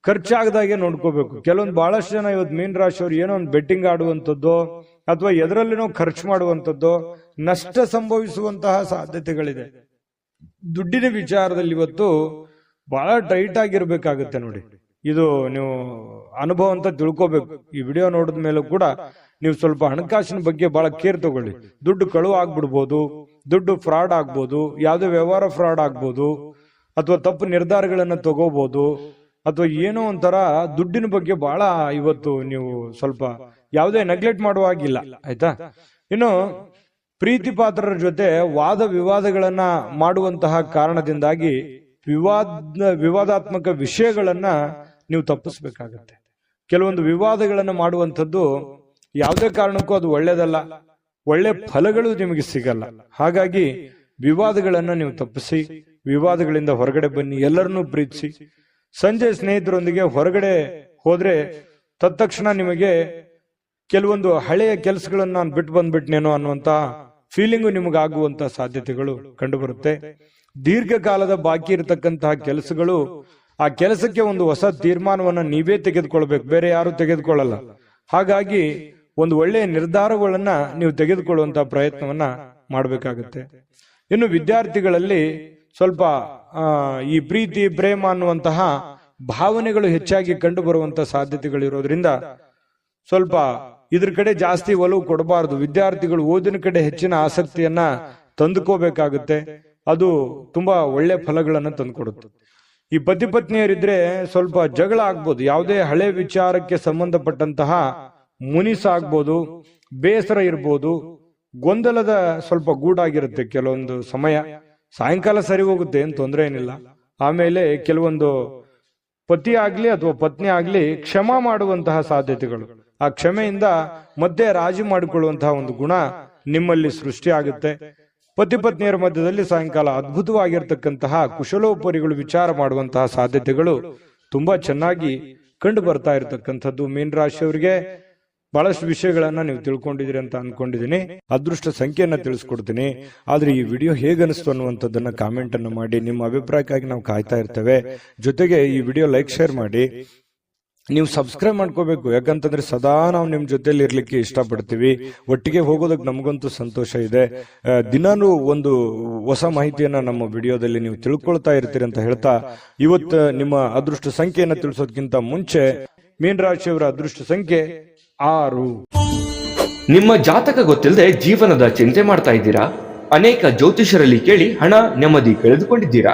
ಖರ್ಚಾಗದಾಗೆ ನೋಡ್ಕೋಬೇಕು. ಕೆಲವೊಂದು ಬಹಳಷ್ಟು ಜನ ಇವತ್ತು ಮೀನ್ ರಾಶಿಯವರು ಏನೋ ಒಂದು ಬೆಟ್ಟಿಂಗ್ ಆಡುವಂಥದ್ದು ಅಥವಾ ಎದರಲ್ಲಿನೋ ಖರ್ಚು ಮಾಡುವಂಥದ್ದು, ನಷ್ಟ ಸಂಭವಿಸುವಂತಹ ಸಾಧ್ಯತೆಗಳಿದೆ. ದುಡ್ಡಿನ ವಿಚಾರದಲ್ಲಿ ಇವತ್ತು ಬಹಳ ಟೈಟ್ ಆಗಿರ್ಬೇಕಾಗುತ್ತೆ ನೋಡಿ. ಇದು ನೀವು ಅನುಭವ ಅಂತ ತಿಳ್ಕೋಬೇಕು. ಈ ವಿಡಿಯೋ ನೋಡಿದ ಮೇಲೂ ಕೂಡ ನೀವು ಸ್ವಲ್ಪ ಹಣಕಾಸಿನ ಬಗ್ಗೆ ಬಹಳ ಕೇರ್ ತಗೊಳ್ಳಿ. ದುಡ್ಡು ಕಳುವು ಆಗ್ಬಿಡ್ಬೋದು, ದುಡ್ಡು ಫ್ರಾಡ್ ಆಗ್ಬೋದು, ಯಾವುದೇ ವ್ಯವಹಾರ ಫ್ರಾಡ್ ಆಗ್ಬೋದು, ಅಥವಾ ತಪ್ಪು ನಿರ್ಧಾರಗಳನ್ನ ತಗೋಬಹುದು, ಅಥವಾ ಏನೋ ಒಂಥರ ದುಡ್ಡಿನ ಬಗ್ಗೆ ಬಹಳ ಇವತ್ತು ನೀವು ಸ್ವಲ್ಪ ಯಾವುದೇ ನೆಗ್ಲೆಕ್ಟ್ ಮಾಡುವ ಹಾಗಿಲ್ಲ, ಆಯ್ತಾ. ಇನ್ನು ಪ್ರೀತಿ ಪಾತ್ರರ ಜೊತೆ ವಾದ ವಿವಾದಗಳನ್ನ ಮಾಡುವಂತಹ ಕಾರಣದಿಂದಾಗಿ ವಿವಾದಾತ್ಮಕ ವಿಷಯಗಳನ್ನ ನೀವು ತಪ್ಪಿಸ್ಬೇಕಾಗತ್ತೆ. ಕೆಲವೊಂದು ವಿವಾದಗಳನ್ನ ಮಾಡುವಂಥದ್ದು ಯಾವುದೇ ಕಾರಣಕ್ಕೂ ಅದು ಒಳ್ಳೇದಲ್ಲ, ಒಳ್ಳೆ ಫಲಗಳು ನಿಮಗೆ ಸಿಗಲ್ಲ. ಹಾಗಾಗಿ ವಿವಾದಗಳನ್ನ ನೀವು ತಪ್ಪಿಸಿ, ವಿವಾದಗಳಿಂದ ಹೊರಗಡೆ ಬನ್ನಿ, ಎಲ್ಲರನ್ನೂ ಪ್ರೀತಿಸಿ. ಸಂಜೆ ಸ್ನೇಹಿತರೊಂದಿಗೆ ಹೊರಗಡೆ ಹೋದ್ರೆ ತತ್ಕ್ಷಣ ನಿಮಗೆ ಕೆಲವೊಂದು ಹಳೆಯ ಕೆಲಸಗಳನ್ನ ನಾನು ಬಿಟ್ಟು ಬಂದ್ಬಿಟ್ನೇನೋ ಅನ್ನುವಂತ ಫೀಲಿಂಗು ನಿಮಗಾಗುವಂತ ಸಾಧ್ಯತೆಗಳು ಕಂಡು ಬರುತ್ತೆ. ದೀರ್ಘಕಾಲದ ಬಾಕಿ ಇರತಕ್ಕಂತಹ ಕೆಲಸಗಳು, ಆ ಕೆಲಸಕ್ಕೆ ಒಂದು ಹೊಸ ತೀರ್ಮಾನವನ್ನ ನೀವೇ ತೆಗೆದುಕೊಳ್ಬೇಕು, ಬೇರೆ ಯಾರು ತೆಗೆದುಕೊಳ್ಳಲ್ಲ. ಹಾಗಾಗಿ ಒಂದು ಒಳ್ಳೆಯ ನಿರ್ಧಾರಗಳನ್ನ ನೀವು ತೆಗೆದುಕೊಳ್ಳುವಂತಹ ಪ್ರಯತ್ನವನ್ನ ಮಾಡಬೇಕಾಗುತ್ತೆ. ಇನ್ನು ವಿದ್ಯಾರ್ಥಿಗಳಲ್ಲಿ ಸ್ವಲ್ಪ ಈ ಪ್ರೀತಿ ಪ್ರೇಮ ಅನ್ನುವಂತಹ ಭಾವನೆಗಳು ಹೆಚ್ಚಾಗಿ ಕಂಡು ಬರುವಂತಹ ಸಾಧ್ಯತೆಗಳಿರೋದ್ರಿಂದ ಸ್ವಲ್ಪ ಇದ್ರ ಕಡೆ ಜಾಸ್ತಿ ಒಲವು ಕೊಡಬಾರದು. ವಿದ್ಯಾರ್ಥಿಗಳು ಓದಿನ ಕಡೆ ಹೆಚ್ಚಿನ ಆಸಕ್ತಿಯನ್ನ ತಂದುಕೋಬೇಕಾಗುತ್ತೆ. ಅದು ತುಂಬಾ ಒಳ್ಳೆ ಫಲಗಳನ್ನ ತಂದುಕೊಡುತ್ತೆ. ಈ ಪತಿ ಪತ್ನಿಯರಿದ್ರೆ ಸ್ವಲ್ಪ ಜಗಳ ಆಗ್ಬೋದು, ಯಾವುದೇ ಹಳೆ ವಿಚಾರಕ್ಕೆ ಸಂಬಂಧಪಟ್ಟಂತಹ ಮುನಿಸಾಗ್ಬೋದು, ಬೇಸರ ಇರ್ಬೋದು, ಗೊಂದಲದ ಸ್ವಲ್ಪ ಗೂಡಾಗಿರುತ್ತೆ ಕೆಲವೊಂದು ಸಮಯ. ಸಾಯಂಕಾಲ ಸರಿ ಹೋಗುತ್ತೆ, ಏನ್ ತೊಂದರೆ ಏನಿಲ್ಲ. ಆಮೇಲೆ ಕೆಲವೊಂದು ಪತಿ ಆಗ್ಲಿ ಅಥವಾ ಪತ್ನಿ ಆಗ್ಲಿ ಕ್ಷಮಾ ಮಾಡುವಂತಹ ಸಾಧ್ಯತೆಗಳು, ಆ ಕ್ಷಮೆಯಿಂದ ಮತ್ತೆ ರಾಜಿ ಮಾಡಿಕೊಳ್ಳುವಂತಹ ಒಂದು ಗುಣ ನಿಮ್ಮಲ್ಲಿ ಸೃಷ್ಟಿ ಆಗುತ್ತೆ. ಪತಿ ಪತ್ನಿಯರ ಮಧ್ಯದಲ್ಲಿ ಸಾಯಂಕಾಲ ಅದ್ಭುತವಾಗಿರ್ತಕ್ಕಂತಹ ಕುಶಲೋಪರಿಗಳು ವಿಚಾರ ಮಾಡುವಂತಹ ಸಾಧ್ಯತೆಗಳು ತುಂಬಾ ಚೆನ್ನಾಗಿ ಕಂಡು ಬರ್ತಾ ಇರತಕ್ಕಂಥದ್ದು. ಮೀನ ರಾಶಿಯವರಿಗೆ ಬಹಳಷ್ಟು ವಿಷಯಗಳನ್ನ ನೀವು ತಿಳ್ಕೊಂಡಿದ್ದೀರಿ ಅಂತ ಅನ್ಕೊಂಡಿದ್ದೀನಿ. ಅದೃಷ್ಟ ಸಂಖ್ಯೆಯನ್ನ ತಿಳಿಸ್ಕೊಡ್ತೀನಿ. ಆದ್ರೆ ಈ ವಿಡಿಯೋ ಹೇಗನಿಸ್ತು ಅನ್ನುವಂಥದ್ದನ್ನ ಕಾಮೆಂಟ್ ಅನ್ನು ಮಾಡಿ. ನಿಮ್ಮ ಅಭಿಪ್ರಾಯಕ್ಕಾಗಿ ನಾವು ಕಾಯ್ತಾ ಇರ್ತೇವೆ. ಜೊತೆಗೆ ಈ ವಿಡಿಯೋ ಲೈಕ್ ಶೇರ್ ಮಾಡಿ. ನೀವು ಸಬ್ಸ್ಕ್ರೈಬ್ ಮಾಡ್ಕೋಬೇಕು. ಯಾಕಂತಂದ್ರೆ ಸದಾ ನಾವು ನಿಮ್ ಜೊತೆಲಿ ಇರ್ಲಿಕ್ಕೆ ಇಷ್ಟಪಡ್ತೀವಿ. ಒಟ್ಟಿಗೆ ಹೋಗೋದಕ್ಕೆ ನಮಗಂತೂ ಸಂತೋಷ ಇದೆ. ದಿನಾನು ಒಂದು ಹೊಸ ಮಾಹಿತಿಯನ್ನ ನಮ್ಮ ವಿಡಿಯೋದಲ್ಲಿ ನೀವು ತಿಳ್ಕೊಳ್ತಾ ಇರ್ತೀರಿ ಅಂತ ಹೇಳ್ತಾ, ಇವತ್ತು ನಿಮ್ಮ ಅದೃಷ್ಟ ಸಂಖ್ಯೆಯನ್ನ ತಿಳಿಸೋದಕ್ಕಿಂತ ಮುಂಚೆ ಮೀನ ರಾಶಿಯವರ ಅದೃಷ್ಟ ಸಂಖ್ಯೆ 6. ನಿಮ್ಮ ಜಾತಕ ಗೊತ್ತಿಲ್ಲದೆ ಜೀವನದ ಚಿಂತೆ ಮಾಡ್ತಾ ಇದ್ದೀರಾ? ಅನೇಕ ಜ್ಯೋತಿಷರಲ್ಲಿ ಕೇಳಿ ಹಣ ನೆಮ್ಮದಿ ಕಳೆದುಕೊಂಡಿದ್ದೀರಾ?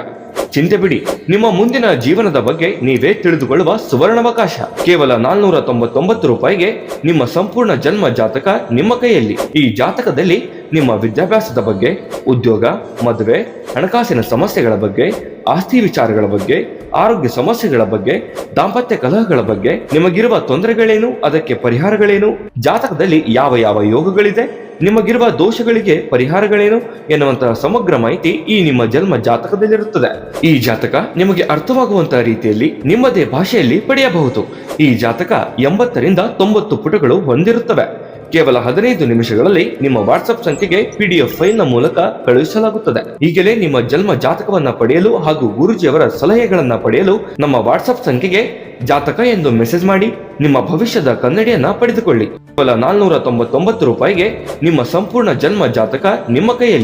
ಚಿಂತೆ ಬಿಡಿ, ನಿಮ್ಮ ಮುಂದಿನ ಜೀವನದ ಬಗ್ಗೆ ನೀವೇ ತಿಳಿದುಕೊಳ್ಳುವ ಸುವರ್ಣಾವಕಾಶ. ಕೇವಲ 499 ರೂಪಾಯಿಗೆ ನಿಮ್ಮ ಸಂಪೂರ್ಣ ಜನ್ಮ ಜಾತಕ ನಿಮ್ಮ ಕೈಯಲ್ಲಿ. ಈ ಜಾತಕದಲ್ಲಿ ನಿಮ್ಮ ವಿದ್ಯಾಭ್ಯಾಸದ ಬಗ್ಗೆ, ಉದ್ಯೋಗ, ಮದುವೆ, ಹಣಕಾಸಿನ ಸಮಸ್ಯೆಗಳ ಬಗ್ಗೆ, ಆಸ್ತಿ ವಿಚಾರಗಳ ಬಗ್ಗೆ, ಆರೋಗ್ಯ ಸಮಸ್ಯೆಗಳ ಬಗ್ಗೆ, ದಾಂಪತ್ಯ ಕಲಹಗಳ ಬಗ್ಗೆ, ನಿಮಗಿರುವ ತೊಂದರೆಗಳೇನು, ಅದಕ್ಕೆ ಪರಿಹಾರಗಳೇನು, ಜಾತಕದಲ್ಲಿ ಯಾವ ಯಾವ ಯೋಗಗಳಿದೆ, ನಿಮಗಿರುವ ದೋಷಗಳಿಗೆ ಪರಿಹಾರಗಳೇನು ಎನ್ನುವಂತಹ ಸಮಗ್ರ ಮಾಹಿತಿ ಈ ನಿಮ್ಮ ಜನ್ಮ ಜಾತಕದಲ್ಲಿರುತ್ತದೆ. ಈ ಜಾತಕ ನಿಮಗೆ ಅರ್ಥವಾಗುವಂತಹ ರೀತಿಯಲ್ಲಿ ನಿಮ್ಮದೇ ಭಾಷೆಯಲ್ಲಿ ಪಡೆಯಬಹುದು. ಈ ಜಾತಕ 80ರಿಂದ 90 ಪುಟಗಳು ಹೊಂದಿರುತ್ತವೆ. ಕೇವಲ 15 ನಿಮಿಷಗಳಲ್ಲಿ ನಿಮ್ಮ ವಾಟ್ಸ್ಆಪ್ ಸಂಖ್ಯೆಗೆ PDF ಫೈಲ್ನ ಮೂಲಕ ಕಳುಹಿಸಲಾಗುತ್ತದೆ. ಈಗಲೇ ನಿಮ್ಮ ಜನ್ಮ ಜಾತಕವನ್ನ ಪಡೆಯಲು ಹಾಗೂ ಗುರುಜಿಯವರ ಸಲಹೆಗಳನ್ನ ಪಡೆಯಲು ನಮ್ಮ ವಾಟ್ಸ್ಆಪ್ ಸಂಖ್ಯೆಗೆ ಜಾತಕ ಎಂದು ಮೆಸೇಜ್ ಮಾಡಿ ನಿಮ್ಮ ಭವಿಷ್ಯದ ಕನ್ನಡಿಯನ್ನ ಪಡೆದುಕೊಳ್ಳಿ. ಕೇವಲ 499 ರೂಪಾಯಿಗೆ ನಿಮ್ಮ ಸಂಪೂರ್ಣ ಜನ್ಮ ಜಾತಕ ನಿಮ್ಮ ಕೈಯಲ್ಲಿ.